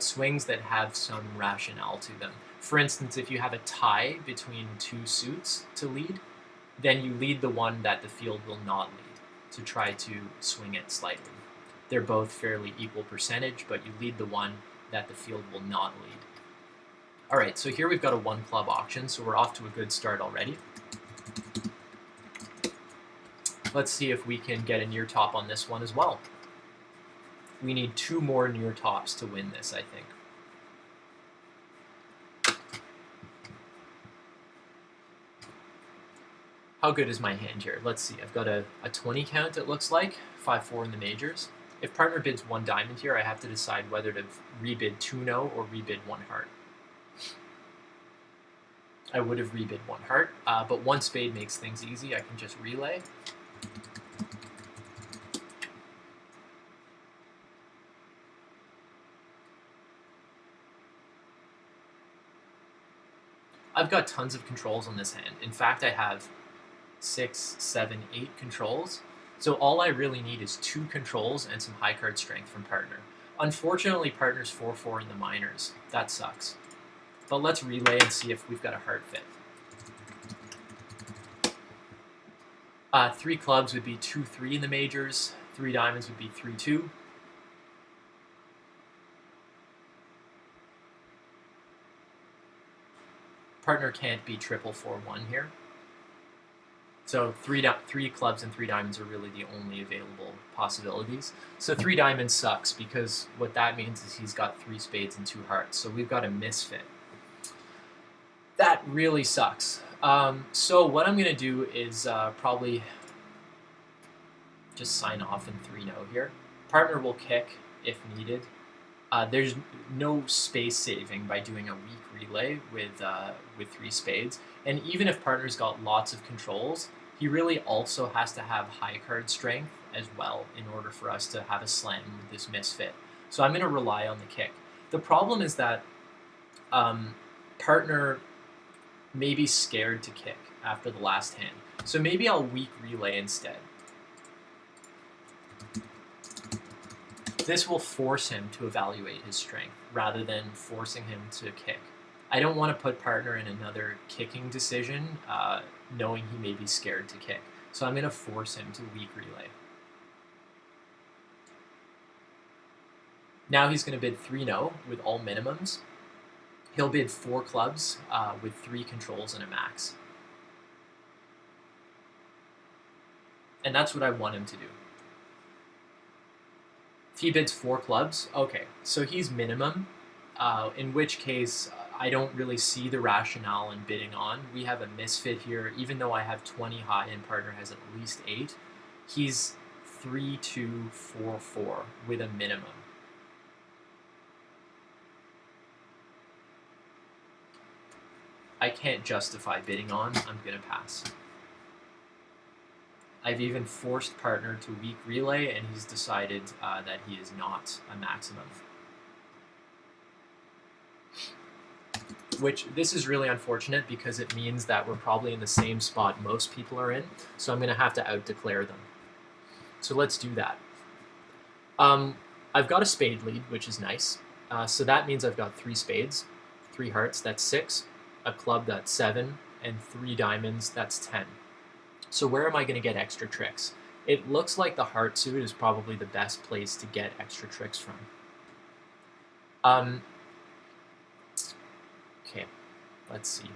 swings that have some rationale to them. For instance, if you have a tie between two suits to lead, then you lead the one that the field will not lead to try to swing it slightly. They're both fairly equal percentage, but you lead the one that the field will not lead. All right, so here we've got a 1 club auction, so we're off to a good start already. Let's see if we can get a near top on this one as well. We need 2 more near tops to win this, I think. How good is my hand here? Let's see. I've got a 20 count, it looks like. 5-4 in the majors. If partner bids 1 diamond here, I have to decide whether to rebid 2 no or rebid 1 heart. I would have rebid 1 heart, but 1 spade makes things easy. I can just relay. I've got tons of controls on this hand. In fact, I have 6, 7, 8 controls. So all I really need is 2 controls and some high card strength from partner. Unfortunately, partner's 4-4 in the minors. That sucks. But let's relay and see if we've got a heart fit. 3 clubs would be 2-3 in the majors. 3 diamonds would be 3-2. Partner can't be 4-4-1 here. So 3 clubs and 3 diamonds are really the only available possibilities. So 3 diamonds sucks because what that means is he's got 3 spades and 2 hearts. So we've got a misfit. That really sucks. So what I'm going to do is probably just sign off in 3-no here. Partner will kick if needed. There's no space saving by doing a weak relay with 3 spades. And even if partner's got lots of controls, he really also has to have high card strength as well in order for us to have a slam with this misfit. So I'm going to rely on the kick. The problem is that partner may be scared to kick after the last hand. So maybe I'll weak relay instead. This will force him to evaluate his strength rather than forcing him to kick. I don't want to put partner in another kicking decision knowing he may be scared to kick. So I'm going to force him to weak relay. Now he's going to bid 3-no with all minimums. He'll bid 4 clubs with 3 controls and a max. And that's what I want him to do. If he bids 4 clubs, okay, so he's minimum, in which case I don't really see the rationale in bidding on. We have a misfit here. Even though I have 20 high and partner has at least 8, he's 3-2-4-4 with a minimum. I can't justify bidding on. I'm going to pass. I've even forced partner to weak relay, and he's decided that he is not a maximum. Which, this is really unfortunate because it means that we're probably in the same spot most people are in, so I'm going to have to out-declare them. So let's do that. I've got a spade lead, which is nice. So that means I've got 3 spades, 3 hearts, that's 6, a club, that's 7, and 3 diamonds, that's 10. So where am I going to get extra tricks? It looks like the heart suit is probably the best place to get extra tricks from. Okay, let's see.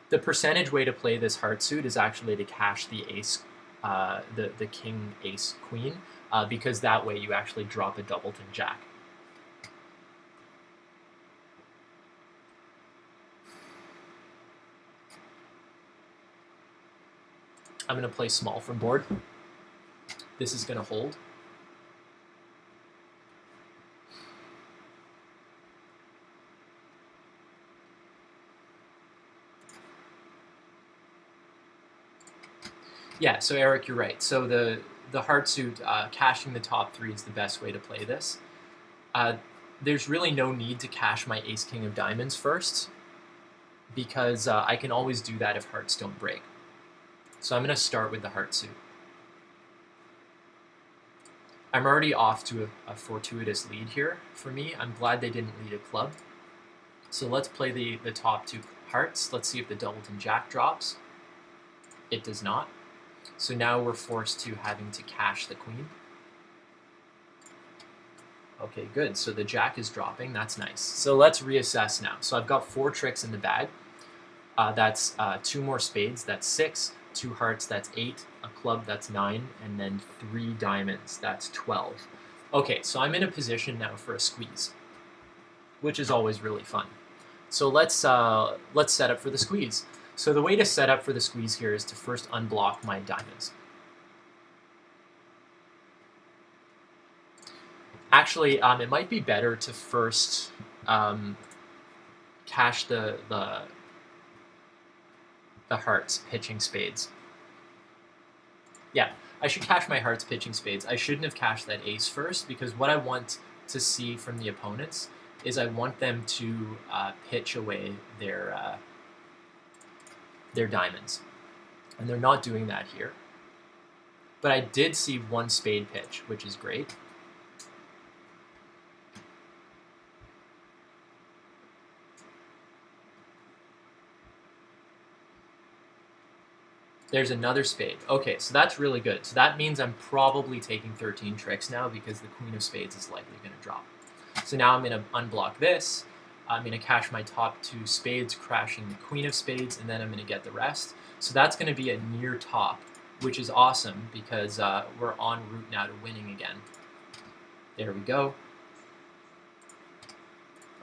The percentage way to play this heart suit is actually to cash the ace, the king, ace, queen, because that way you actually drop a doubleton jack. I'm going to play small from board. This is going to hold. Yeah, so Eric, you're right. So the heart suit, cashing the top 3 is the best way to play this. There's really no need to cash my ace king of diamonds first, because I can always do that if hearts don't break. So I'm going to start with the heart suit. I'm already off to a fortuitous lead here for me. I'm glad they didn't lead a club. So let's play the top 2 hearts. Let's see if the doubleton jack drops. It does not. So now we're forced to having to cash the queen. Okay, good. So the jack is dropping. That's nice. So let's reassess now. So I've got 4 tricks in the bag. That's 2 more spades. That's 6. 2 hearts. That's 8. A club. That's 9. And then 3 diamonds. That's 12. Okay, so I'm in a position now for a squeeze, which is always really fun. So let's set up for the squeeze. So the way to set up for the squeeze here is to first unblock my diamonds. Actually, it might be better to first cash the hearts pitching spades. Yeah, I should cash my hearts pitching spades. I shouldn't have cashed that ace first, because what I want to see from the opponents is I want them to pitch away their diamonds. And they're not doing that here. But I did see 1 spade pitch, which is great. There's another spade. Okay, so that's really good. So that means I'm probably taking 13 tricks now, because the queen of spades is likely going to drop. So now I'm going to unblock this. I'm going to cash my top 2 spades, crashing the queen of spades, and then I'm going to get the rest. So that's going to be a near top, which is awesome, because we're en route now to winning again. There we go.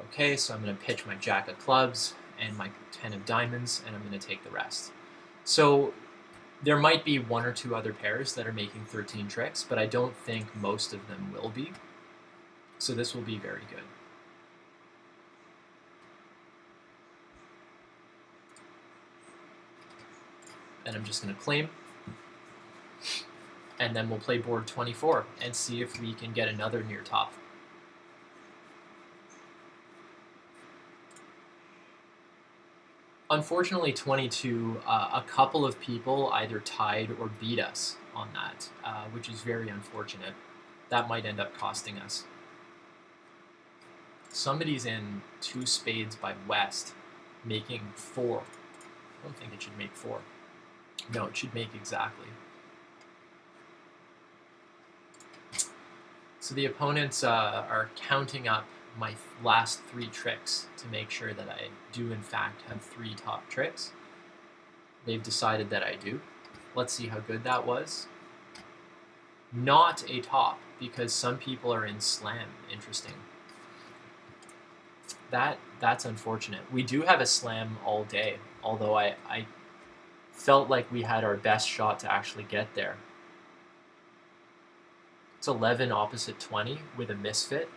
Okay, so I'm going to pitch my jack of clubs and my 10 of diamonds, and I'm going to take the rest. So there might be 1 or 2 other pairs that are making 13 tricks, but I don't think most of them will be. So this will be very good. And I'm just going to claim. And then we'll play board 24 and see if we can get another near top. Unfortunately, 22, a couple of people either tied or beat us on that, which is very unfortunate. That might end up costing us. Somebody's in 2 spades by West, making 4. I don't think it should make 4. No, it should make exactly. So the opponents are counting up my last 3 tricks to make sure that I do in fact have 3 top tricks. They've decided that I do. Let's see how good that was. Not a top, because some people are in slam. Interesting. That's unfortunate. We do have a slam all day, although I felt like we had our best shot to actually get there. It's 11 opposite 20 with a misfit.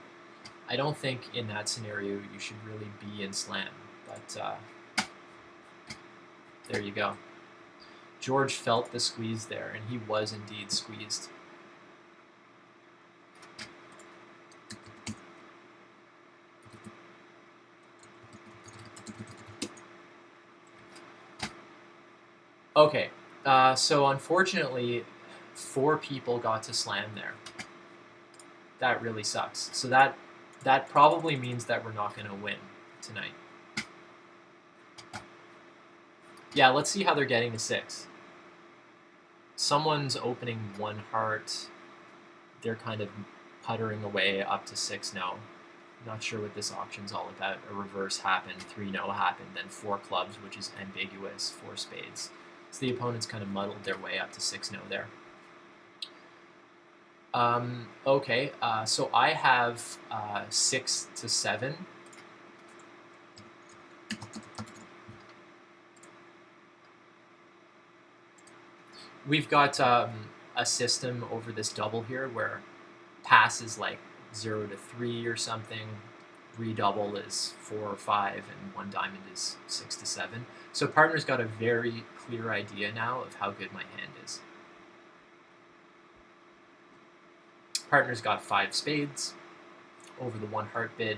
I don't think in that scenario you should really be in slam, but there you go. George felt the squeeze there, and he was indeed squeezed. Okay, so unfortunately, 4 people got to slam there. That really sucks. So that probably means that we're not going to win tonight. Yeah, let's see how they're getting to 6. Someone's opening 1 heart. They're kind of puttering away up to 6 no. Not sure what this auction's all about. A reverse happened, 3 no happened, then 4 clubs, which is ambiguous, 4 spades. So the opponents kind of muddled their way up to 6 no there. Okay, so I have 6 to 7. We've got a system over this double here where pass is like 0 to 3 or something, redouble is 4 or 5, and 1 diamond is 6 to 7. So partner's got a very clear idea now of how good my hand is. Partner's got 5 spades over the 1 heart bid.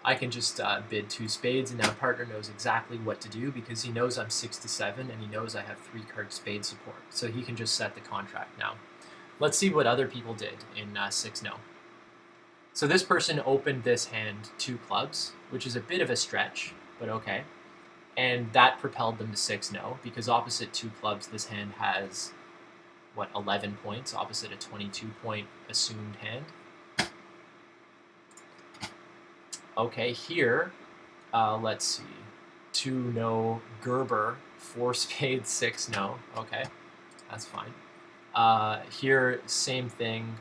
I can just bid 2 spades, and now partner knows exactly what to do because he knows I'm 6 to 7, and he knows I have 3 card spade support. So he can just set the contract now. Let's see what other people did in 6 no. So this person opened this hand 2 clubs, which is a bit of a stretch, but okay. And that propelled them to 6 no, because opposite 2 clubs, this hand has, 11 points, opposite a 22-point assumed hand. Okay, here, let's see, 2 no, Gerber, 4 spades, 6 no. Okay, that's fine. Here, same thing,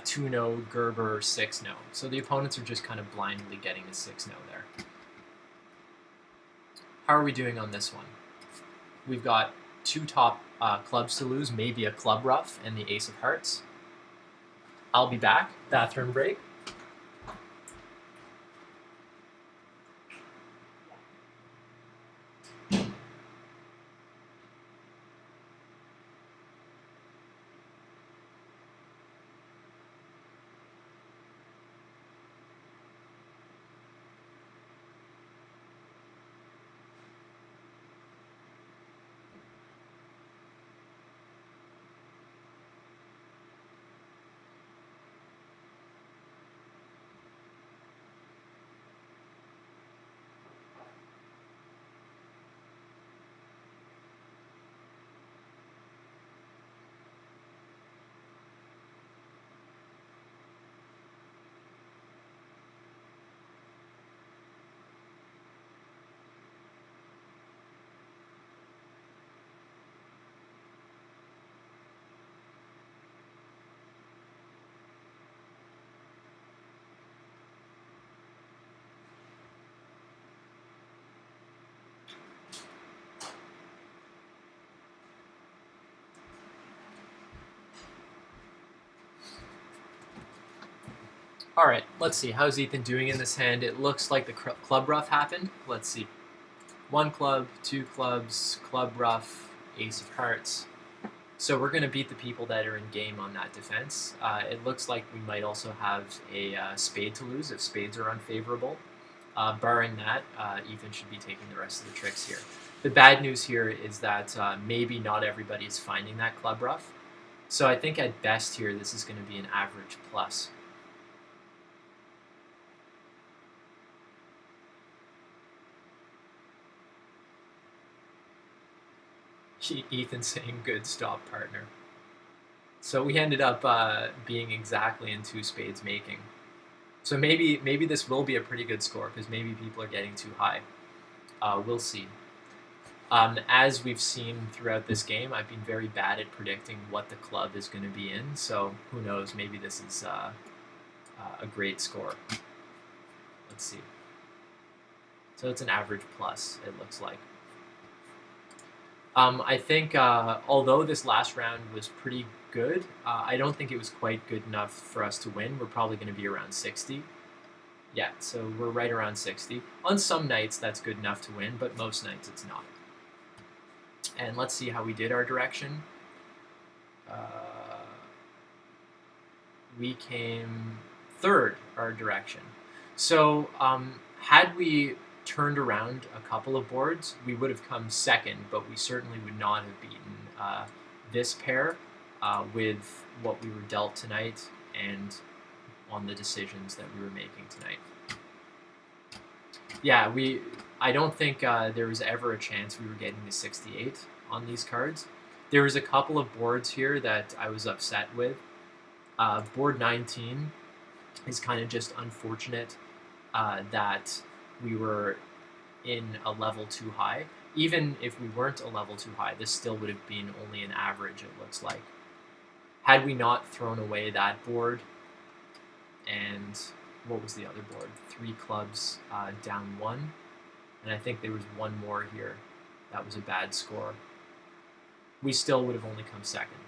2 no, Gerber, 6 no. So the opponents are just kind of blindly getting to 6 no there. How are we doing on this one? We've got 2 top clubs to lose, maybe a club ruff, and the ace of hearts. I'll be back. Bathroom break. All right, let's see. How's Ethan doing in this hand? It looks like the club ruff happened. Let's see. 1 club, 2 clubs, club ruff, ace of hearts. So we're going to beat the people that are in game on that defense. It looks like we might also have a spade to lose if spades are unfavorable. Barring that, Ethan should be taking the rest of the tricks here. The bad news here is that maybe not everybody is finding that club ruff. So I think at best here, this is going to be an average plus. Ethan saying good stop, partner. So we ended up being exactly in 2 spades making. So maybe this will be a pretty good score because maybe people are getting too high. We'll see. As we've seen throughout this game, I've been very bad at predicting what the club is going to be in. So who knows? Maybe this is a great score. Let's see. So it's an average plus, it looks like. I think although this last round was pretty good, I don't think it was quite good enough for us to win. We're probably going to be around 60. Yeah, so we're right around 60. On some nights, that's good enough to win, but most nights it's not. And let's see how we did our direction. We came third our direction. So had we turned around a couple of boards, we would have come second, but we certainly would not have beaten this pair with what we were dealt tonight and on the decisions that we were making tonight. Yeah, I don't think there was ever a chance we were getting to 68 on these cards. There was a couple of boards here that I was upset with. Board 19 is kind of just unfortunate that we were in a level too high. Even if we weren't a level too high, this still would have been only an average, it looks like. Had we not thrown away that board, and what was the other board? 3 clubs down 1, and I think there was one more here. That was a bad score. We still would have only come second.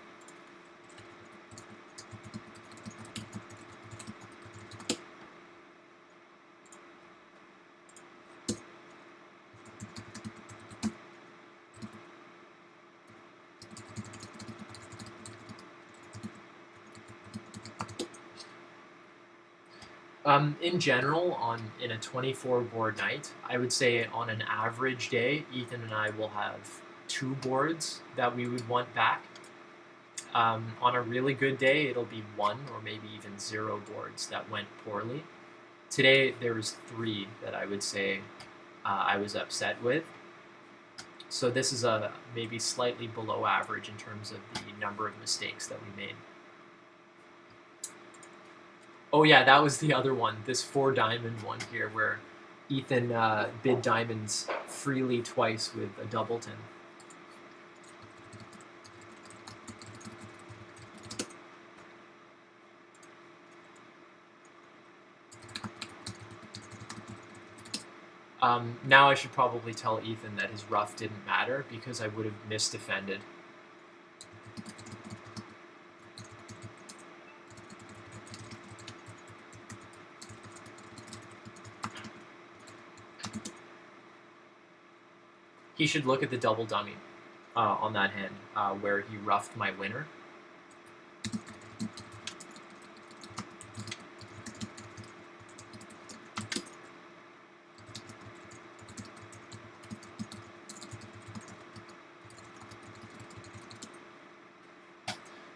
In general, in a 24 board night, I would say on an average day, Ethan and I will have 2 boards that we would want back. On a really good day, it'll be 1 or maybe even 0 boards that went poorly. Today, there was 3 that I would say I was upset with. So this is a maybe slightly below average in terms of the number of mistakes that we made. Oh yeah, that was the other one. This 4 diamond one here, where Ethan bid diamonds freely twice with a doubleton. Now I should probably tell Ethan that his rough didn't matter because I would have misdefended. He should look at the double dummy on that hand where he roughed my winner.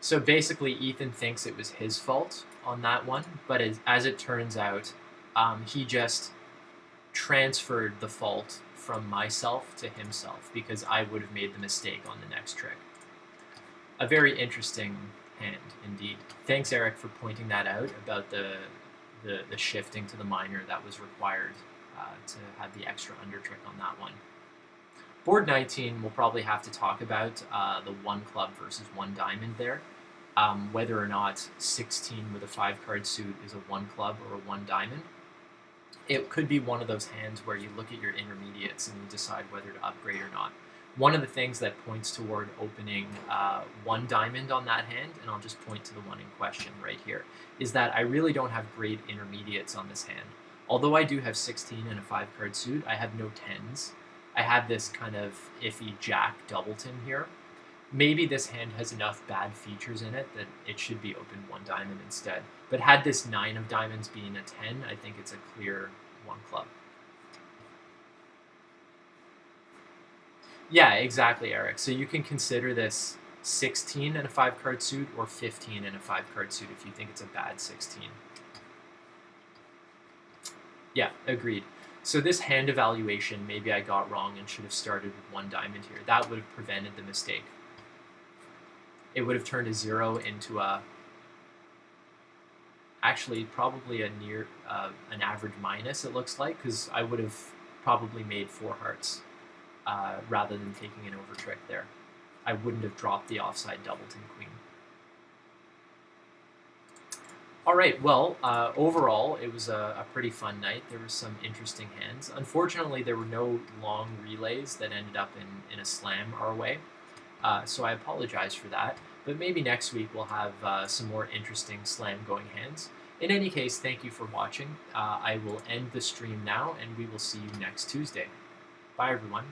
So basically, Ethan thinks it was his fault on that one, but as it turns out, he just transferred the fault from myself to himself because I would have made the mistake on the next trick. A very interesting hand indeed. Thanks, Eric, for pointing that out about the shifting to the minor that was required to have the extra under trick on that one. Board 19, we'll probably have to talk about the 1 club versus 1 diamond there. Whether or not 16 with a 5 card suit is a 1 club or a 1 diamond. It could be one of those hands where you look at your intermediates and you decide whether to upgrade or not. One of the things that points toward opening 1 diamond on that hand, and I'll just point to the one in question right here, is that I really don't have great intermediates on this hand. Although I do have 16 and a 5 card suit, I have no 10s. I have this kind of iffy jack doubleton here. Maybe this hand has enough bad features in it that it should be open 1 diamond instead. But had this 9 of diamonds being a 10, I think it's a clear 1 club. Yeah, exactly, Eric. So you can consider this 16 and a 5 card suit or 15 and a 5 card suit if you think it's a bad 16. Yeah, agreed. So this hand evaluation, maybe I got wrong and should have started with 1 diamond here. That would have prevented the mistake. It would have turned a 0 into actually probably an average minus, it looks like, because I would have probably made 4 hearts rather than taking an over trick there. I wouldn't have dropped the offside doubleton queen. All right, well, overall, it was a pretty fun night. There were some interesting hands. Unfortunately, there were no long relays that ended up in a slam our way, so I apologize for that. But maybe next week we'll have some more interesting slam-going hands. In any case, thank you for watching. I will end the stream now, and we will see you next Tuesday. Bye, everyone.